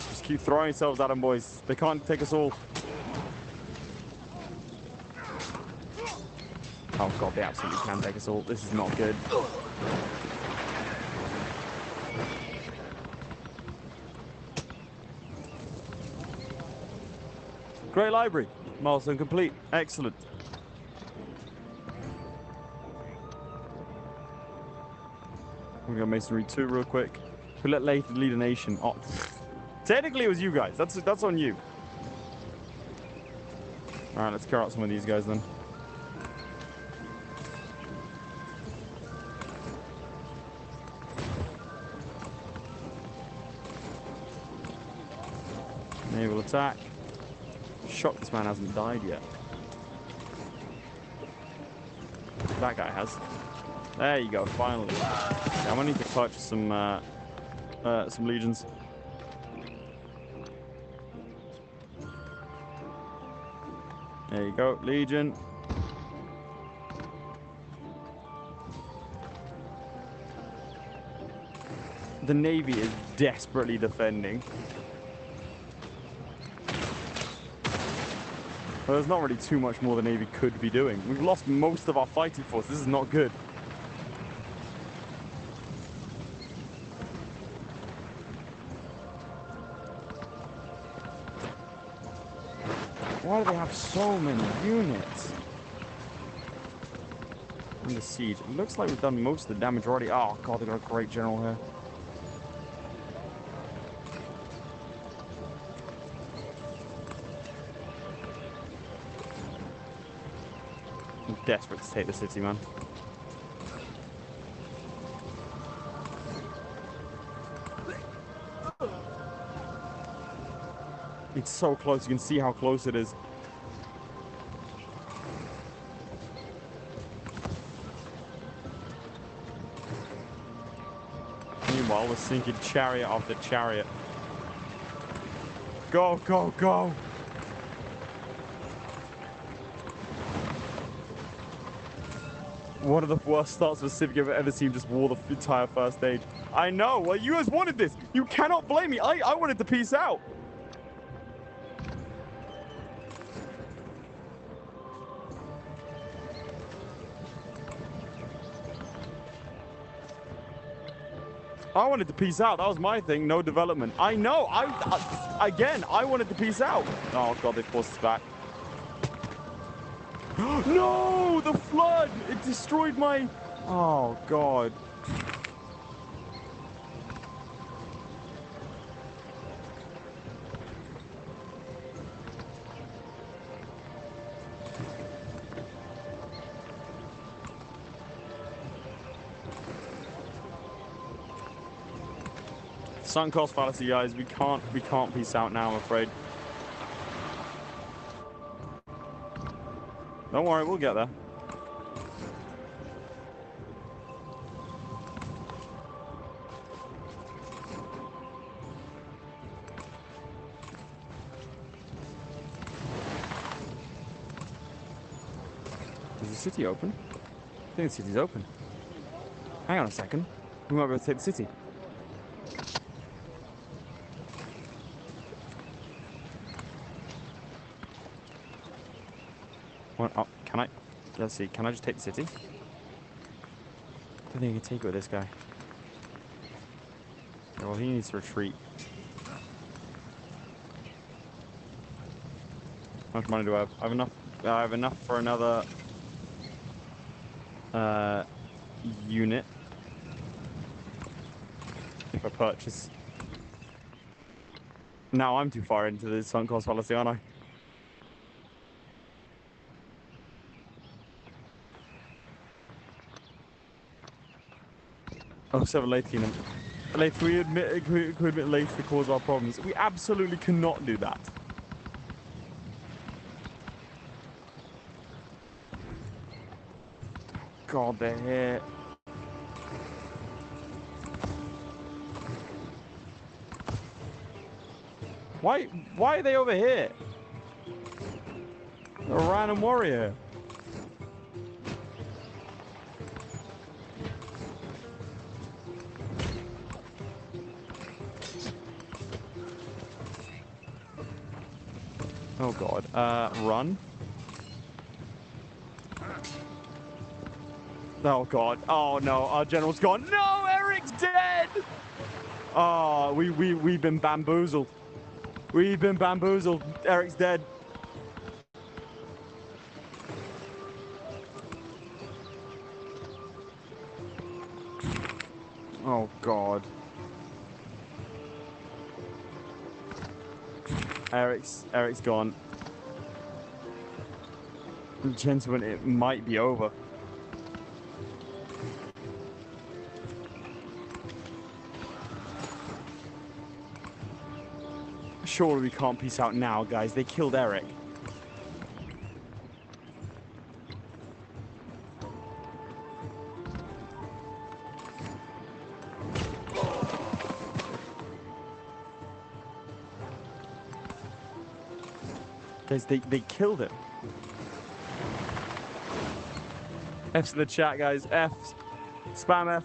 Just keep throwing yourselves at them, boys. They can't take us all. Oh god, they absolutely can take us all. This is not good. Great library. Milestone complete. Excellent. We're going to Masonry 2 real quick. We let Lathan lead a nation. Oh, technically it was you guys. That's on you. Alright, let's clear out some of these guys then. Naval attack. Shocked this man hasn't died yet. That guy has. There you go, finally. Yeah, I'm gonna need to purchase some legions. There you go, Legion. The Navy is desperately defending. Well, there's not really too much more the Navy could be doing. We've lost most of our fighting force. This is not good. Why do they have so many units? Under siege. It looks like we've done most of the damage already. Oh god, they've got a great general here. I'm desperate to take the city, man. It's so close. You can see how close it is. Meanwhile, we're sinking chariot after chariot. Go, go, go! One of the worst starts of a Civic I've ever seen, just wore the entire first stage. I know! Well, you guys wanted this! You cannot blame me! I wanted to peace out! I wanted to peace out. That was my thing. No development. I know. Again, I wanted to peace out. Oh, God, they forced us back. No! The flood! It destroyed my... Oh, God. Sunk cost fallacy, guys. We can't peace out now, I'm afraid. Don't worry, we'll get there. Is the city open? I think the city's open. Hang on a second. We might be able to take the city. What? Oh, can I? Let's see. Can I just take the city? I don't think I can take it with this guy. Well, he needs to retreat. How much money do I have? I have enough. I have enough for another unit. If I purchase. Now I'm too far into the sunk cost fallacy, aren't I? Oh, 7 late kingdom. Late, can we admit late the cause of our problems? We absolutely cannot do that. God, they're here. Why are they over here? A random warrior. Oh god. Run. Oh god. Oh no, our general's gone. No, Eric's dead! Oh, we've been bamboozled. We've been bamboozled. Eric's dead. Oh god. Eric's gone. Gentlemen, it might be over. Surely we can't peace out now, guys. They killed Eric. Guys, they killed him. F's in the chat, guys. F's. Spam F.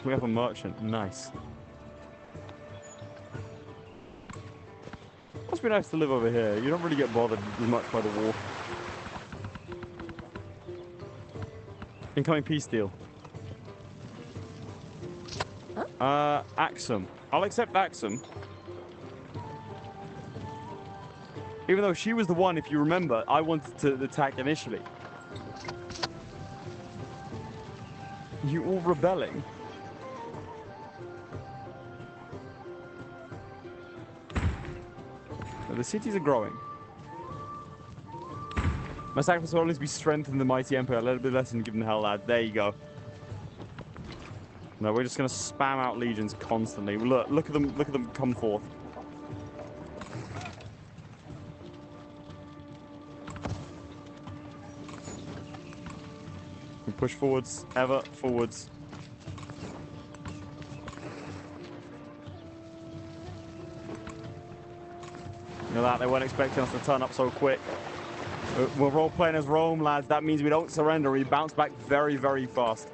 We have a merchant. Nice. Must be nice to live over here. You don't really get bothered as much by the war. Incoming peace deal. Axum. I'll accept Axum. Even though she was the one, if you remember, I wanted to attack initially. You all rebelling? The cities are growing. My sacrifice will always be strengthened the mighty empire. A little bit less than given hell, lad. There you go. No, we're just gonna spam out legions constantly. Look at them. Look at them come forth. We push forwards, ever forwards. Look at that, they weren't expecting us to turn up so quick. We're role playing as Rome, lads. That means we don't surrender. We bounce back very, very fast.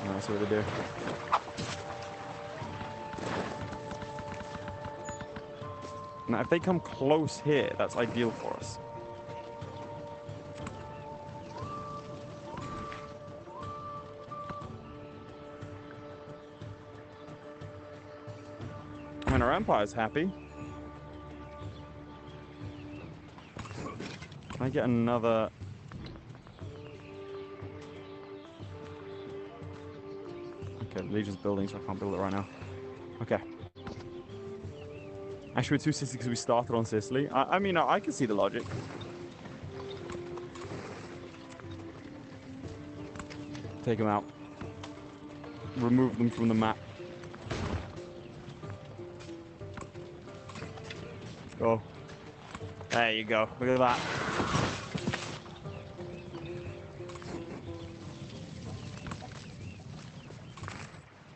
Let's see what they do. Now, if they come close here, that's ideal for us. I mean, our empire's happy. Can I get another... Okay, the Legion's building, so I can't build it right now. Okay. Actually, we're 260 because we started on Sicily. I mean, I can see the logic. Take them out. Remove them from the map. Go. There you go. Look at that.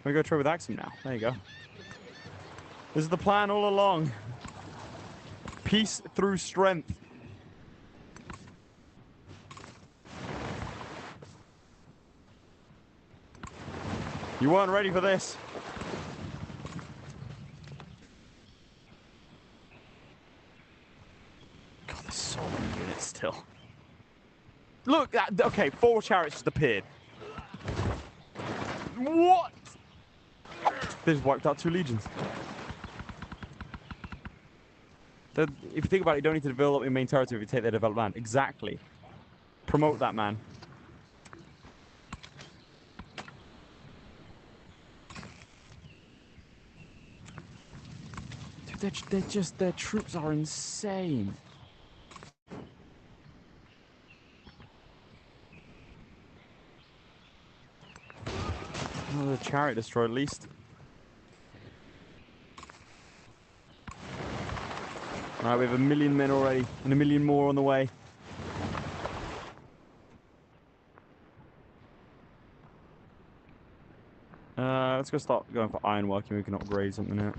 We go try with Axum now. There you go. This is the plan all along. Peace through strength. You weren't ready for this. God, there's so many units still. Look, okay, 4 chariots just appeared. What? They just wiped out 2 legions. If you think about it, you don't need to develop your main territory if you take their developed land. Exactly. Promote that, man. Dude, they're just, their troops are insane. Another chariot destroyed at least. Alright, we have 1 million men already, and 1 million more on the way. Let's go start going for ironworking. We can upgrade something here.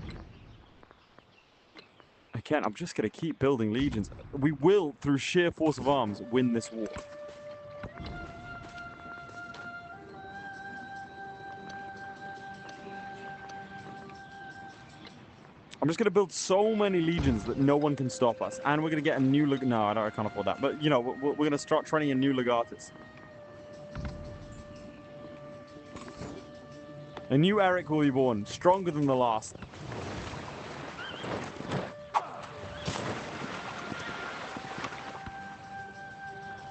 Again, I'm just going to keep building legions. We will, through sheer force of arms, win this war. I'm just going to build so many legions that no one can stop us. And we're going to get a new... No, I can't afford that. But, you know, we're going to start training a new legatus. A new Aeryka will be born, stronger than the last.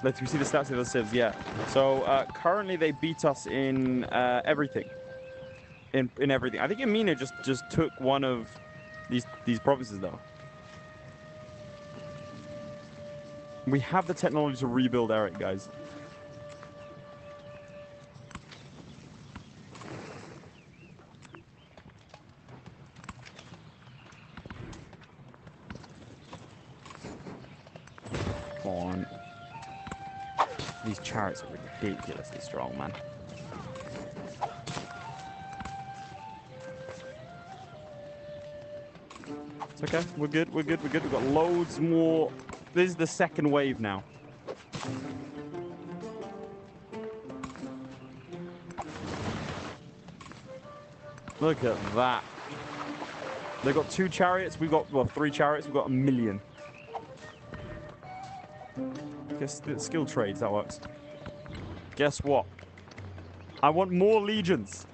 Let's see the stats of the civs, yeah. So, currently they beat us in everything. In everything. I think Emina just took one of... These provinces, though. We have the technology to rebuild Aeryka, guys. These chariots are ridiculously strong, man. It's okay. We're good. We're good. We're good. We've got loads more. This is the second wave now. Look at that. They've got 2 chariots. We've got, well, 3 chariots. We've got 1 million. Guess the skill trades, that works. Guess what? I want more legions.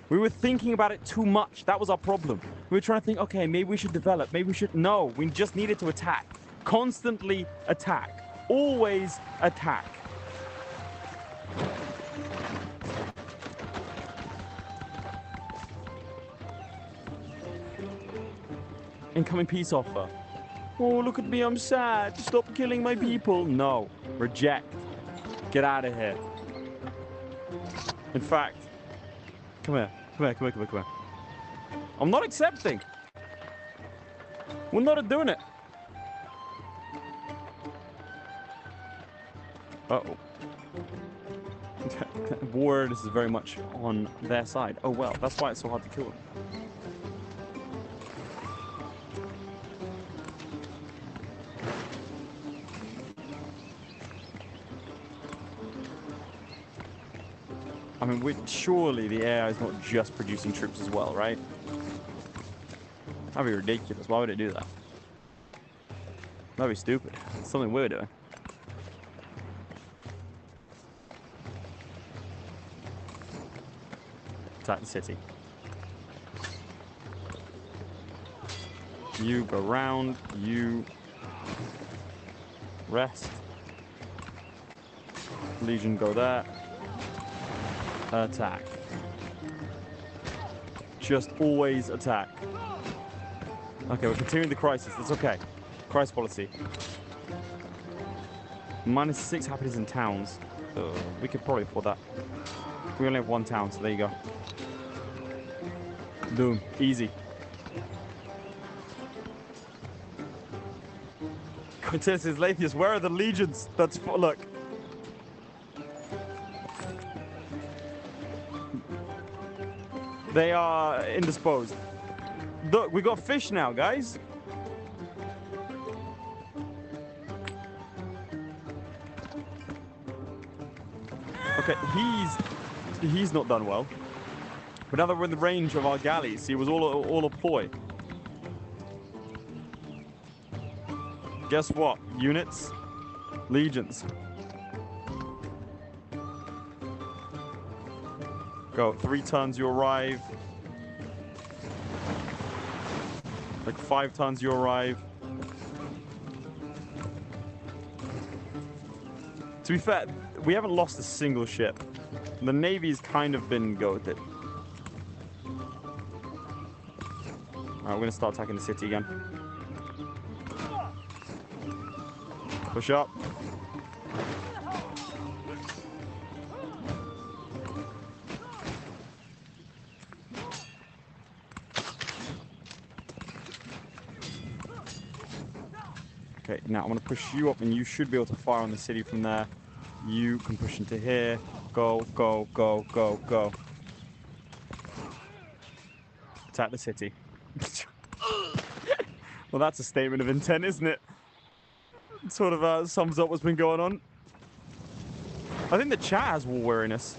We were thinking about it too much. That was our problem. We were trying to think, okay, maybe we should develop. Maybe we should. No, we just needed to attack. Constantly attack. Always attack. Incoming peace offer. Oh, look at me, I'm sad. Stop killing my people. No. Reject. Get out of here. In fact, come here. Come here, come here, come here, come here. I'm not accepting. We're not doing it. Uh-oh. War, this is very much on their side. Oh, well, that's why it's so hard to kill them. I mean, surely the AI is not just producing troops as well, right? That'd be ridiculous. Why would it do that? That'd be stupid. It's something we're doing. Attack the city. You go round. You rest. Legion go there. Attack. Just always attack. Okay, we're continuing the crisis. That's okay. Crisis policy. -6 happiness in towns. We could probably afford that. We only have 1 town, so there you go. Boom. Easy. Quintus Lathius, where are the legions? That's... Look. They are indisposed. Look, we got fish now, guys. Okay, he's not done well. But now that we're in the range of our galleys, he was all a ploy. Guess what? Units, legions. Go, 3 turns you arrive. Like 5 turns you arrive. To be fair, we haven't lost a single ship. The Navy's kind of been goated. Alright, we're gonna start attacking the city again. Push up. Okay, now I'm going to push you up, and you should be able to fire on the city from there. You can push into here. Go, go, go, go, go. Attack the city. Well, that's a statement of intent, isn't it? It sort of sums up what's been going on. I think the chat has war weariness.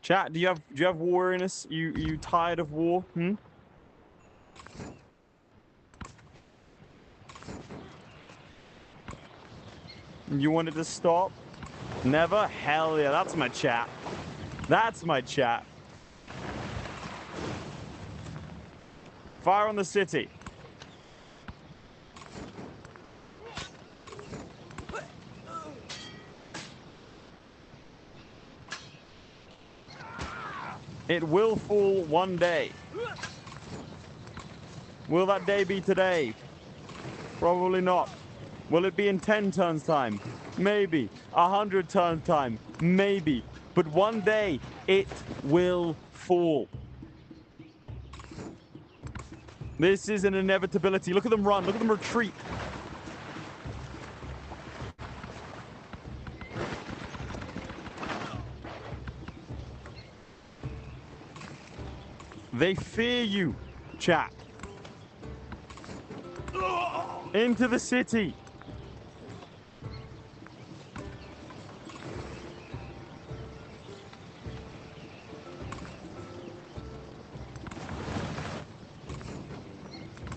Chat, do you have war weariness? You tired of war? Hmm? You wanted to stop? Never? Hell yeah, that's my chat. That's my chat. Fire on the city. It will fall one day. Will that day be today? Probably not. Will it be in 10 turns time? Maybe. 100 turns time? Maybe. But one day, it will fall. This is an inevitability. Look at them run. Look at them retreat. They fear you, chat. Into the city.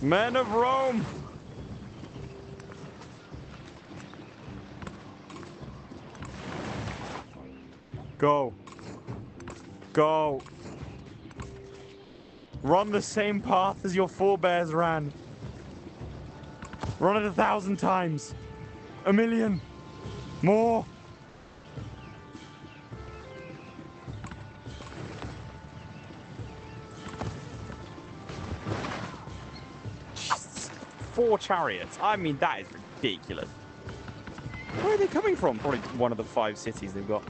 Men of Rome. Go. Go. Run the same path as your forebears ran. Run it 1,000 times. 1,000,000. More. Jesus. 4 chariots. I mean, that is ridiculous. Where are they coming from? Probably one of the 5 cities they've got.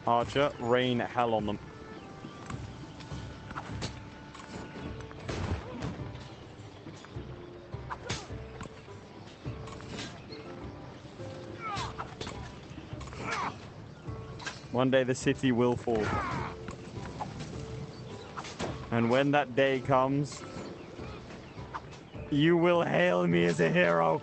Archer, rain hell on them. One day the city will fall. And when that day comes, you will hail me as a hero.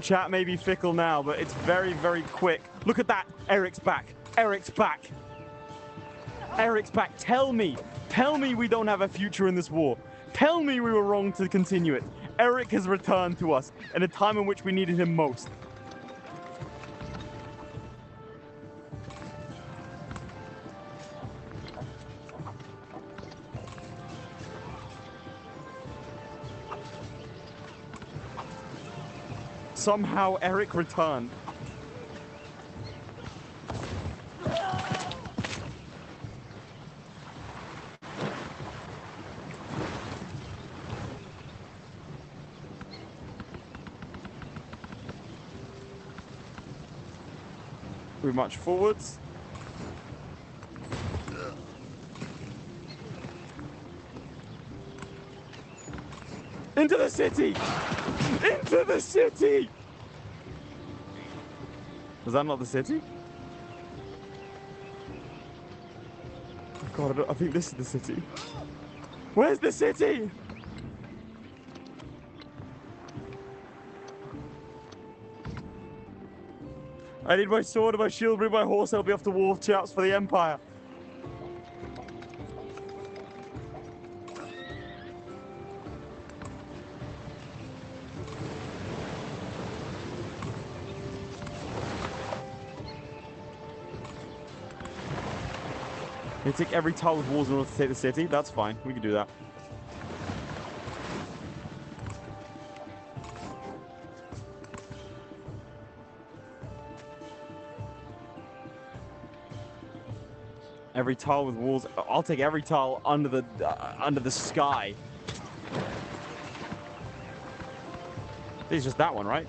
Chat may be fickle now, but it's very, very quick. Look at that. Eric's back. Eric's back. Eric's back. Tell me we don't have a future in this war. Tell me we were wrong to continue it. Eric has returned to us in a time in which we needed him most. Somehow Eric returned. We march forwards. Into the city! Into the city! Was that not the city? Oh God, I think this is the city. Where's the city? I need my sword and my shield, bring my horse, I'll be off to war chaps for the Empire. You take every tile with walls in order to take the city? That's fine. We can do that. Every tile with walls. I'll take every tile under the sky. It's just that one, right?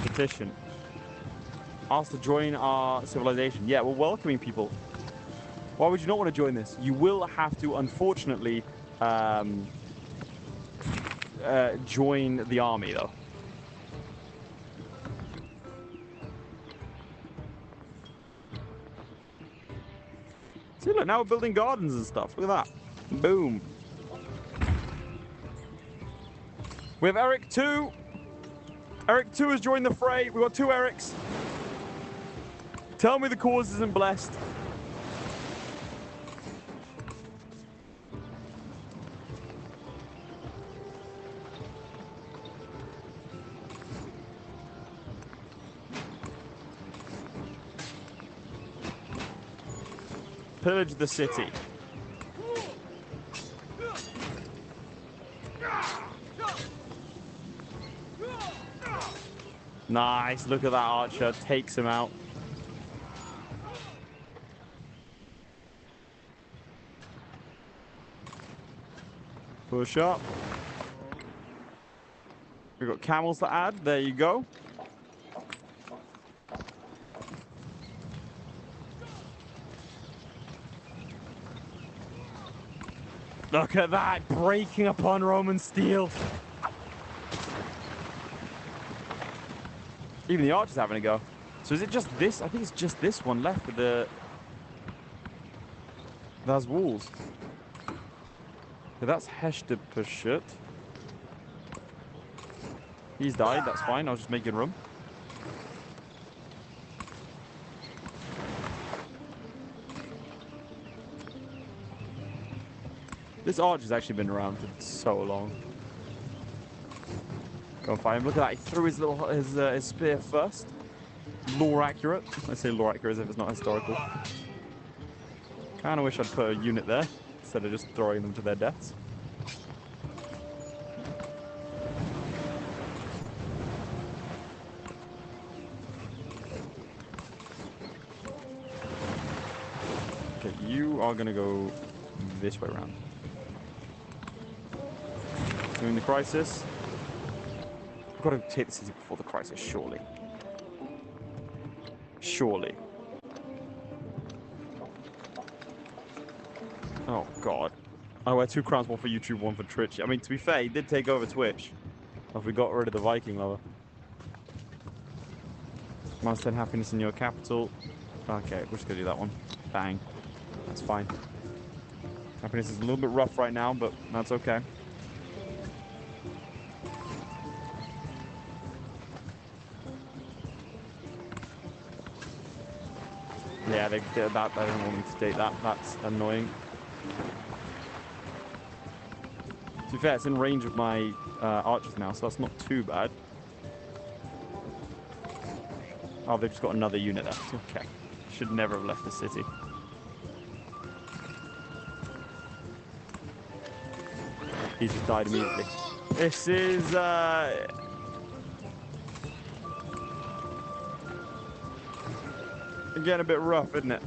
Petition. Asked to join our civilization. Yeah, we're welcoming people. Why would you not want to join this? You will have to, unfortunately, join the army, though. See, look, now we're building gardens and stuff. Look at that. Boom. We have Eric 2. Eric 2 has joined the fray. We've got 2 Erics. Tell me the cause isn't blessed. Pillage the city. Nice. Look at that archer. Takes him out. Push up. We've got camels to add. There you go. Look at that, breaking upon Roman steel. Even the archer's having a go. So is it just this? I think it's just this one left with the... Those walls. So that's Heshtepashut. He's died, that's fine. I was just making room. This archer's actually been around for so long. Go and find him. Look at that. He threw his little his spear first. Lore accurate. I say lore accurate as if it's not historical. Kind of wish I'd put a unit there instead of just throwing them to their deaths. Okay, you are gonna go this way around. Doing the crisis. We've got to take the city before the crisis, surely. Surely. Oh, God. I wear 2 crowns, one for YouTube, one for Twitch. I mean, to be fair, he did take over Twitch. If we got rid of the Viking lover. Minus 10 happiness in your capital. Okay, we're just going to do that one. Bang. That's fine. Happiness is a little bit rough right now, but that's okay. Yeah, they did that. I don't want me to state that. That's annoying. To be fair, it's in range of my archers now, so that's not too bad. Oh, they've just got another unit there. Okay. Should never have left the city. He just died immediately. This is... Again, a bit rough, isn't it?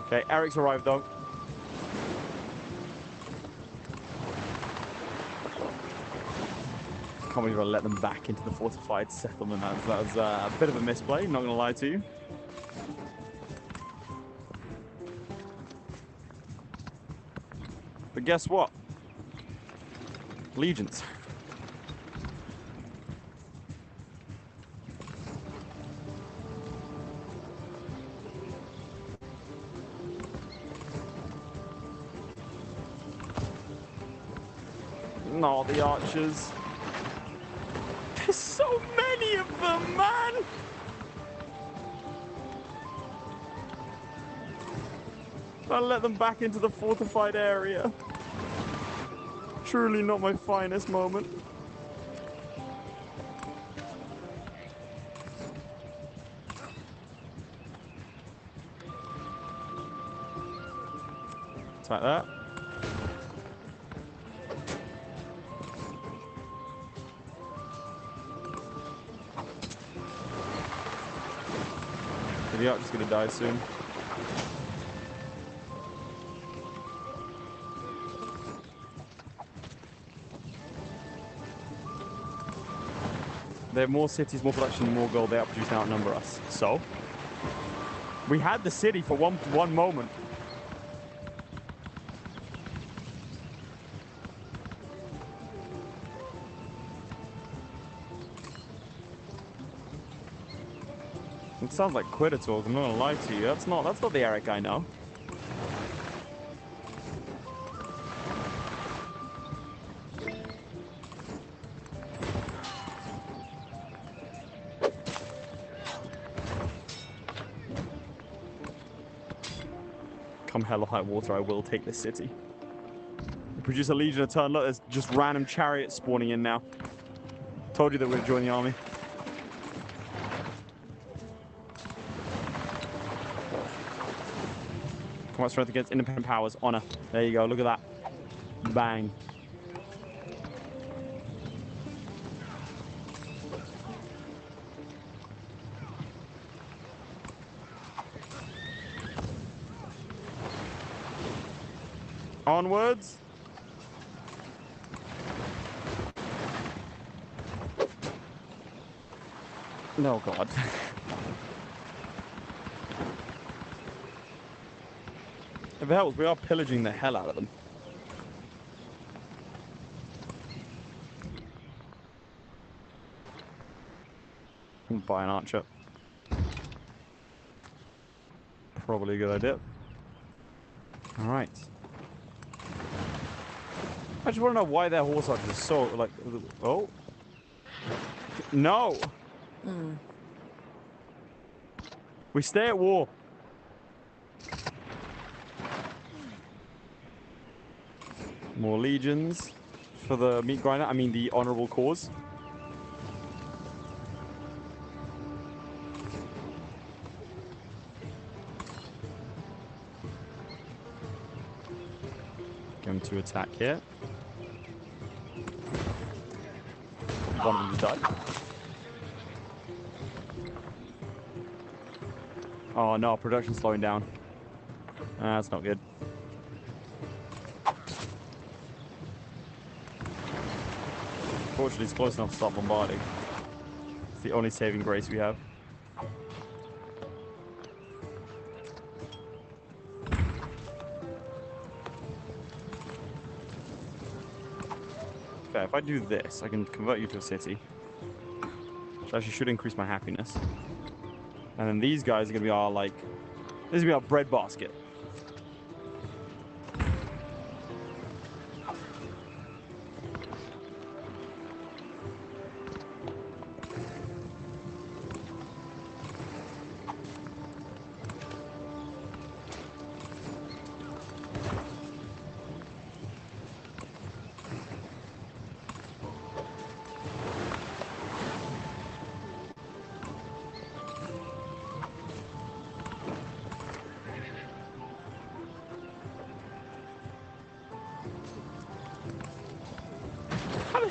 Okay, Eric's arrived, though. Can't believe I let them back into the fortified settlement. That was a bit of a misplay, not going to lie to you. But guess what? Legions. Not the archers. There's so many of them, man! I'll let them back into the fortified area. Truly not my finest moment. It's like that. The archer's gonna die soon. They have more cities, more production, more gold. They outproduce and outnumber us. So, we had the city for one moment. It sounds like quitter talk, I'm not gonna lie to you. That's not the Aeryka I know. Come hell or high water, I will take this city. Produce a legion a turn. Look, there's just random chariots spawning in now. Told you that we'd join the army. Combat strength against independent powers. Honor. There you go. Look at that. Bang. Onwards. No, God. If it helps, we are pillaging the hell out of them. Buy an archer. Probably a good idea. Alright. I just want to know why their horse archers are so, like... Oh. No! We stay at war. More legions for the meat grinder. I mean, the honorable cause. Going to attack here. One of them just died. Oh no, production's slowing down. That's not good. Fortunately, it's close enough to stop bombarding. It's the only saving grace we have. Okay, if I do this, I can convert you to a city. Which actually should increase my happiness. And then these guys are going to be our, like... This is going to be our bread basket.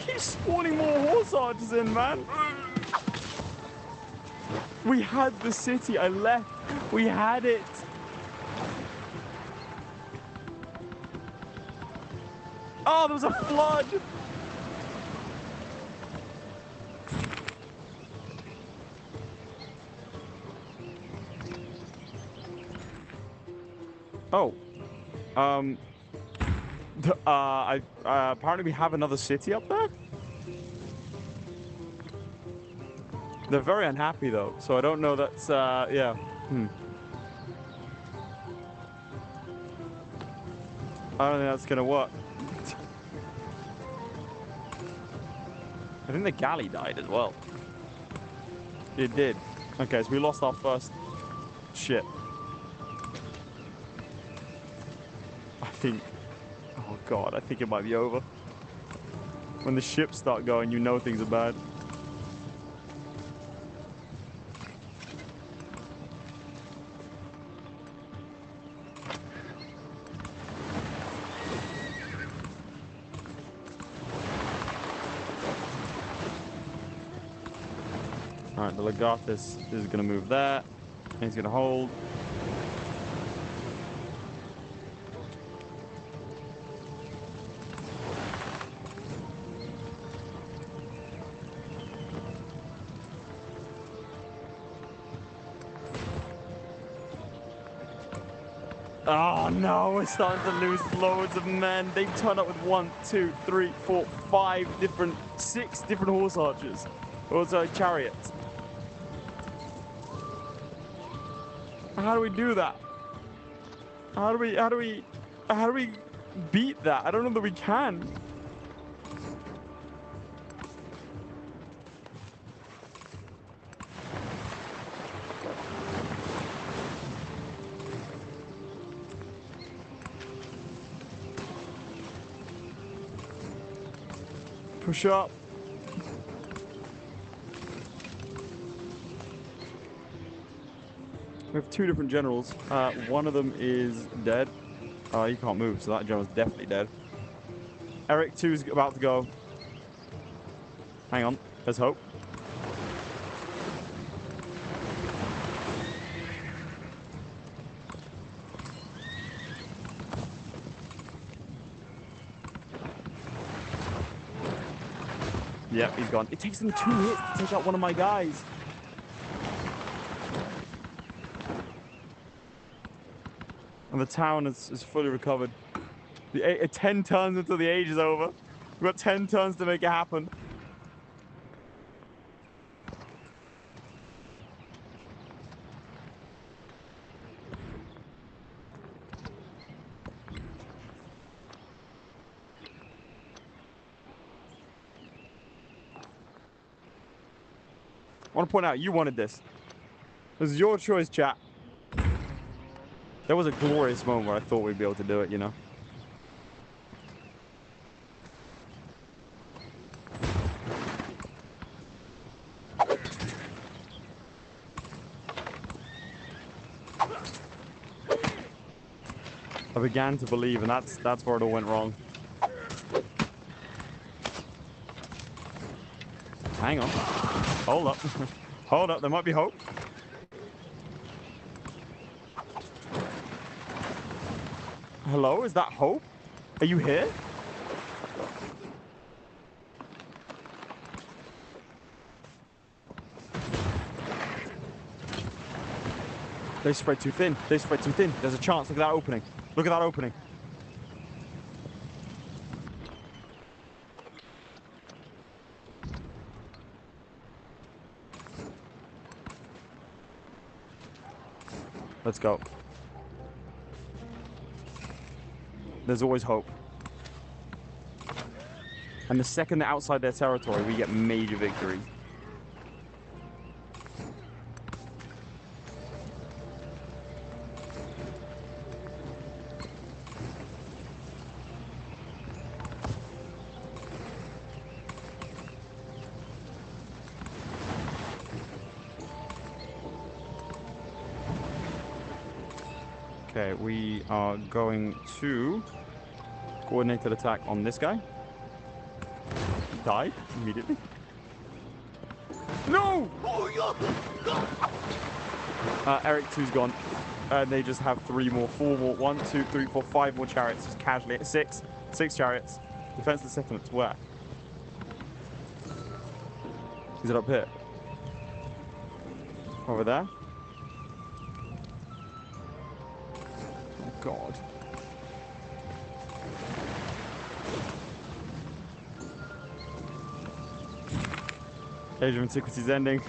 He's spawning more horse archers in, man. We had the city. I left. We had it. Oh, there was a flood. Oh. Apparently we have another city up there. They're very unhappy though, so I don't know that's, yeah. I don't think that's gonna work. I think the galley died as well. It did. Okay, so we lost our first ship. I think, oh God, I think it might be over. When the ships start going, you know things are bad. Alright, the Legatus is going to move that. And he's going to hold. Oh no, we're starting to lose loads of men. They've turned up with 1, 2, 3, 4, 5 different, 6 different horse archers. Also chariots. How do we do that? How do we beat that? I don't know that we can. Push up. We have 2 different generals. One of them is dead. He can't move, so that general's definitely dead. Eric 2 is about to go. Hang on, there's hope. Yep, he's gone. It takes them 2 hits to take out one of my guys. And the town is fully recovered. 10 turns until the age is over. We've got 10 turns to make it happen. I want to point out, you wanted this. This is your choice, chat. There was a glorious moment where I thought we'd be able to do it, you know. I began to believe, and that's where it all went wrong. Hang on. Hold up. Hold up, there might be hope. Hello, is that Hope? Are you here? They spread too thin. They spread too thin. There's a chance. Look at that opening. Look at that opening. Let's go. There's always hope. And the second they're outside their territory, we get major victory. Okay, we are going to coordinated attack on this guy. He died immediately. No! Eric 2's gone. They just have 3 more, 4 more, 1, 2, 3, 4, 5 more chariots just casually. 6 chariots. Defensive settlements. Where? Is it up here? Over there? God. Age of Antiquity is ending.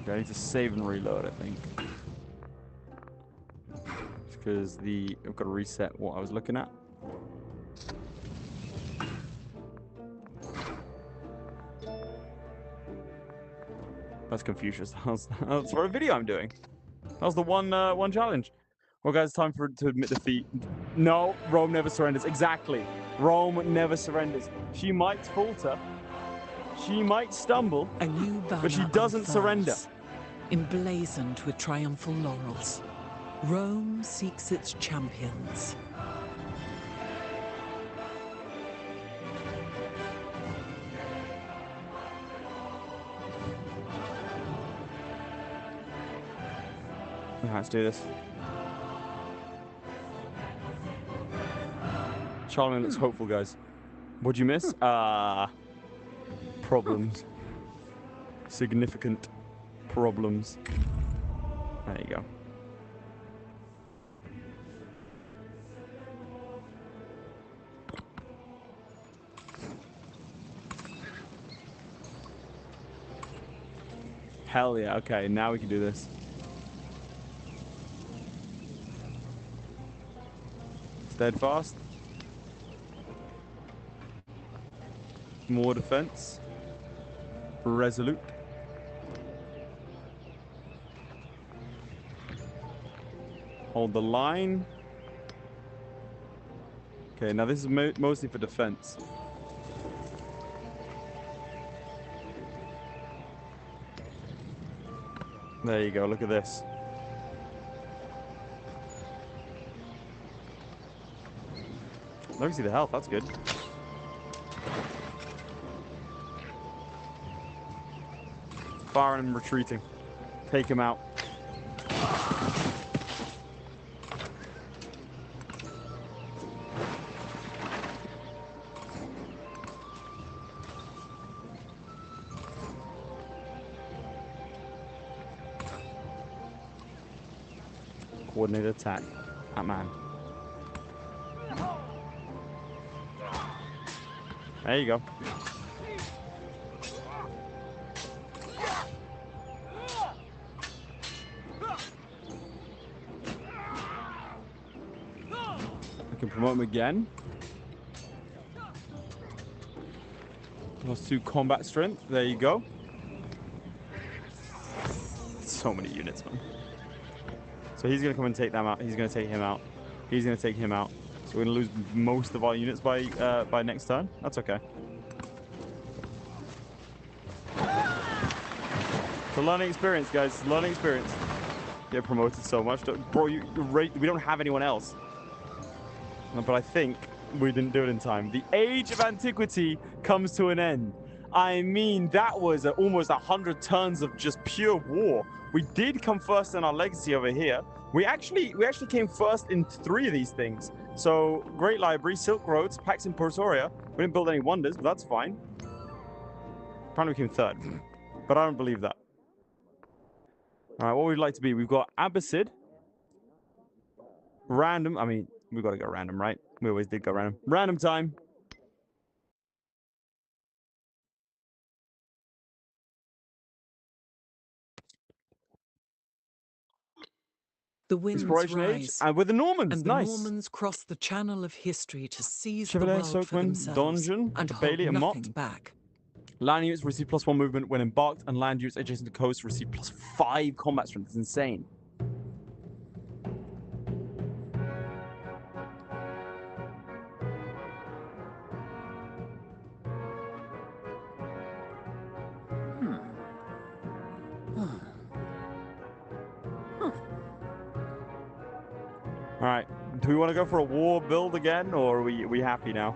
Okay, I need to save and reload, I think. Because I've got to reset what I was looking at. That's Confucius. That's for a video I'm doing. That was the one challenge. Well, guys, time to admit defeat. No, Rome never surrenders. Exactly. Rome never surrenders. She might falter. She might stumble. A new banner but she doesn't surrender. Emblazoned with triumphal laurels. Rome seeks its champions. Let's do this. Sjalmi looks hopeful, guys. What'd you miss? Problems. Significant problems. There you go. Hell yeah. Okay, now we can do this. Steadfast. More defense. Resolute. Hold the line. Okay, now this is mostly for defense. There you go, look at this. Let me see the health, that's good. Firing and retreating. Take him out. Coordinated attack. That man. There you go. I can promote him again. +2 combat strength. There you go. So many units, man. So he's going to come and take them out. He's going to take him out. He's going to take him out. So we're going to lose most of our units by next turn. That's okay. It's a learning experience, guys. Learning experience. Get promoted so much. Bro, we don't have anyone else. But I think we didn't do it in time. The age of antiquity comes to an end. I mean, that was almost 100 turns of just pure war. We did come first in our legacy over here. We actually came first in 3 of these things. So, Great Library, Silk Roads, Pax Imperatoria. We didn't build any wonders, but that's fine. Apparently we came 3rd. But I don't believe that. Alright, what would we like to be? We've got Abbasid. Random. I mean, we've got to go random, right? We always did go random. Random time. The winds rise, and with the Normans, and the Normans cross the channel of history to seize the world for themselves Donjon, and hold Bailey, and nothing Mott. back. Land units receive +1 movement when embarked, and land units adjacent to coast receive +5 combat strength. It's insane. All right. Do we want to go for a war build again, or are we happy now?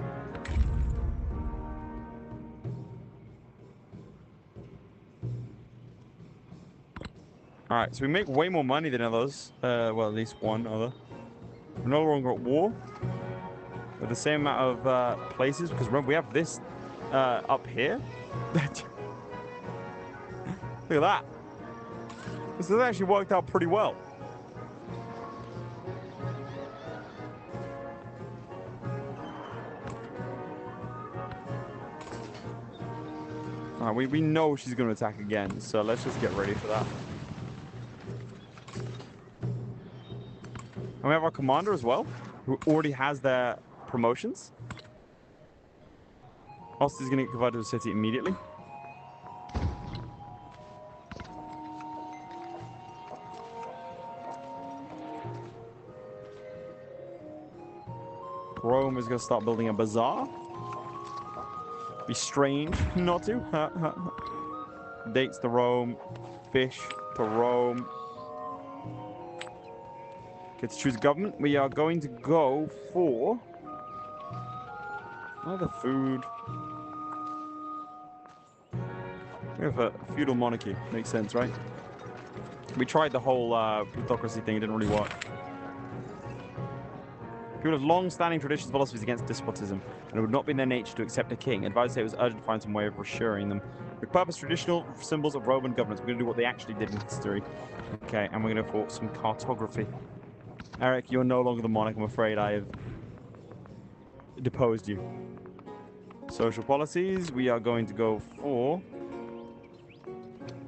All right. So we make way more money than others. Well, at least one other. We're no longer at war. With the same amount of places, because remember we have this up here. Look at that. This has actually worked out pretty well. We know she's going to attack again, so let's just get ready for that. And we have our commander as well, who already has their promotions. Austin is going to get converted to a city immediately. Rome is going to start building a bazaar. Be strange not to. Dates to Rome. Fish to Rome. Get to choose government. We are going to go for either food. We have a feudal monarchy. Makes sense, right? We tried the whole plutocracy thing. It didn't really work. People have long-standing traditions and philosophies against despotism, and it would not be in their nature to accept a king. Advisors say it was urgent to find some way of reassuring them. Repurpose traditional symbols of Roman governance. We're going to do what they actually did in history. Okay, and we're going to go for some cartography. Eric, you're no longer the monarch. I'm afraid I have deposed you. Social policies. We are going to go for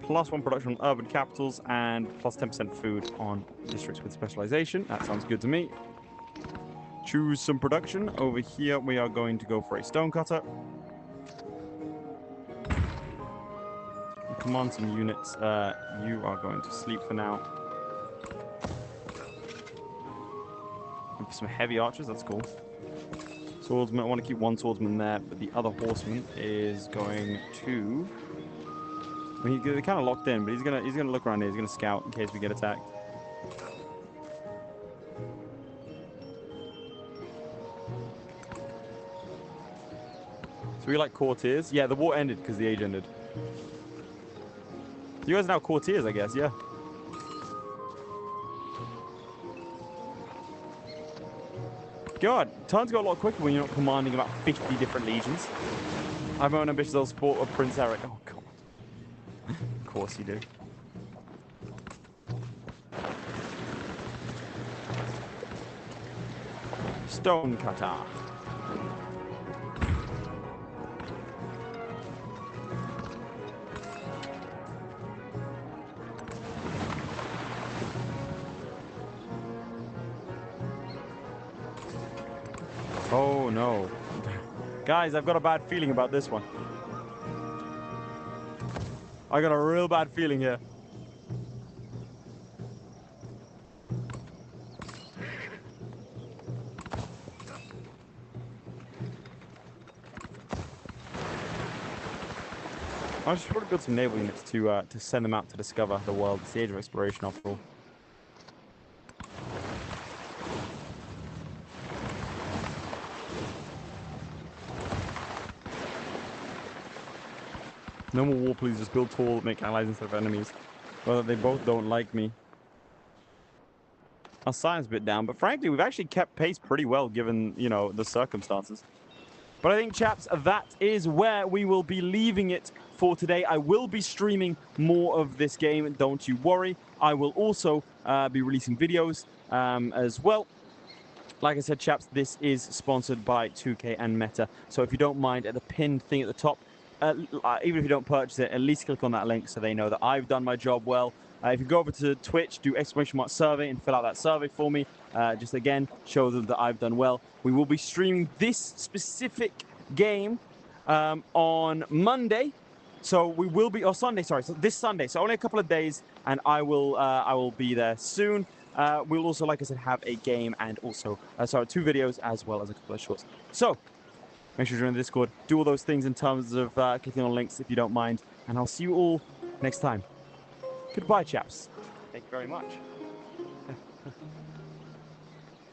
+1 production on urban capitals and +10% food on districts with specialization. That sounds good to me. Choose some production. Over here, we are going to go for a stonecutter. Command some units. You are going to sleep for now. And for some heavy archers, that's cool. Swordsman, I want to keep one swordsman there, but the other horseman is going to... I mean, they're kind of locked in, but he's gonna look around here. He's gonna scout in case we get attacked. So we like courtiers. Yeah, the war ended because the age ended. You guys are now courtiers, I guess. Yeah. God, turns go a lot quicker when you're not commanding about 50 different legions. I have my own ambitions. I'll support of Prince Eric. Oh, God. Of course you do. Stone cutter. Oh no. Guys, I've got a bad feeling about this one. I got a real bad feeling here. I should probably build some naval units to send them out to discover the world. It's the age of exploration, after all. No more war, please. Just build tall, make allies instead of enemies. Well, they both don't like me. Our science bit down, but frankly, we've actually kept pace pretty well given, you know, the circumstances. But I think, chaps, that is where we will be leaving it for today. I will be streaming more of this game, don't you worry. I will also be releasing videos as well. Like I said, chaps, this is sponsored by 2K and Meta. So if you don't mind, at the pinned thing at the top, even if you don't purchase it, at least click on that link so they know that I've done my job well. If you go over to Twitch, do !survey and fill out that survey for me. Just again, show them that I've done well. We will be streaming this specific game on Monday. So we will be, or Sunday, sorry, so this Sunday. So only a couple of days, and I will be there soon. We'll also, like I said, have a game and also, sorry, 2 videos as well as a couple of shorts. So make sure to join the Discord. Do all those things in terms of clicking on links if you don't mind. And I'll see you all next time. Goodbye, chaps. Thank you very much.